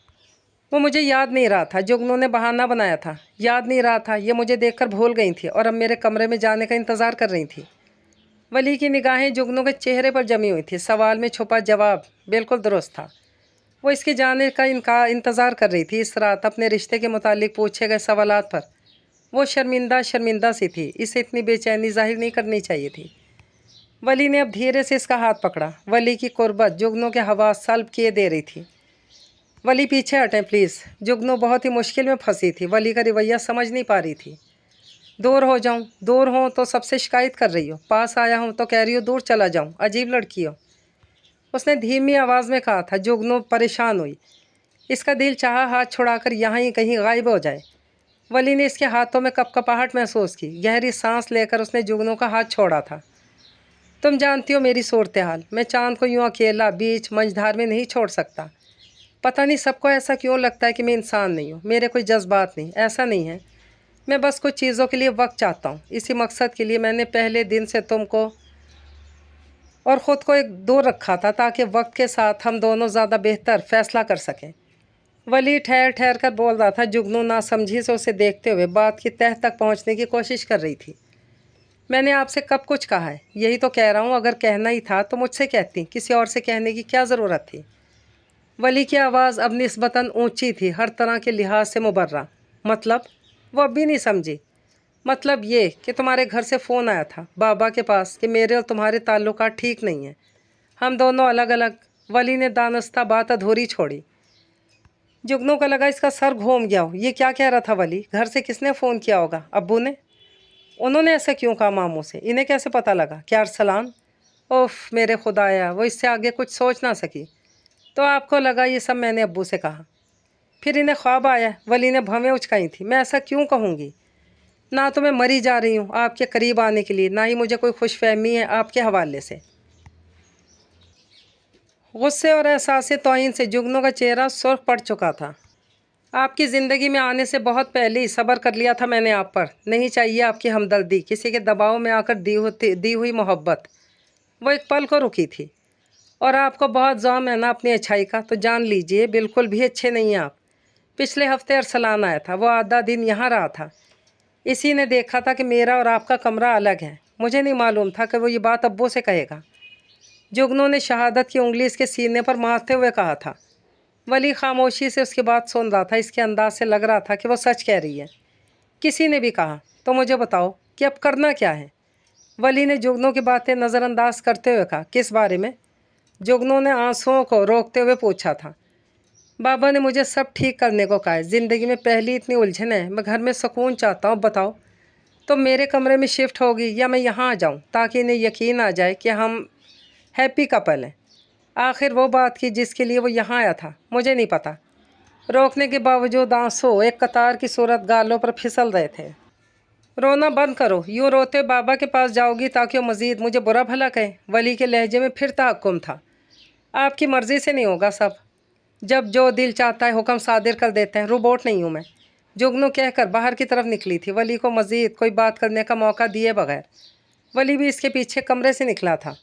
वो मुझे याद नहीं रहा था, जुगनू ने बहाना बनाया था। याद नहीं रहा था, ये मुझे देखकर भूल गई थी और अब मेरे कमरे में जाने का इंतज़ार कर रही थी। वली की निगाहें जुगनू के चेहरे पर जमी हुई थी। सवाल में छुपा जवाब बिल्कुल दुरुस्त था। वो इसके जाने का इंतज़ार कर रही थी। इस रात अपने रिश्ते के मुतालिक पूछे गए सवालात पर वो शर्मिंदा सी थी। इसे इतनी बेचैनी जाहिर नहीं करनी चाहिए थी। वली ने अब धीरे से इसका हाथ पकड़ा। वली की कुर्बत जुगनू के हवास सल्ब किए दे रही थी। वली, पीछे हटें प्लीज़। जुगनू बहुत ही मुश्किल में फंसी थी। वली का रवैया समझ नहीं पा रही थी। दूर हो जाऊं? दूर हो तो सबसे शिकायत कर रही हो, पास आया हूं तो कह रही हो दूर चला जाऊं। अजीब लड़की हो, उसने धीमी आवाज़ में कहा था। जुगनू परेशान हुई। इसका दिल चाहा हाथ छुड़ाकर यहाँ ही कहीं गायब हो जाए। वली ने इसके हाथों में कपकपाहट महसूस की। गहरी सांस लेकर उसने जुगनू का हाथ छोड़ा था। तुम जानती हो मेरी सूरत हाल, मैं चांद को यूँ अकेला बीच मंझधार में नहीं छोड़ सकता। पता नहीं सबको ऐसा क्यों लगता है कि मैं इंसान नहीं हूँ, मेरे कोई जज्बात नहीं। ऐसा नहीं है, मैं बस कुछ चीज़ों के लिए वक्त चाहता हूँ। इसी मकसद के लिए मैंने पहले दिन से तुमको और ख़ुद को एक दूर रखा था, ताकि वक्त के साथ हम दोनों ज़्यादा बेहतर फ़ैसला कर सकें। वली ठहर ठहर कर बोल रहा था। जुगनू नासमझी से उसे देखते हुए बात की तह तक पहुँचने की कोशिश कर रही थी। میں نے آپ سے کب کچھ کہا ہے؟ یہی تو کہہ رہا ہوں، اگر کہنا ہی تھا تو مجھ سے کہتی، کسی اور سے کہنے کی کیا ضرورت تھی؟ ولی کی آواز اب نسبتاً اونچی تھی، ہر طرح کے لحاظ سے مبرہ۔ مطلب؟ وہ اب بھی نہیں سمجھی۔ مطلب یہ کہ تمہارے گھر سے فون آیا تھا بابا کے پاس کہ میرے اور تمہارے تعلقات ٹھیک نہیں ہیں، ہم دونوں الگ الگ۔ ولی نے دانستہ بات ادھوری چھوڑی۔ جگنو کو لگا اس کا سر گھوم گیا ہو، یہ کیا کہہ رہا تھا ولی؟ گھر سے کس نے فون کیا ہوگا؟ ابو نے؟ انہوں نے ایسا کیوں کہا ماموں سے؟ انہیں کیسے پتہ لگا؟ کیا ارسلان؟ اوف میرے خدایا، وہ اس سے آگے کچھ سوچ نہ سکی۔ تو آپ کو لگا یہ سب میں نے ابو سے کہا؟ پھر انہیں خواب آیا؟ ولی نے بھویں اچکائی تھی۔ میں ایسا کیوں کہوں گی؟ نہ تو میں مری جا رہی ہوں آپ کے قریب آنے کے لیے، نہ ہی مجھے کوئی خوش فہمی ہے آپ کے حوالے سے۔ غصے اور احساس توہین سے جگنو کا چہرہ سرخ پڑ چکا تھا۔ آپ کی زندگی میں آنے سے بہت پہلے ہی صبر کر لیا تھا میں نے آپ پر۔ نہیں چاہیے آپ کی ہمدردی، کسی کے دباؤ میں آ کر دی ہوئی محبت۔ وہ ایک پل کو رکی تھی۔ اور آپ کو بہت زوم ہے نا اپنی اچھائی کا، تو جان لیجئے بالکل بھی اچھے نہیں ہیں آپ۔ پچھلے ہفتے ارسلان آیا تھا، وہ آدھا دن یہاں رہا تھا۔ اسی نے دیکھا تھا کہ میرا اور آپ کا کمرہ الگ ہے۔ مجھے نہیں معلوم تھا کہ وہ یہ بات ابو سے کہے گا۔ جگنو نے شہادت کی انگلی اس کے سینے پر مارتے ہوئے کہا تھا۔ ولی خاموشی سے اس کی بات سن رہا تھا، اس کے انداز سے لگ رہا تھا کہ وہ سچ کہہ رہی ہے۔ کسی نے بھی کہا تو مجھے بتاؤ کہ اب کرنا کیا ہے؟ ولی نے جگنو کی باتیں نظر انداز کرتے ہوئے کہا۔ کس بارے میں؟ جگنو نے آنسوؤں کو روکتے ہوئے پوچھا تھا۔ بابا نے مجھے سب ٹھیک کرنے کو کہا ہے، زندگی میں پہلی اتنی الجھن ہے، میں گھر میں سکون چاہتا ہوں۔ بتاؤ تو میرے کمرے میں شفٹ ہوگی یا میں یہاں آ جاؤں تاکہ انہیں یقین آ جائے کہ ہم ہیپی کپل ہیں؟ آخر وہ بات کی جس کے لیے وہ یہاں آیا تھا؟ مجھے نہیں پتہ۔ روکنے کے باوجود آنسو ایک قطار کی صورت گالوں پر پھسل رہے تھے۔ رونا بند کرو، یوں روتے بابا کے پاس جاؤ گی تاکہ وہ مزید مجھے برا بھلا کہیں؟ ولی کے لہجے میں پھر تحکم تھا۔ آپ کی مرضی سے نہیں ہوگا سب، جب جو دل چاہتا ہے حکم صادر کر دیتے ہیں، روبوٹ نہیں ہوں میں۔ جگنو کہہ کر باہر کی طرف نکلی تھی، ولی کو مزید کوئی بات کرنے کا موقع دیے بغیر۔ ولی بھی اس کے پیچھے کمرے سے نکلا تھا۔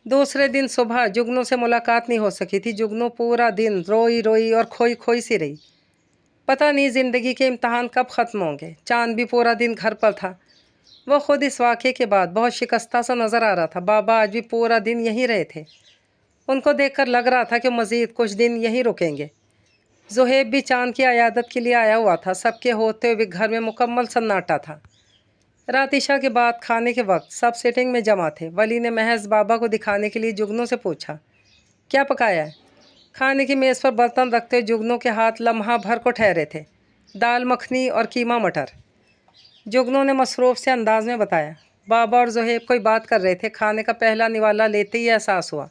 دوسرے دن صبح جگنو سے ملاقات نہیں ہو سکی تھی۔ جگنو پورا دن روئی روئی اور کھوئی کھوئی سی رہی۔ پتہ نہیں زندگی کے امتحان کب ختم ہوں گے۔ چاند بھی پورا دن گھر پر تھا۔ وہ خود اس واقعے کے بعد بہت شکستہ سا نظر آ رہا تھا۔ بابا آج بھی پورا دن یہیں رہے تھے۔ ان کو دیکھ کر لگ رہا تھا کہ مزید کچھ دن یہیں رکیں گے۔ زہیب بھی چاند کی عیادت کے لیے آیا ہوا تھا۔ سب کے ہوتے ہوئے گھر میں مکمل سناٹا تھا۔ رات عشاء کے بعد کھانے کے وقت سب سیٹنگ میں جمع تھے۔ ولی نے محض بابا کو دکھانے کے لیے جگنو سے پوچھا، کیا پکایا ہے؟ کھانے کی میز پر برتن رکھتے ہوئے جگنو کے ہاتھ لمحہ بھر کو ٹھہرے تھے۔ دال مکھنی اور قیمہ مٹر۔ جگنو نے مصروف سے انداز میں بتایا۔ بابا اور زہیب کوئی بات کر رہے تھے۔ کھانے کا پہلا نوالا لیتے ہی احساس ہوا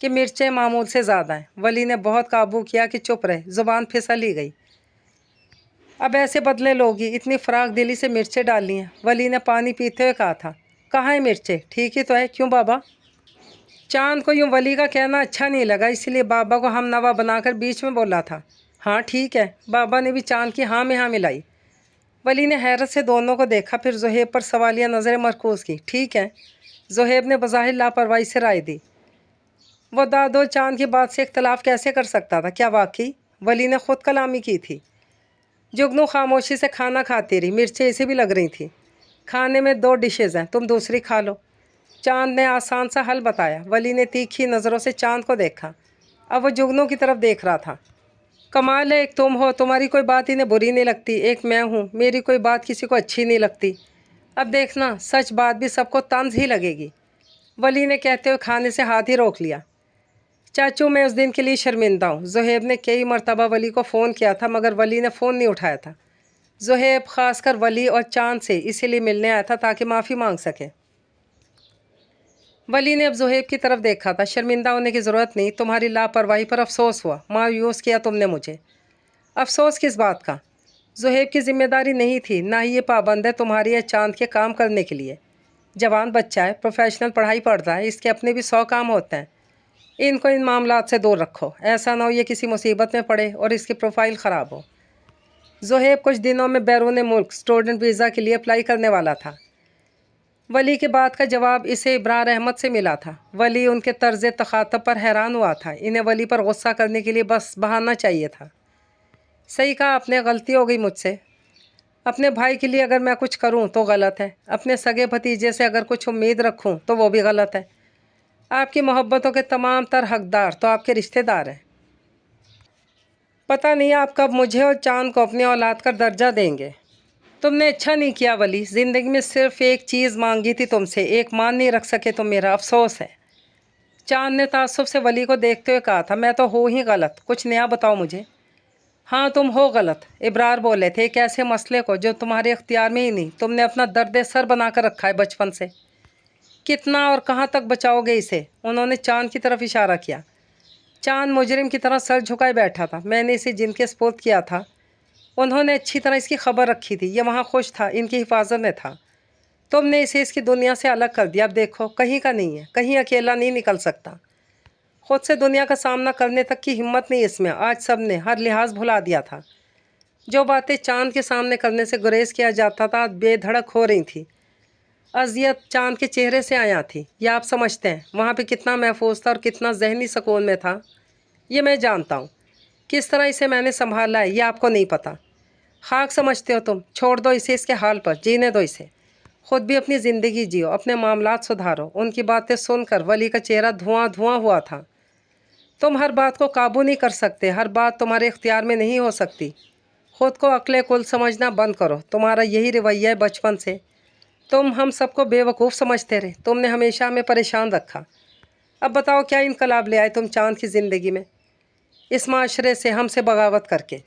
کہ مرچیں معمول سے زیادہ ہیں۔ ولی نے بہت قابو کیا کہ چپ رہے، زبان پھسل ہی گئی۔ اب ایسے بدلے لوگی، اتنی فراق دلی سے مرچیں ڈالنی ہیں؟ ولی نے پانی پیتے ہوئے کہا تھا۔ کہاں ہیں مرچیں؟ ٹھیک ہی تو ہے، کیوں بابا؟ چاند کو یوں ولی کا کہنا اچھا نہیں لگا، اس لیے بابا کو ہم نوا بنا کر بیچ میں بولا تھا۔ ہاں ٹھیک ہے۔ بابا نے بھی چاند کی ہاں میں ہاں ملائی۔ ولی نے حیرت سے دونوں کو دیکھا، پھر زہیب پر سوالیہ نظریں مرکوز کی۔ ٹھیک ہے، زہیب نے بظاہر لاپرواہی سے رائے دی۔ وہ دادو چاند کی بات سے اختلاف کیسے کر سکتا تھا؟ کیا واقعی؟ ولی نے خود کلامی کی تھی۔ جگنو خاموشی سے کھانا کھاتی رہی۔ مرچیں اسے بھی لگ رہی تھیں۔ کھانے میں 2 ڈشز ہیں، تم دوسری کھا لو۔ چاند نے آسان سا حل بتایا۔ ولی نے تیکھی نظروں سے چاند کو دیکھا۔ اب وہ جگنو کی طرف دیکھ رہا تھا۔ کمال ہے، ایک تم ہو، تمہاری کوئی بات انہیں بری نہیں لگتی، ایک میں ہوں، میری کوئی بات کسی کو اچھی نہیں لگتی۔ اب دیکھنا، سچ بات بھی سب کو طنز ہی لگے گی۔ ولی نے کہتے ہوئے کھانے سے ہاتھ ہی روک لیا۔ چاچو میں اس دن کے لیے شرمندہ ہوں۔ زہیب نے کئی مرتبہ ولی کو فون کیا تھا مگر ولی نے فون نہیں اٹھایا تھا۔ زہیب خاص کر ولی اور چاند سے اسی لیے ملنے آیا تھا تاکہ معافی مانگ سکے۔ ولی نے اب زہیب کی طرف دیکھا تھا۔ شرمندہ ہونے کی ضرورت نہیں، تمہاری لاپرواہی پر افسوس ہوا، مایوس کیا تم نے مجھے۔ افسوس کس بات کا؟ زہیب کی ذمہ داری نہیں تھی، نہ ہی یہ پابند ہے تمہاری یا چاند کے کام کرنے کے لیے۔ جوان بچہ ہے، پروفیشنل پڑھائی پڑھ رہا ہے، اس کے اپنے بھی 100 کام ہوتے ہیں۔ ان کو ان معاملات سے دور رکھو، ایسا نہ ہو یہ کسی مصیبت میں پڑے اور اس کی پروفائل خراب ہو۔ زہیب کچھ دنوں میں بیرون ملک اسٹوڈنٹ ویزا کے لیے اپلائی کرنے والا تھا۔ ولی کے بات کا جواب اسے ابرار احمد سے ملا تھا۔ ولی ان کے طرز تخاطب پر حیران ہوا تھا۔ انہیں ولی پر غصہ کرنے کے لیے بس بہانہ چاہیے تھا۔ صحیح کہا آپ نے، غلطی ہو گئی مجھ سے۔ अपने भाई के लिए अगर मैं कुछ करूं तो गलत है, अपने सगे भतीजे से अगर कुछ उम्मीद रखूं तो वो भी गलत है। आपकी मोहब्बतों के तमाम तर हकदार तो आपके रिश्तेदार हैं। पता नहीं आप कब मुझे और चांद को अपनी औलाद का दर्जा देंगे। तुमने अच्छा नहीं किया वली, ज़िंदगी में सिर्फ एक चीज़ मांगी थी तुमसे, एक मान नहीं रख सके तो मेरा अफसोस है। चांद ने ताज्जुब से वली को देखते हुए कहा था, मैं तो हो ही गलत, कुछ नया बताओ मुझे। हाँ तुम हो गलत, इब्रार बोले थे, एक ऐसे मसले को जो तुम्हारे इख्तियार में ही नहीं, तुमने अपना दर्द सर बना कर रखा है बचपन से। कितना और कहाँ तक बचाओगे इसे? उन्होंने चांद की तरफ इशारा किया। चांद मुजरिम की तरह सर झुकाए बैठा था। मैंने इसे जिनके स्पुर्द किया था, उन्होंने अच्छी तरह इसकी खबर रखी थी, ये वहाँ खुश था, इनकी हिफाजत में था। तुमने इसे इसकी दुनिया से अलग कर दिया। अब देखो कहीं का नहीं है, कहीं अकेला नहीं निकल सकता। खुद से दुनिया का सामना करने तक की हिम्मत नहीं इसमें। आज सब ने हर लिहाज भुला दिया था। जो बातें चांद के सामने करने से गुरेज किया जाता था बेधड़क हो रही थी। अजियत चांद के चेहरे से आया थी। यह आप समझते हैं वहाँ पे कितना महफूज था और कितना जहनी सुकून में था, ये मैं जानता हूँ। किस तरह इसे मैंने संभाला है ये आपको नहीं पता। खाक समझते हो तुम, छोड़ दो इसे इसके हाल पर, जीने दो इसे। खुद भी अपनी ज़िंदगी जियो, अपने मामलात सुधारो। उनकी बातें सुनकर वली का चेहरा धुआं धुआं हुआ था। तुम हर बात को काबू नहीं कर सकते, हर बात तुम्हारे इख्तियार में नहीं हो सकती। खुद को अक्ले कुल समझना बंद करो। तुम्हारा यही रवैया है बचपन से। तुम हम सबको बेवकूफ़ समझते रहे, तुमने हमेशा हमें परेशान रखा। अब बताओ क्या इनकलाब ले आए तुम चांद की ज़िंदगी में, इस माशरे से हमसे बगावत करके।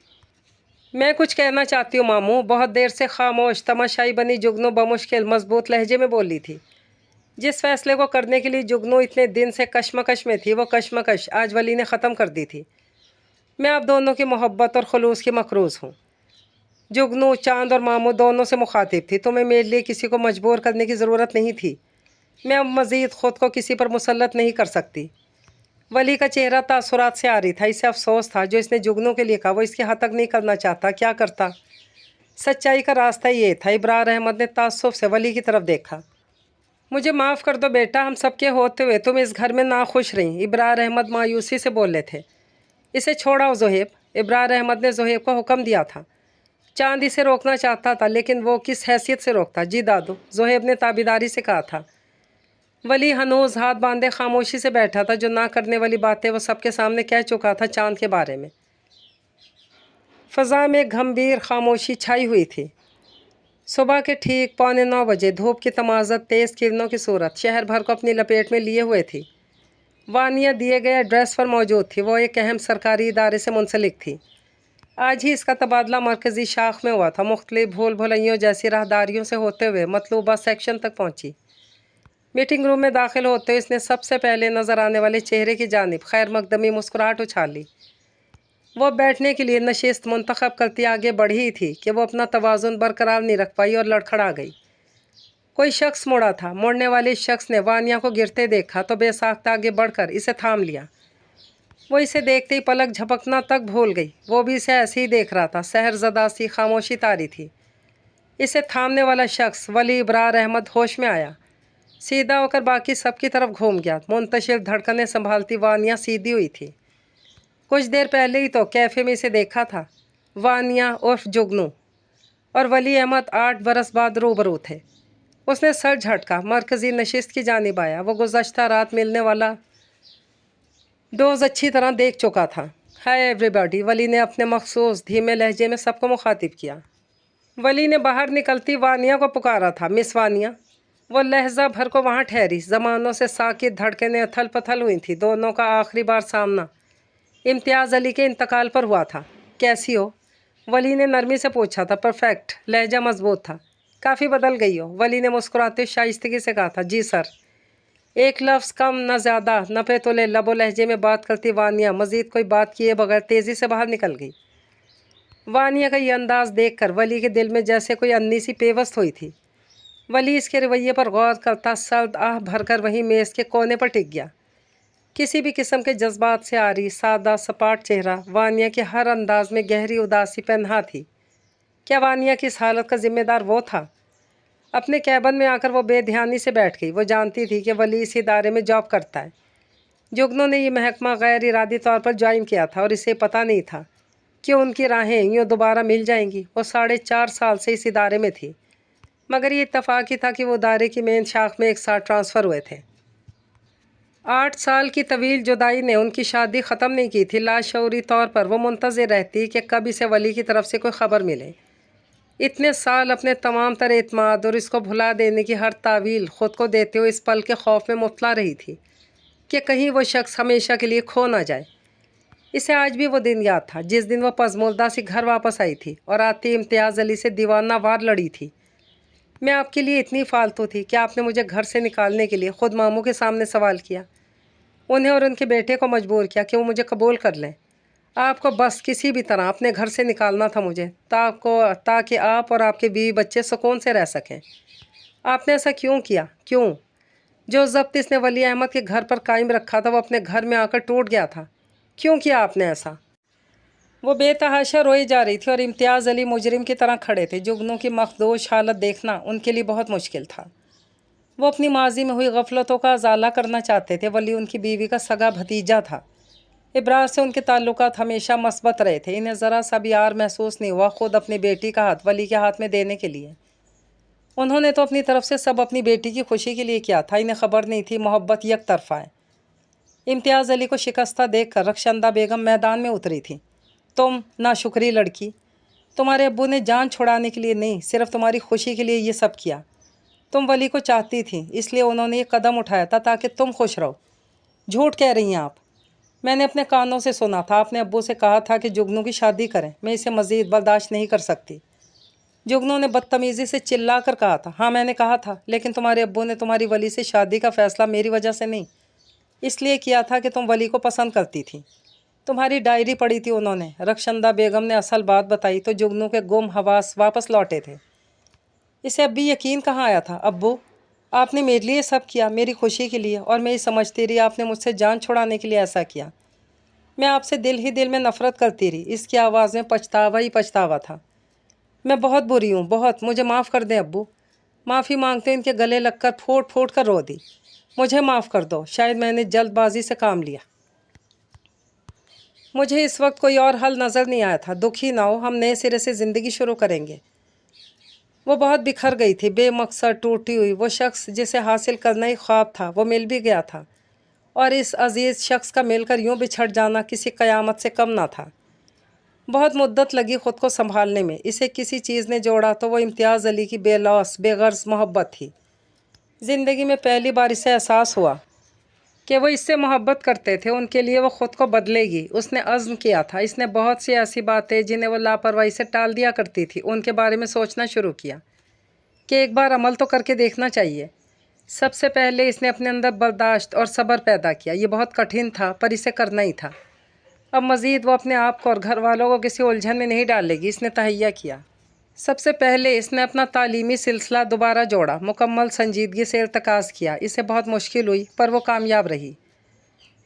मैं कुछ कहना चाहती हूँ मामू। बहुत देर से खामोश तमाशाई बनी जुगनू बमुश्किल मजबूत लहजे में बोली थी। जिस फैसले को करने के लिए जुगनू इतने दिन से कशमकश में थी, वो कशमकश आज वली ने ख़त्म कर दी थी। मैं आप दोनों की मोहब्बत और खलूस की मकरूज़ हूँ। जुगनू, चांद और मामू दोनों से मुखातिब थी। तुम्हें मेरे लिए किसी को मजबूर करने की ज़रूरत नहीं थी। मैं अब मज़ीद ख़ुद को किसी पर मुसल्लत नहीं कर सकती। वली का चेहरा तासुरात से आ रही था। इसे अफसोस था जो इसने जुगनू के लिए कहा वो इसकी हद तक नहीं करना चाहता। क्या करता? सच्चाई का रास्ता ये था। इब्रार अहमद ने ताज्जुब से वली की तरफ देखा। मुझे माफ़ कर दो बेटा, हम सबके होते हुए तुम इस घर में नाखुश रहीं। इब्रार अहमद मायूसी से बोले थे। इसे छोड़ाओ ज़ोहेब। इब्रार अहमद ने ज़ोहेब को हुक्म दिया था। चांद इसे रोकना चाहता था लेकिन वो किस हैसियत से रोकता। जी दादू, ज़ोहेब ने ताबीदारी से कहा था। वली हनूज हाथ बांधे खामोशी से बैठा था। जो ना करने वाली बातें वो सबके सामने कह चुका था चांद के बारे में। फ़ज़ा में गंभीर खामोशी छाई हुई थी। सुबह के ठीक 8:45 धूप की तमाज़त तेज़ किरणों की सूरत शहर भर को अपनी लपेट में लिए हुए थी। वानिया दिए गए एड्रेस पर मौजूद थी। वो एक अहम सरकारी इदारे से मुंसलिक थी। आज ही इसका तबादला मरकज़ी शाख में हुआ था। मुख्तलिफ भूल भुलैयों जैसी राहदारियों से होते हुए मतलूबा सेक्शन तक पहुंची। मीटिंग रूम में दाखिल होते हुए इसने सबसे पहले नज़र आने वाले चेहरे की जानिब खैर मकदमी मुस्कुराहट उछाली। वो बैठने के लिए नशिस्त मुंतखब करती आगे बढ़ी थी कि वो अपना तवाज़ुन बरकरार नहीं रख पाई और लड़खड़ा गई। कोई शख्स मुड़ा था। मुड़ने वाले शख्स ने वानिया को गिरते देखा तो बेसाख्ता आगे बढ़कर इसे थाम लिया। वो इसे देखते ही पलक झपकना तक भूल गई। वो भी इसे ऐसे ही देख रहा था। सहरज़दा सी खामोशी तारी थी। इसे थामने वाला शख्स वली इब्रार अहमद होश में आया। सीधा होकर बाकी सबकी तरफ घूम गया। मुंतशिर धड़कनें संभालती वानिया सीधी हुई थी। कुछ देर पहले ही तो कैफ़े में इसे देखा था। वानिया उर्फ जुगनू और वली अहमद 8 बरस बाद रूबरू थे। उसने सर झटका मरकज़ी नशिस्त की जानिब आया। वो गुज़श्ता रात मिलने वाला डोज अच्छी तरह देख चुका था। हाय एवरीबॉडी, वली ने अपने मखसूस धीमे लहजे में सबको मुखातिब किया। वली ने बाहर निकलती वानिया को पुकारा था, मिस वानिया। वो लहजा भर को वहाँ ठहरी। ज़मानों से साकित धड़कनें अथल पथल हुई थी। दोनों का आखिरी बार सामना इम्तियाज़ अली के इंतकाल पर हुआ था। कैसी हो? वली ने नरमी से पूछा था। परफेक्ट। लहजा मजबूत था। काफ़ी बदल गई हो, वली ने मुस्कुराते शाइस्तगी से कहा था। जी सर। एक लफ्ज़ कम न ज़्यादा न पे तोले लबो लहजे में बात करती वानिया मज़ीद कोई बात किए बगैर तेज़ी से बाहर निकल गई। वानिया का ये अंदाज देखकर वली के दिल में जैसे कोई अन्नी सी पेवस्त हुई थी। वली इसके रवैये पर गौर करता सर्द आह भरकर वहीं मेज़ के कोने पर टिक गया। किसी भी किस्म के जज्बात से आ रही सादा सपाट चेहरा वानिया के हर अंदाज में गहरी उदासी पन्हा थी। क्या वानिया की इस हालत का जिम्मेदार वो था? अपने कैबिन में आकर वो बेध्यानी से बैठ गई। वो जानती थी कि वली इस इदारे में जॉब करता है। जुगनू ने यह महकमा गैर इरादी तौर पर ज्वाइन किया था और इसे पता नहीं था। कि उनकी राहें यूँ दोबारा मिल जाएंगी। वो 4.5 साल से इस इदारे में थी, मगर ये इत्तफाक़ी था कि वो इदारे की मेन शाख में एक साथ ट्रांसफ़र हुए थे। 8 साल की तवील जुदाई ने उनकी शादी ख़त्म नहीं की थी। लाशऊरी तौर पर वो मुंतज़िर रहती कि कब इसे वली की तरफ से कोई ख़बर मिले। इतने साल अपने तमाम तर एतमाद और इसको भुला देने की हर तावील ख़ुद को देते हुए इस पल के खौफ में मुब्तला रही थी कि कहीं वो शख्स हमेशा के लिए खो ना जाए। इसे आज भी वो दिन याद था जिस दिन वो पज़मोल्दा से घर वापस आई थी और आती इम्तियाज़ अली से दीवाना वार लड़ी थी। मैं आपके लिए इतनी फालतू थी कि आपने मुझे घर से निकालने के लिए ख़ुद मामू के सामने सवाल किया, उन्हें और उनके बेटे को मजबूर किया कि वो मुझे कबूल कर लें। आपको बस किसी भी तरह अपने घर से निकालना था मुझे, ताकि आप और आपके बीवी बच्चे सुकून से रह सकें। आपने ऐसा क्यों किया? क्यों? जो ज़ब्त इसने वली अहमद के घर पर कायम रखा था वो अपने घर में आकर टूट गया था। क्यों किया आपने ऐसा? वो बेतहाशा रोई जा रही थी और इम्तियाज़ अली मुजरिम की तरह खड़े थे। जुगनू की मखदोश हालत देखना उनके लिए बहुत मुश्किल था। वो अपनी माजी में हुई गफलतों का अजाला करना चाहते थे। वली उनकी बीवी का सगा भतीजा था। इब्रार से उनके ताल्लुकात हमेशा मस्बत रहे थे। इन्हें ज़रा सा भी यार महसूस नहीं हुआ खुद अपनी बेटी का हाथ वली के हाथ में देने के लिए। उन्होंने तो अपनी तरफ से सब अपनी बेटी की खुशी के लिए किया था। इन्हें ख़बर नहीं थी मोहब्बत एक तरफ़ा है। इम्तियाज़ अली को शिकस्ता देखकर रखशंदा बेगम मैदान में उतरी थी। तुम नाशुक्री लड़की, तुम्हारे अब्बू ने जान छुड़ाने के लिए नहीं, सिर्फ तुम्हारी खुशी के लिए ये सब किया। तुम वली को चाहती थी, इसलिए उन्होंने ये कदम उठाया था ताकि तुम खुश रहो। झूठ कह रही हैं आप। मैंने अपने कानों से सुना था, आपने अब्बू से कहा था कि जुगनू की शादी करें। मैं इसे मज़ीद बर्दाश्त नहीं कर सकती। जुगनू ने बदतमीज़ी से चिल्ला कर कहा था। हाँ मैंने कहा था, लेकिन तुम्हारे अब्बू ने तुम्हारी वली से शादी का फ़ैसला मेरी वजह से नहीं, इसलिए किया था कि तुम वली को पसंद करती थी। तुम्हारी डायरी पढ़ी थी उन्होंने। रखशंदा बेगम ने असल बात बताई तो जुगनू के गुम हवास वापस लौटे थे। इसे अब भी यकीन कहाँ आया था। अब्बू, आपने मेरे लिए सब किया, मेरी खुशी के लिए, और मैं ये समझती रही आपने मुझसे जान छुड़ाने के लिए ऐसा किया। मैं आपसे दिल ही दिल में नफ़रत करती रही। इसकी आवाज़ में पछतावा ही पछतावा था। मैं बहुत बुरी हूँ, बहुत। मुझे माफ़ कर दें अब्बू। माफ़ी मांगते इनके गले लगकर फूट फूट कर रो दी। मुझे माफ़ कर दो, शायद मैंने जल्दबाजी से काम लिया। मुझे इस वक्त कोई और हल नज़र नहीं आया था। दुखी ना हो, हम नए सिरे से ज़िंदगी शुरू करेंगे। वो बहुत बिखर गई थी, बेमकसद टूटी हुई। वो शख्स जिसे हासिल करना ही ख्वाब था वो मिल भी गया था, और इस अजीज़ शख्स का मिलकर यूँ बिछड़ जाना किसी क़यामत से कम ना था। बहुत मुद्दत लगी ख़ुद को संभालने में। इसे किसी चीज़ ने जोड़ा तो वो इम्तियाज़ अली की बेलौस बेगर्ज़ मोहब्बत थी। ज़िंदगी में पहली बार इसे एहसास हुआ कि वो इससे मोहब्बत करते थे। उनके लिए वो ख़ुद को बदलेगी। उसने अज़्म किया था। इसने बहुत सी ऐसी बातें जिन्हें वो लापरवाही से टाल दिया करती थी उनके बारे में सोचना शुरू किया कि एक बार अमल तो करके देखना चाहिए। सबसे पहले इसने अपने अंदर बर्दाश्त और सब्र पैदा किया। ये बहुत कठिन था, पर इसे करना ही था। अब मज़ीद वो अपने आप को और घर वालों को किसी उलझन में नहीं डालेगी। इसने तहैया किया। सबसे पहले इसने अपना तालीमी सिलसिला दोबारा जोड़ा, मुकम्मल संजीदगी से इर्तकाज़ किया। इसे बहुत मुश्किल हुई, पर वो कामयाब रही।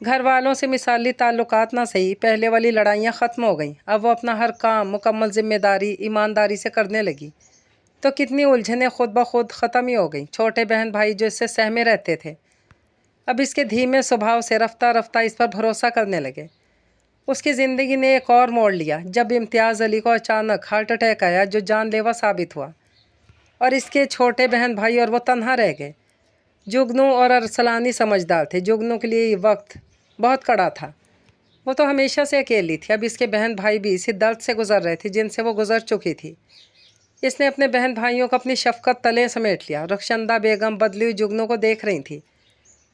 घर वालों से मिसाली ताल्लुकात ना सही, पहले वाली लड़ाइयाँ ख़त्म हो गईं। अब वो अपना हर काम मुकम्मल ज़िम्मेदारी ईमानदारी से करने लगी तो कितनी उलझनें खुद ब खुद ख़त्म ही हो गईं। छोटे बहन भाई जो इससे सहमे रहते थे, अब इसके धीमे स्वभाव से रफ्ता रफ्ता इस पर भरोसा करने लगे। उसकी ज़िंदगी ने एक और मोड़ लिया जब इम्तियाज़ अली को अचानक हार्ट अटैक आया, जो जानलेवा साबित हुआ, और इसके छोटे बहन भाई और वो तन्हा रह गए। जुगनू और अरसलानी समझदार थे। जुगनू के लिए ये वक्त बहुत कड़ा था। वो तो हमेशा से अकेली थी। अब इसके बहन भाई भी इसी दर्द से गुज़र रहे थे जिनसे वो गुज़र चुकी थी। इसने अपने बहन भाइयों को अपनी शफ़क़त तले समेट लिया। रखशंदा बेगम बदली हुई जुगनू को देख रही थी।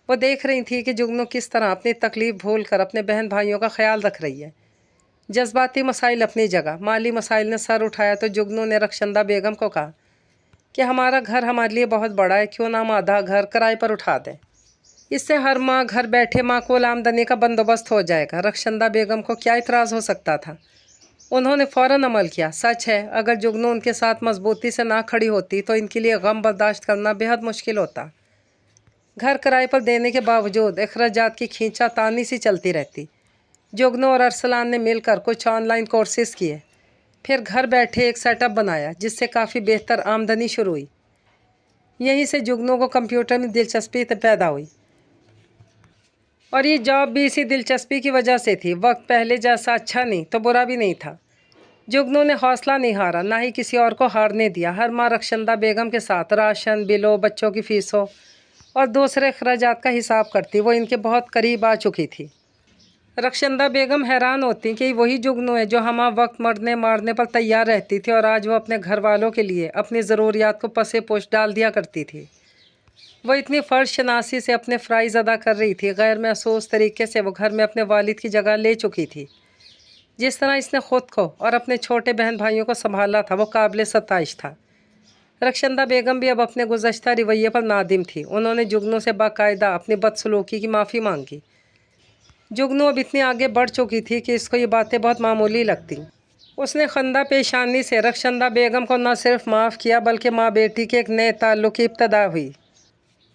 वो देख रही थी कि जुगनू किस तरह अपनी तकलीफ़ भूल कर अपने बहन भाइयों का ख्याल रख रही है। जज्बाती मसाइल अपनी जगह, माली मसाइल ने सर उठाया तो जुगनू ने रखशंदा बेगम को कहा कि हमारा घर हमारे लिए बहुत बड़ा है, क्यों ना हम आधा घर किराए पर उठा दें। इससे हर माह घर बैठे माकूल आमदनी का बंदोबस्त हो जाएगा। रखशंदा बेगम को क्या इतराज़ हो सकता था। उन्होंने फ़ौरन अमल किया। सच है, अगर जुगनू उनके साथ मजबूती से ना खड़ी होती तो इनके लिए गम बर्दाश्त करना बेहद मुश्किल होता। घर किराए पर देने के बावजूद अखराजात की खींचातानी सी चलती रहती। जुगनू और अरसलान ने मिलकर कुछ ऑनलाइन कोर्सेज़ किए, फिर घर बैठे एक सेटअप बनाया जिससे काफ़ी बेहतर आमदनी शुरू हुई। यहीं से जुगनू को कंप्यूटर में दिलचस्पी पैदा हुई, और ये जॉब भी इसी दिलचस्पी की वजह से थी। वक्त पहले जैसा अच्छा नहीं तो बुरा भी नहीं था। जुगनू ने हौसला नहीं हारा, ना ही किसी और को हारने दिया। हर माँ रक्षंदा बेगम के साथ राशन, बिलों, बच्चों की फीसों और दूसरे अखराजात का हिसाब करती। वो इनके बहुत करीब आ चुकी थी। रक्षंदा बेगम हैरान होती कि वही जुगनू है जो हमा वक्त मरने मारने पर तैयार रहती थी, और आज वो अपने घर वालों के लिए अपनी ज़रूरियात को पसे पोश डाल दिया करती थी। वो इतनी फ़र्ज शनासी से अपने फ़राइज़ अदा कर रही थी, गैर महसूस तरीके से वो घर में अपने वालिद की जगह ले चुकी थी। जिस तरह इसने ख़ुद को और अपने छोटे बहन भाइयों को संभाला था वो काबिल सताइश था। रक्षंदा बेगम भी अब अपने गुज़श्ता रवैये पर नादिम थी। उन्होंने जुगनू से बाकायदा अपनी बदसलूकी की माफ़ी मांगी। जुगनू अब इतनी आगे बढ़ चुकी थी कि इसको ये बातें बहुत मामूली लगती। उसने खंदा पेशानी से रक्षंदा बेगम को न सिर्फ माफ़ किया बल्कि माँ बेटी के एक नए ताल्लुक़ की इब्तदा हुई।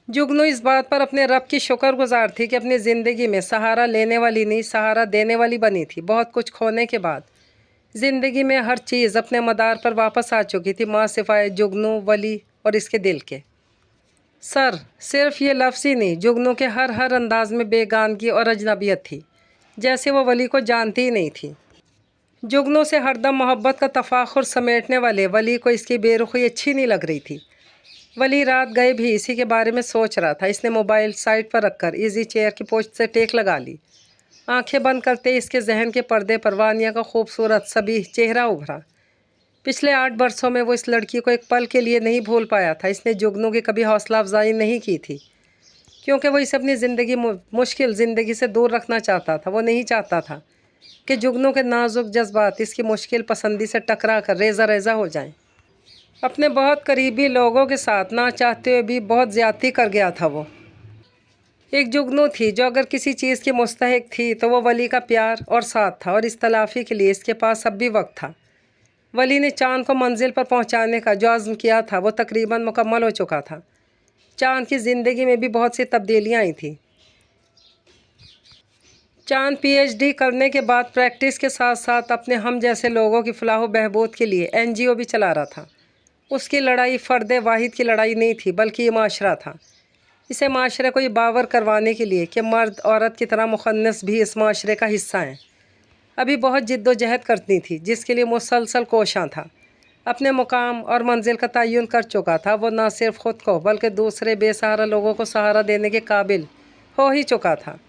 जुगनू इस बात पर अपने रब की शुक्रगुजार थी कि अपनी ज़िंदगी में सहारा लेने वाली नहीं, सहारा देने वाली बनी थी। बहुत कुछ खोने के बाद ज़िंदगी में हर चीज़ अपने मदार पर वापस आ चुकी थी, माँ सिवाय जुगनू, वली और इसके दिल के। सर सिर्फ ये लफ्ज़ ही नहीं, जुगनू के हर अंदाज में बेगानगी और अजनबियत थी, जैसे वो वली को जानती ही नहीं थी। जुगनू से हरदम मोहब्बत का तफाखुर समेटने वाले वली को इसकी बेरुखी अच्छी नहीं लग रही थी। वली रात गए भी इसी के बारे में सोच रहा था। इसने मोबाइल साइड पर रखकर इजी चेयर की पोस्ट से टेक लगा ली। आंखें बंद करते इसके जहन के पर्दे पर वानिया का खूबसूरत सभी चेहरा उभरा। पिछले 8 वर्षों में वो इस लड़की को एक पल के लिए नहीं भूल पाया था। इसने जुगनू की कभी हौसला अफजाई नहीं की थी, क्योंकि वो इसे अपनी ज़िंदगी मुश्किल ज़िंदगी से दूर रखना चाहता था। वो नहीं चाहता था कि जुगनू के नाजुक जज्बात इसकी मुश्किल पसंदी से टकरा कर रेज़ा रेज़ा हो जाएं। अपने बहुत करीबी लोगों के साथ ना चाहते हुए भी बहुत ज़्यादती कर गया था। वो एक जुगनू थी जो अगर किसी चीज़ की मुस्तहिक थी तो वो वली का प्यार और साथ था, और इस तलाफ़ी के लिए इसके पास अब भी वक्त था। वली ने चाँद को मंजिल पर पहुंचाने का जो अज़्म किया था वो तकरीबन मुकम्मल हो चुका था। चाँद की ज़िंदगी में भी बहुत सी तब्दीलियाँ आई थी। चाँद PhD करने के बाद प्रैक्टिस के साथ साथ अपने हम जैसे लोगों की फलाह व बहबूद के लिए NGO भी चला रहा था। उसकी लड़ाई फ़र्द वाहिद की लड़ाई नहीं थी, बल्कि ये माशरा था। इसे माशरे को ये बावर करवाने के लिए कि मर्द औरत की तरह मुखन्नस भी इस माशरे का हिस्सा हैं, अभी बहुत जिद्दोजहद करनी थी, जिसके लिए मुसलसल कोशां था। अपने मुकाम और मंजिल का तयन कर चुका था। वो न सिर्फ ख़ुद को बल्कि दूसरे बेसहारा लोगों को सहारा देने के काबिल हो ही चुका था।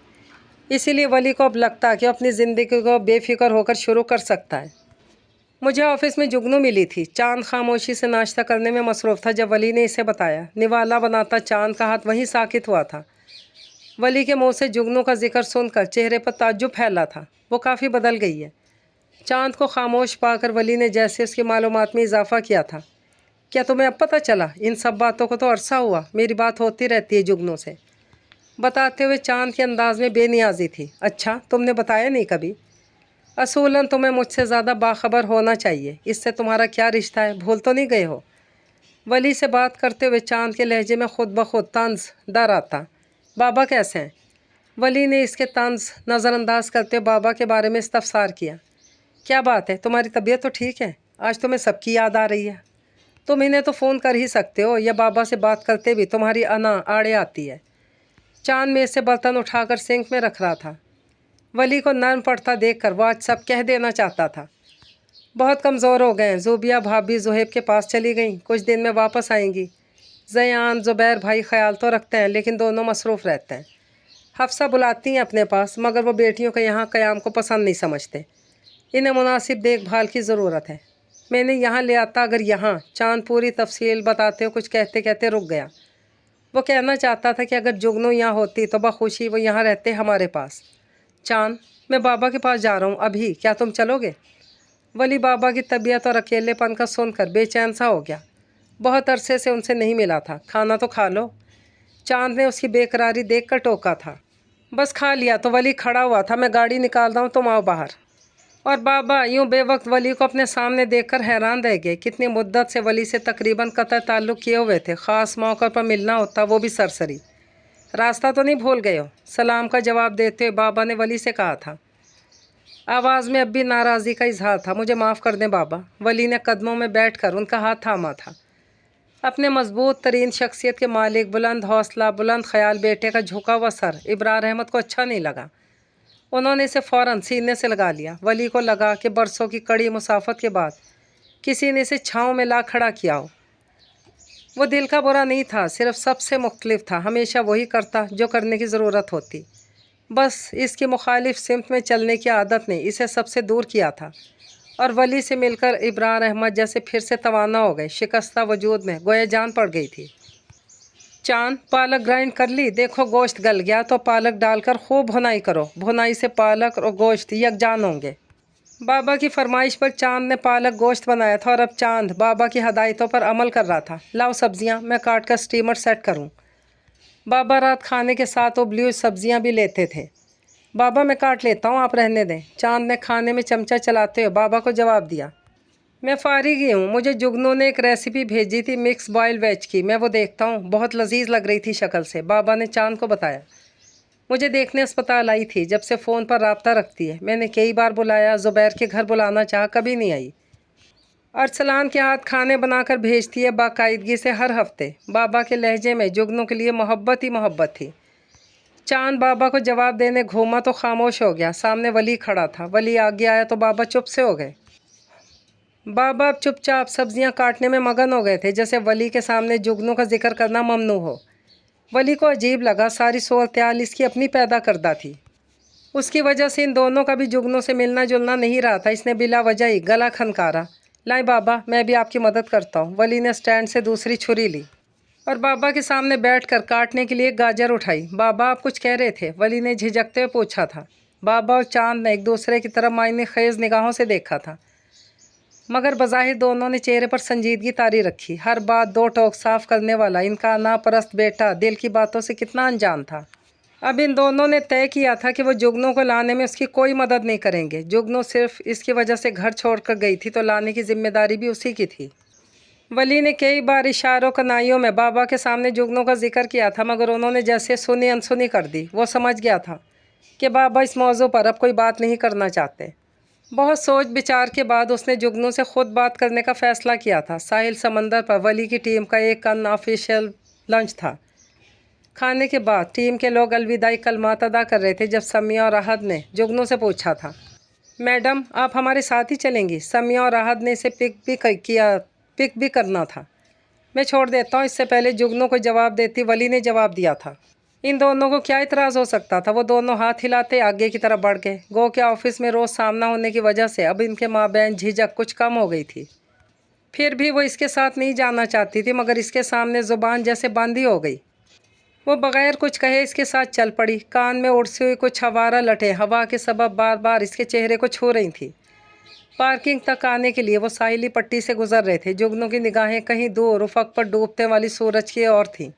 इसीलिए वली को अब लगता कि अपनी ज़िंदगी को बेफिक्र होकर शुरू कर सकता है। मुझे ऑफिस में जुगनू मिली थी। चाँद खामोशी से नाश्ता करने में मसरूफ़ था जब वली ने इसे बताया। निवाला बनाता चाँद का हाथ वहीं साकित हुआ था। वली के मुंह से जुगनू का जिक्र सुनकर चेहरे पर ताज्जुब फैला था। वो काफ़ी बदल गई है। चाँद को खामोश पाकर वली ने जैसे उसकी मालूमात में इजाफा किया था। क्या तुम्हें अब पता चला? इन सब बातों को तो अरसा हुआ, मेरी बात होती रहती है जुगनू से, बताते हुए चाँद के अंदाज में बेनियाजी थी। अच्छा, तुमने बताया नहीं कभी? असूलन तुम्हें मुझसे ज़्यादा बाखबर होना चाहिए। इससे तुम्हारा क्या रिश्ता है, भूल तो नहीं गए हो? वली से बात करते हुए चाँद के लहजे में खुद ब खुद तंज डर आता। बाबा कैसे हैं? वली ने इसके तंज नज़रअंदाज करते हुए बाबा के बारे में इस्तफसार किया। क्या बात है, तुम्हारी तबीयत तो ठीक है? आज तुम्हें सबकी याद आ रही है। तुम इन्हें तो फ़ोन कर ही सकते हो, या बाबा से बात करते भी तुम्हारी अना आड़े आती है। चाँद में से बर्तन उठाकर सिंक में रख रहा था। वली को नर्म पड़ता देखकर वो आज सब कह देना चाहता था। बहुत कमज़ोर हो गए हैं। ज़ूबिया भाभी ज़ुहैब के पास चली गईं, कुछ दिन में वापस आएंगी। ज़यान ज़ुबैर भाई ख्याल तो रखते हैं, लेकिन दोनों मसरूफ़ रहते हैं। हफ्सा बुलाती हैं अपने पास, मगर वो बेटियों के यहाँ क़याम को पसंद नहीं समझते। इन्हें मुनासिब देखभाल की ज़रूरत है। मैंने यहाँ ले आता अगर यहाँ। चाँद पूरी तफसील बताते हुए कुछ कहते कहते रुक गया। वो कहना चाहता था कि अगर जुगनू यहाँ होती तो बखुशी वो यहाँ रहते हमारे पास। चाँद, मैं बाबा के पास जा रहा हूँ अभी, क्या तुम चलोगे? वली बाबा की तबीयत और अकेलेपन का सुनकर बेचैन सा हो गया। बहुत अरसे से उनसे नहीं मिला था। खाना तो खा लो। चाँद ने उसकी बेकरारी देखकर टोका था। बस खा लिया। तो वली खड़ा हुआ था। मैं गाड़ी निकाल रहा हूँ, तुम आओ बाहर। और बाबा यूँ बेवक्त वली को अपने सामने देखकर हैरान रह गए। कितनी मुद्दत से वली से तकरीबन कतई ताल्लुक़ किए हुए थे। ख़ास मौक़े पर मिलना होता, वो भी सरसरी। रास्ता तो नहीं भूल गए हो? सलाम का जवाब देते हुए बाबा ने वली से कहा था। आवाज़ में अब भी नाराज़गी का इजहार था। मुझे माफ़ कर दें बाबा। वली ने कदमों में बैठकर उनका हाथ थामा था। अपने मजबूत तरीन शख्सियत के मालिक, बुलंद हौसला, बुलंद ख्याल बेटे का झुका हुआ सर इब्रार अहमद को अच्छा नहीं लगा। उन्होंने इसे फ़ौरन सीने से लगा लिया। वली को लगा कि बरसों की कड़ी मुसाफत के बाद किसी ने इसे छाँव में ला खड़ा किया हो। वो दिल का बुरा नहीं था, सिर्फ सबसे मुख्तलिफ था, हमेशा वही करता जो करने की ज़रूरत होती। बस इसकी मुखालिफ सिमत में चलने की आदत ने इसे सबसे दूर किया था। और वली से मिलकर इब्रार अहमद जैसे फिर से तवाना हो गए। शिकस्ता वजूद में गोया जान पड़ गई थी। चांद, पालक ग्राइंड कर ली? देखो गोश्त गल गया तो पालक डालकर खूब भुनाई करो। भुनाई से पालक और गोश्त यकजान होंगे। बाबा की फरमाइश पर चांद ने पालक गोश्त बनाया था और अब चांद बाबा की हदायतों पर अमल कर रहा था। लाओ सब्जियां, मैं काट कर स्टीमर सेट करूं। बाबा रात खाने के साथ उबली हुई सब्जियां भी लेते थे। बाबा मैं काट लेता हूं, आप रहने दें। चांद ने खाने में चमचा चलाते हुए बाबा को जवाब दिया। मैं फारिग ही हूँ, मुझे जुगनू ने एक रेसिपी भेजी थी मिक्स बॉयल वेज की, मैं वो देखता हूँ। बहुत लजीज लग रही थी शक्ल से, बाबा ने चांद को बताया। मुझे देखने अस्पताल आई थी, जब से फ़ोन पर राब्ता रखती है। मैंने कई बार बुलाया, ज़ुबैर के घर बुलाना चाहा, कभी नहीं आई। अरसलान के हाथ खाने बनाकर भेजती है बाकायदगी से हर हफ्ते। बाबा के लहजे में जुगनू के लिए मोहब्बत ही मोहब्बत थी। चांद बाबा को जवाब देने घूमा तो खामोश हो गया। सामने वली खड़ा था। वली आगे आया तो बाबा चुप से हो गए। बाबा अब चुपचाप सब्जियां काटने में मगन हो गए थे, जैसे वली के सामने जुगनू का जिक्र करना ममनू हो। वली को अजीब लगा, सारी सूरत-ए-हाल इसकी अपनी पैदा करदा थी। उसकी वजह से इन दोनों का भी जुगनू से मिलना जुलना नहीं रहा था। इसने बिला वजह ही गला खनकारा। लाए बाबा, मैं भी आपकी मदद करता हूँ। वली ने स्टैंड से दूसरी छुरी ली और बाबा के सामने बैठकर काटने के लिए गाजर उठाई। बाबा आप कुछ कह रहे थे? वली ने झिझकते हुए पूछा था। बाबा और चांद ने एक दूसरे की तरफ मायने खेज निगाहों से देखा था, मगर बज़ाहिर दोनों ने चेहरे पर संजीदगी तारी रखी। हर बात दो टोक साफ करने वाला इनका नापरस्त बेटा दिल की बातों से कितना अनजान था। अब इन दोनों ने तय किया था कि वो जुगनू को लाने में उसकी कोई मदद नहीं करेंगे। जुगनू सिर्फ इसकी वजह से घर छोड़कर गई थी, तो लाने की जिम्मेदारी भी उसी की थी। वली ने कई बार इशारों कनाइयों में बाबा के सामने जुगनू का जिक्र किया था, मगर उन्होंने जैसे सुनी अनसुनी कर दी। वो समझ गया था कि बाबा इस मौजू पर अब कोई बात नहीं करना चाहते। बहुत सोच विचार के बाद उसने जुगनू से खुद बात करने का फ़ैसला किया था। साहिल समंदर पर वली की टीम का एक अनऑफिशियल लंच था। खाने के बाद टीम के लोग अलविदाई कलमात अदा कर रहे थे जब समिया और राहत ने जुगनू से पूछा था, मैडम आप हमारे साथ ही चलेंगी? समिया और राहत ने इसे पिक भी करना था। मैं छोड़ देता हूँ। इससे पहले जुगनू को जवाब देती वली ने जवाब दिया था। इन दोनों को क्या इतराज़ हो सकता था? वो दोनों हाथ हिलाते आगे की तरफ बढ़ गए। गो के ऑफिस में रोज़ सामना होने की वजह से अब इनके माबैन झिझक कुछ कम हो गई थी। फिर भी वो इसके साथ नहीं जाना चाहती थी, मगर इसके सामने ज़ुबान जैसे बंद ही हो गई। वो बग़ैर कुछ कहे इसके साथ चल पड़ी। कान में उड़ती हुई कुछ हवारा लटें हवा के सबब बार बार इसके चेहरे को छू रही थी। पार्किंग तक आने के लिए वो साहिली पट्टी से गुजर रहे थे। जुगनू की निगाहें कहीं दूर उफक पर डूबते वाली सूरज की ओर थी।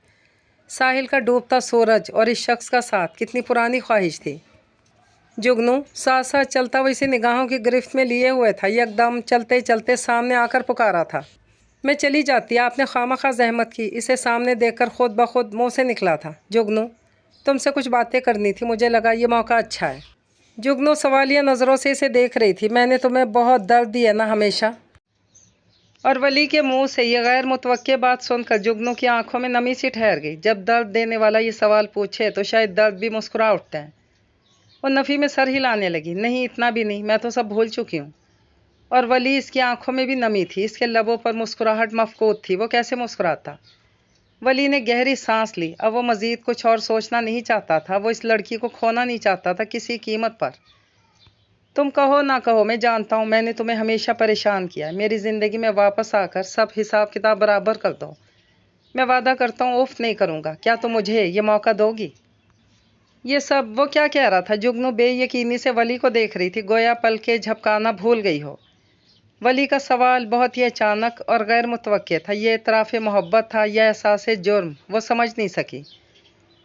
साहिल का डूबता सूरज और इस शख्स का साथ, कितनी पुरानी ख्वाहिश थी। जुगनू साथ साथ चलता हुआ इसे निगाहों की गिरफ्त में लिए हुए था। यकदम चलते चलते सामने आकर पुकारा था, मैं चली जाती, आपने खामखा जहमत की। इसे सामने देखकर खुद ब खुद मुँह से निकला था, जुगनू तुमसे कुछ बातें करनी थी, मुझे लगा ये मौका अच्छा है। जुगनू सवालिया नज़रों से इसे देख रही थी। मैंने तुम्हें बहुत दर्द दिया ना हमेशा? और वली के मुंह से ये गैर मुतवक्के बात सुनकर जुगनू की आंखों में नमी सी ठहर गई। जब दर्द देने वाला ये सवाल पूछे तो शायद दर्द भी मुस्कुरा उठता है। वो नफ़ी में सर हिलाने लगी, नहीं इतना भी नहीं, मैं तो सब भूल चुकी हूँ। और वली इसकी आंखों में भी नमी थी, इसके लबों पर मुस्कुराहट मफकूद थी। वो कैसे मुस्कुराता? वली ने गहरी सांस ली। अब वो मज़ीद कुछ और सोचना नहीं चाहता था। वो इस लड़की को खोना नहीं चाहता था किसी कीमत पर। तुम कहो ना कहो, मैं जानता हूँ मैंने तुम्हें हमेशा परेशान किया। मेरी ज़िंदगी में वापस आकर सब हिसाब किताब बराबर कर दो। मैं वादा करता हूँ उफ नहीं करूँगा। क्या तुम मुझे ये मौका दोगी? ये सब वो क्या कह रहा था? जुगनू बेयकीनी से वली को देख रही थी, गोया पल के झपकाना भूल गई हो। वली का सवाल बहुत ही अचानक और गैर मुतवक्के था। ये इतराफ़ मोहब्बत था या एहसास जुर्म, वो समझ नहीं सकी।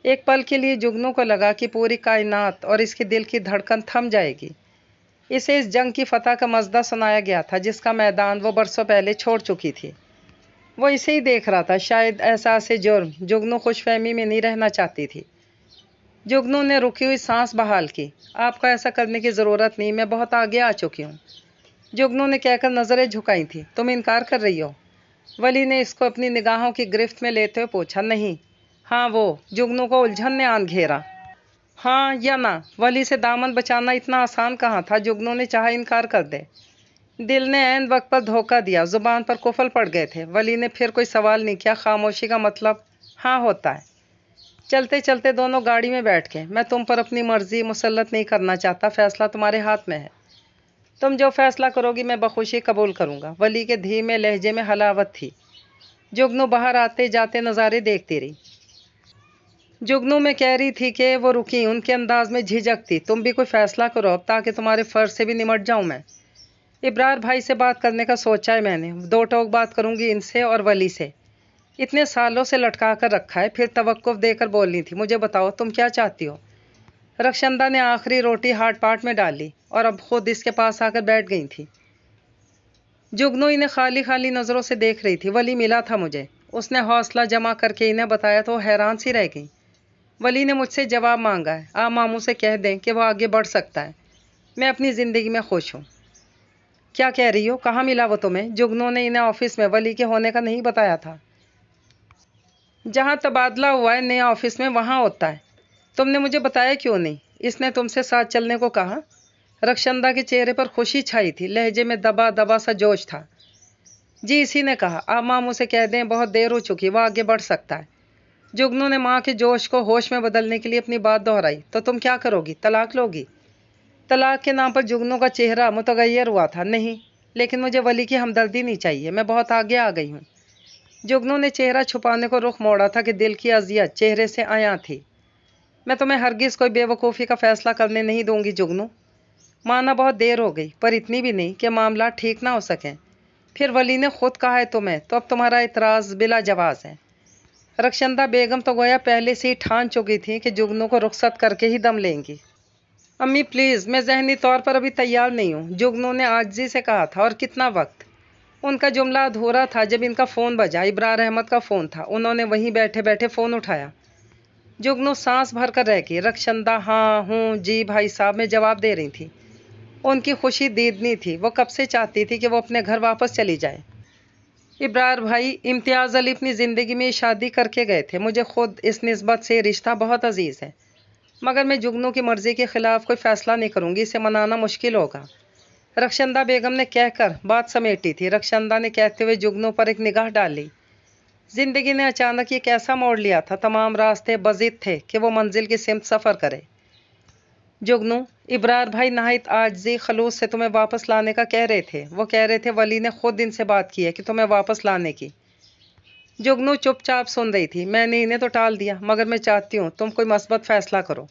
एक पल के लिए जुगनू को लगा कि पूरी कायनात और इसके दिल की धड़कन थम जाएगी। इसे इस जंग की फ़तह का मज़दा सुनाया गया था जिसका मैदान वो बरसों पहले छोड़ चुकी थी। वो इसे ही देख रहा था, शायद एहसास जुर्म। जुगनू खुशफहमी में नहीं रहना चाहती थी। जुगनू ने रुकी हुई सांस बहाल की। आपको ऐसा करने की ज़रूरत नहीं, मैं बहुत आगे आ चुकी हूँ, जुगनू ने कहकर नज़रें झुकाई थी। तुम इनकार कर रही हो? वली ने इसको अपनी निगाहों की गिरफ्त में लेते हुए पूछा। नहीं। हाँ वो, जुगनू को उलझन ने आन घेरा। हाँ या ना? वली से दामन बचाना इतना आसान कहाँ था? जुगनू ने चाहा इनकार कर दे। दिल ने ऐन वक्त पर धोखा दिया, जुबान पर कुफल पड़ गए थे। वली ने फिर कोई सवाल नहीं किया। खामोशी का मतलब हाँ होता है। चलते चलते दोनों गाड़ी में बैठ गए। मैं तुम पर अपनी मर्जी मुसल्लत नहीं करना चाहता, फैसला तुम्हारे हाथ में है। तुम जो फैसला करोगी मैं बखुशी कबूल करूंगा। वली के धीमे लहजे में हलावत थी। जुगनू बाहर आते जाते नज़ारे देखती रही। जुगनू में कह रही थी कि वो रुकी, उनके अंदाज में झिझक थी। तुम भी कोई फैसला करो अब, ताकि तुम्हारे फर्ज से भी निमट जाऊं मैं। इब्रार भाई से बात करने का सोचा है मैंने। दो टोक बात करूंगी इनसे और वली से। इतने सालों से लटका कर रखा है, फिर तवक्कुफ देकर बोलनी थी। मुझे बताओ तुम क्या चाहती हो? रक्षंदा ने आखिरी रोटी हाथ पाट में डाली और अब खुद इसके पास आकर बैठ गई थी। जुगनू इन्हें खाली खाली नज़रों से देख रही थी। वली मिला था मुझे, उसने हौसला जमा करके इन्हें बताया तो हैरान सी रह गई। वली ने मुझसे जवाब मांगा है। आप मामू से कह दें कि वो आगे बढ़ सकता है। मैं अपनी ज़िंदगी में खुश हूँ। क्या कह रही हो? कहाँ मिला वो तुम्हें? जुगनू ने इन्हें ऑफिस में वली के होने का नहीं बताया था। जहाँ तबादला हुआ है नया ऑफिस में, वहाँ होता है। तुमने मुझे बताया क्यों नहीं? इसने तुमसे साथ चलने को कहा। रक्षंदा के चेहरे पर खुशी छाई थी, लहजे में दबा दबा सा जोश था। जी इसी ने कहा। आप मामू से कह दें बहुत देर हो चुकी, वो आगे बढ़ सकता है। जुगनू ने माँ के जोश को होश में बदलने के लिए अपनी बात दोहराई। तो तुम क्या करोगी? तलाक लोगी? तलाक के नाम पर जुगनू का चेहरा मुतगैर हुआ था। नहीं, लेकिन मुझे वली की हमदर्दी नहीं चाहिए। मैं बहुत आगे आ गई हूँ। जुगनू ने चेहरा छुपाने को रुख मोड़ा था कि दिल की अजियत चेहरे से आया थी। मैं तुम्हें हरगिज़ कोई बेवकूफ़ी का फैसला करने नहीं दूंगी जुगनू। माना बहुत देर हो गई, पर इतनी भी नहीं कि मामला ठीक ना हो सकें। फिर वली ने खुद कहा है तुम्हें, तो अब तुम्हारा इतराज़ बिला जवाज़ है। रक्षंदा बेगम तो गोया पहले से ही ठान चुकी थी कि जुगनू को रुखसत करके ही दम लेंगी। अम्मी प्लीज़, मैं ज़हनी तौर पर अभी तैयार नहीं हूँ, जुगनू ने आजिज़ी से कहा था। और कितना वक्त? उनका जुमला अधूरा था जब इनका फ़ोन बजा। इब्रार अहमद का फ़ोन था। उन्होंने वहीं बैठे बैठे फ़ोन उठाया। जुगनू सांस भर कर रह गई। रक्षंदा हाँ हूँ जी भाई साहब में जवाब दे रही थी। उनकी खुशी दीदनी थी। वो कब से चाहती थी कि वो अपने घर वापस चली जाए। इब्रार भाई, इम्तियाज़ अली अपनी ज़िंदगी में शादी करके गए थे। मुझे खुद इस निस्बत से रिश्ता बहुत अजीज़ है, मगर मैं जुगनू की मर्ज़ी के ख़िलाफ़ कोई फ़ैसला नहीं करूँगी। इसे मनाना मुश्किल होगा। रक्षंदा बेगम ने कहकर बात समेटी थी। रक्षंदा ने कहते हुए जुगनू पर एक निगाह डाली। ज़िंदगी ने अचानक ये कैसा मोड़ लिया था? तमाम रास्ते बज़िद थे कि वो मंजिल की सिमत सफ़र करे। जुगनू, इब्रार भाई नाहित आजिज़ी खलूस से तुम्हें वापस लाने का कह रहे थे। वो कह रहे थे वली ने खुद इनसे बात की है कि तुम्हें वापस लाने की। जुगनू चुपचाप सुन रही थी। मैंने इन्हें तो टाल दिया, मगर मैं चाहती हूँ तुम कोई मस्बत फ़ैसला करो।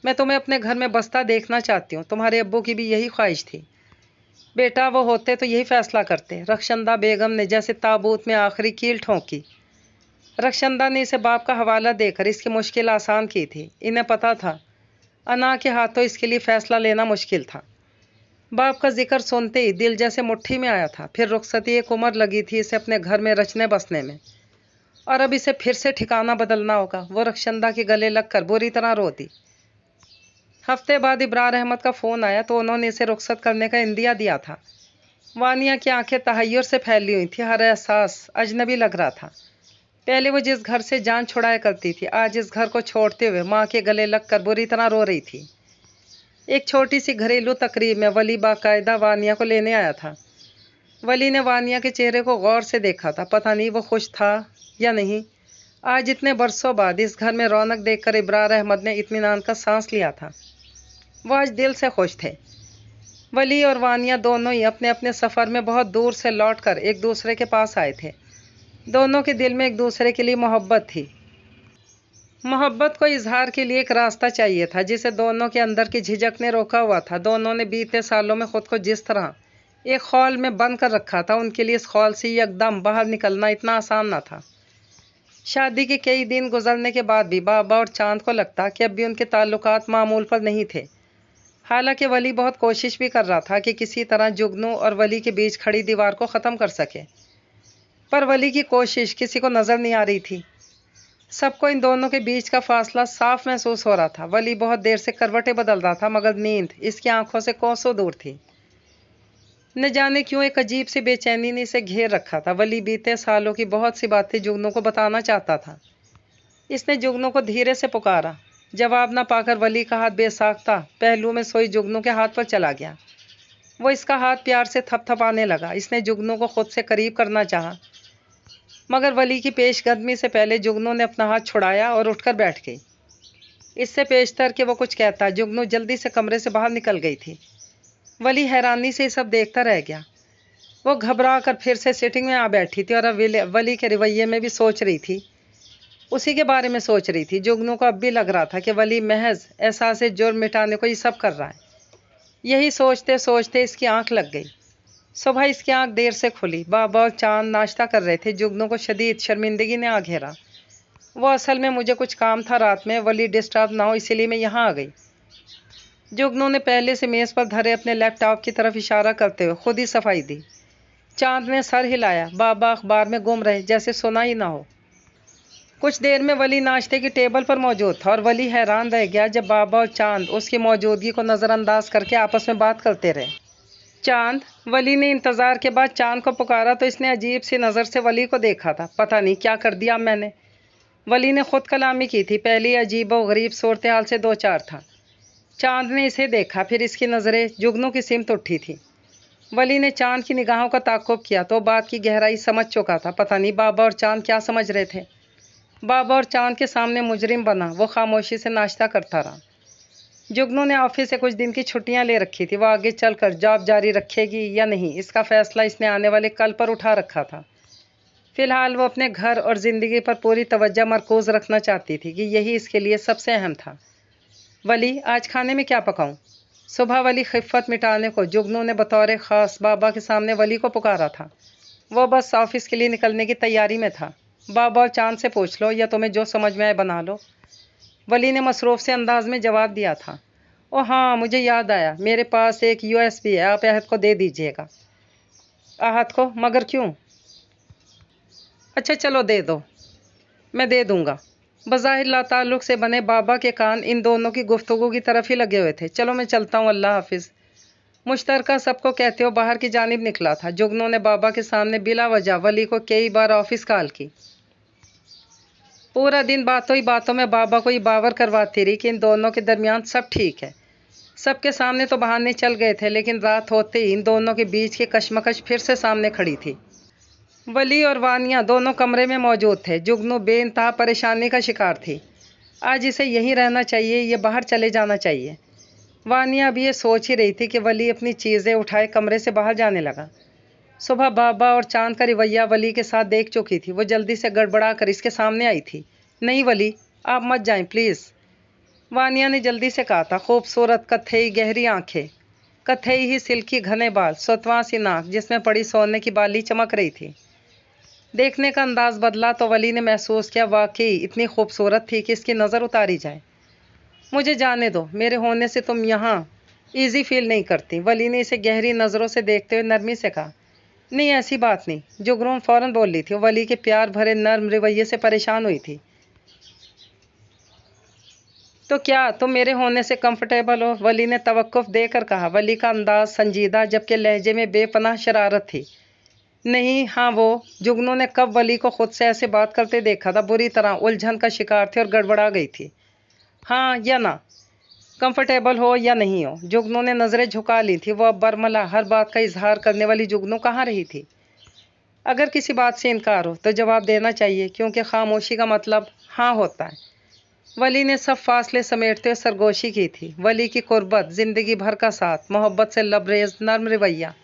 मैं तुम्हें अपने घर में बसता देखना चाहती हूँ। तुम्हारे अब्बू की भी यही ख्वाहिश थी। बेटा वो होते तो यही फ़ैसला करते। रक्षंदा बेगम ने जैसे ताबूत में आखिरी कील ठोंकी। रक्षंदा ने इसे बाप का हवाला देकर इसकी मुश्किल आसान की थी। इन्हें पता था अना के हाथों इसके लिए फ़ैसला लेना मुश्किल था। बाप का जिक्र सुनते ही दिल जैसे मुट्ठी में आया था। फिर रुखसती एक उम्र लगी थी इसे अपने घर में रचने बसने में, और अब इसे फिर से ठिकाना बदलना होगा। वो रक्षंदा के गले लगकर बुरी तरह रोती। हफ्ते बाद इब्रार अहमद का फ़ोन आया तो उन्होंने इसे रुखसत करने का इंदिया दिया था। वानिया की आंखें तहय्युर से फैली हुई थी। हर एहसास अजनबी लग रहा था। पहले वो जिस घर से जान छुड़ाया करती थी, आज इस घर को छोड़ते हुए माँ के गले लगकर बुरी तरह रो रही थी। एक छोटी सी घरेलू तकरीब में वली बाकायदा वानिया को लेने आया था। वली ने वानिया के चेहरे को गौर से देखा था। पता नहीं वो खुश था या नहीं। आज इतने बरसों बाद इस घर में रौनक देखकर इब्रार अहमद ने इत्मीनान का सांस लिया था। वो आज दिल से खुश थे। वली और वानिया दोनों ही अपने अपने सफ़र में बहुत दूर से लौटकर एक दूसरे के पास आए थे। दोनों के दिल में एक दूसरे के लिए मोहब्बत थी। मोहब्बत को इजहार के लिए एक रास्ता चाहिए था, जिसे दोनों के अंदर की झिझक ने रोका हुआ था। दोनों ने बीते सालों में खुद को जिस तरह एक खौल में बंद कर रखा था, उनके लिए इस खौल से एकदम बाहर निकलना इतना आसान न था। शादी के कई दिन गुजरने के बाद भी बाबा और चांद को लगता कि अब भी उनके ताल्लुकात मामूल पर नहीं थे। हालांकि वली बहुत कोशिश भी कर रहा था कि किसी तरह जुगनू और वली के बीच खड़ी दीवार को ख़त्म कर सके, पर वली की कोशिश किसी को नज़र नहीं आ रही थी। सबको इन दोनों के बीच का फासला साफ महसूस हो रहा था। वली बहुत देर से करवटें बदल रहा था, मगर नींद इसकी आंखों से कोसों दूर थी। न जाने क्यों एक अजीब सी बेचैनी ने इसे घेर रखा था। वली बीते सालों की बहुत सी बातें जुगनू को बताना चाहता था। इसने जुगनू को धीरे से पुकारा। जवाब न पाकर वली का हाथ बेसाख्ता पहलू में सोई जुगनू के हाथ पर चला गया। वो इसका हाथ प्यार से थपथपाने लगा। इसने जुगनू को खुद से करीब करना चाहा, मगर वली की पेशकदमी से पहले जुगनू ने अपना हाथ छुड़ाया और उठकर बैठ गई। इससे पेशतर कि वो कुछ कहता, जुगनू जल्दी से कमरे से बाहर निकल गई थी। वली हैरानी से सब देखता रह गया। वो घबरा कर फिर से सिटिंग में आ बैठी थी और अब वली के रवैये में भी सोच रही थी, उसी के बारे में सोच रही थी। जुगनू को अब भी लग रहा था कि वली महज एहसास जुर्म मिटाने को ये सब कर रहा है। यही सोचते सोचते इसकी आंख लग गई। सुबह इसकी आंख देर से खुली। बाबा और चांद नाश्ता कर रहे थे। जुगनू को शदीद शर्मिंदगी ने आ घेरा। वो असल में मुझे कुछ काम था रात में, वली डिस्टर्ब ना हो इसीलिए मैं यहाँ आ गई। जुगनू ने पहले से मेज़ पर धरे अपने लैपटॉप की तरफ इशारा करते हुए खुद ही सफाई दी। चांद ने सर हिलाया। बाबा अखबार में गुम रहे, जैसे सुना ही ना हो। कुछ देर में वली नाश्ते की टेबल पर मौजूद था और वली हैरान रह गया जब बाबा और चांद उसकी मौजूदगी को नज़रअंदाज करके आपस में बात करते रहे। चांद, वली ने इंतज़ार के बाद चांद को पुकारा तो इसने अजीब सी नज़र से वली को देखा था। पता नहीं क्या कर दिया मैंने। वली ने खुद कलामी की थी। पहली अजीब व गरीब सूरत हाल से दो चार था। चांद ने इसे देखा, फिर इसकी नज़रें जुगनू की सिमत उठी थी। वली ने चांद की निगाहों का ताक़ुब किया तो बात की गहराई समझ चुका था। पता नहीं बाबा और चांद क्या समझ रहे थे। बाबा और चांद के सामने मुजरिम बना। वो खामोशी से नाश्ता करता रहा। जुगनू ने ऑफिस से कुछ दिन की छुट्टियां ले रखी थी। वो आगे चलकर जॉब जारी रखेगी या नहीं, इसका फैसला इसने आने वाले कल पर उठा रखा था। फिलहाल वो अपने घर और ज़िंदगी पर पूरी तवज्जो मरकूज़ रखना चाहती थी कि यही इसके लिए सबसे अहम था। वली, आज खाने में क्या पकाऊं? सुबह वली खिफ़्फ़त मिटाने को जुगनू ने बतौर ख़ास बाबा के सामने वली को पुकारा था। वो बस ऑफिस के लिए निकलने की तैयारी में था। बाबा और चांद से पूछ लो या तुम्हें जो समझ में आए बना लो। वली ने मसरूफ़ से अंदाज में जवाब दिया था। ओ हाँ, मुझे याद आया, मेरे पास एक USB है, आप अहद को दे दीजिएगा। अहद को? मगर क्यों? अच्छा चलो दे दो, मैं दे दूँगा। बज़ाहिर लाताल्लुक़ से बने बाबा के कान इन दोनों की गुफ्तगू की तरफ ही लगे हुए थे। चलो मैं चलता हूँ, अल्लाह हाफिज़। मुश्तरका सबको कहते हो बाहर की जानिब निकला था। जुगनू ने बाबा के सामने बिला वजह वली को कई बार ऑफिस कॉल की। पूरा दिन बातों ही बातों में बाबा को ये बावर करवाती रही कि इन दोनों के दरमियान सब ठीक है। सबके सामने तो बहाने चल गए थे, लेकिन रात होते ही इन दोनों के बीच की कशमकश फिर से सामने खड़ी थी। वली और वानिया दोनों कमरे में मौजूद थे। जुगनू बेइंतहा परेशानी का शिकार थी। आज इसे यहीं रहना चाहिए, ये बाहर चले जाना चाहिए। वानिया भी ये सोच ही रही थी कि वली अपनी चीज़ें उठाए कमरे से बाहर जाने लगा। सुबह बाबा और चांद का रवैया वली के साथ देख चुकी थी। वो जल्दी से गड़बड़ा कर इसके सामने आई थी। नहीं वली, आप मत जाएं प्लीज़, वानिया ने जल्दी से कहा था। खूबसूरत कत्थई गहरी आंखें, कत्थई ही सिल्की घने बाल, सुतवां सी नाक जिसमें पड़ी सोने की बाली चमक रही थी। देखने का अंदाज बदला तो वली ने महसूस किया वाकई इतनी खूबसूरत थी कि इसकी नज़र उतारी जाए। मुझे जाने दो, मेरे होने से तुम यहाँ ईजी फील नहीं करती। वली ने इसे गहरी नज़रों से देखते हुए नरमी से कहा। नहीं ऐसी बात नहीं, जुगनू फ़ौरन बोल रही थी। वली के प्यार भरे नर्म रवैये से परेशान हुई थी। तो क्या तुम मेरे होने से कंफर्टेबल हो? वली ने तवक्कुफ देकर कहा। वली का अंदाज संजीदा जबकि लहजे में बेपनाह शरारत थी। नहीं, हाँ वो। जुगनू ने कब वली को खुद से ऐसे बात करते देखा था। बुरी तरह उलझन का शिकार थी और गड़बड़ा गई थी। हाँ या ना, कंफर्टेबल हो या नहीं हो। जुगनू ने नज़रें झुका ली थी। वो अब बरमला हर बात का इजहार करने वाली जुगनू कहाँ रही थी। अगर किसी बात से इनकार हो तो जवाब देना चाहिए, क्योंकि खामोशी का मतलब हाँ होता है। वली ने सब फासले समेटते हुए सरगोशी की थी। वली की कुर्बत, ज़िंदगी भर का साथ, मोहब्बत से लबरेज नर्म रवैया,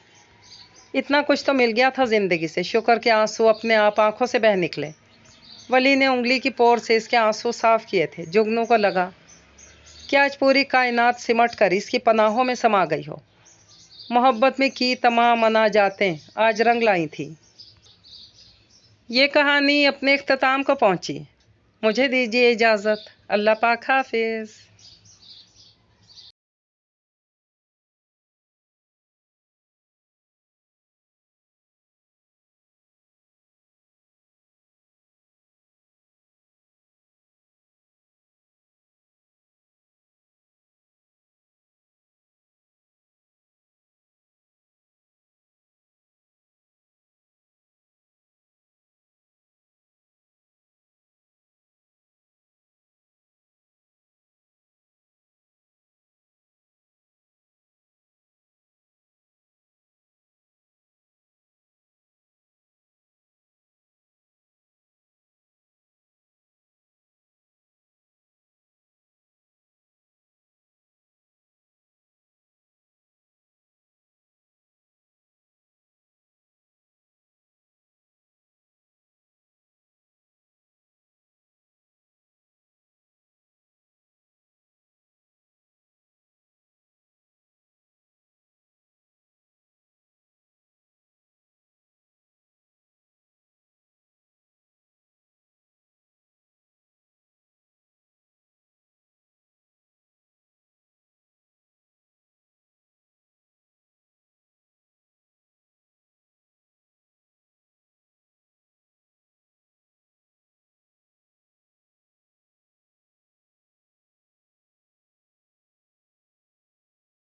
इतना कुछ तो मिल गया था ज़िंदगी से। शुक्र के आंसू अपने आप आंखों से बह निकले। वली ने उंगली की पोर से इसके आंसू साफ किए थे। जुगनू को लगा कि आज पूरी कायनात सिमट कर इसकी पनाहों में समा गई हो। मोहब्बत में की तमाम अनाजातें आज रंग लाई थी। ये कहानी अपने इख्तिताम को पहुंची। मुझे दीजिए इजाज़त। अल्लाह पाक हाफिज़।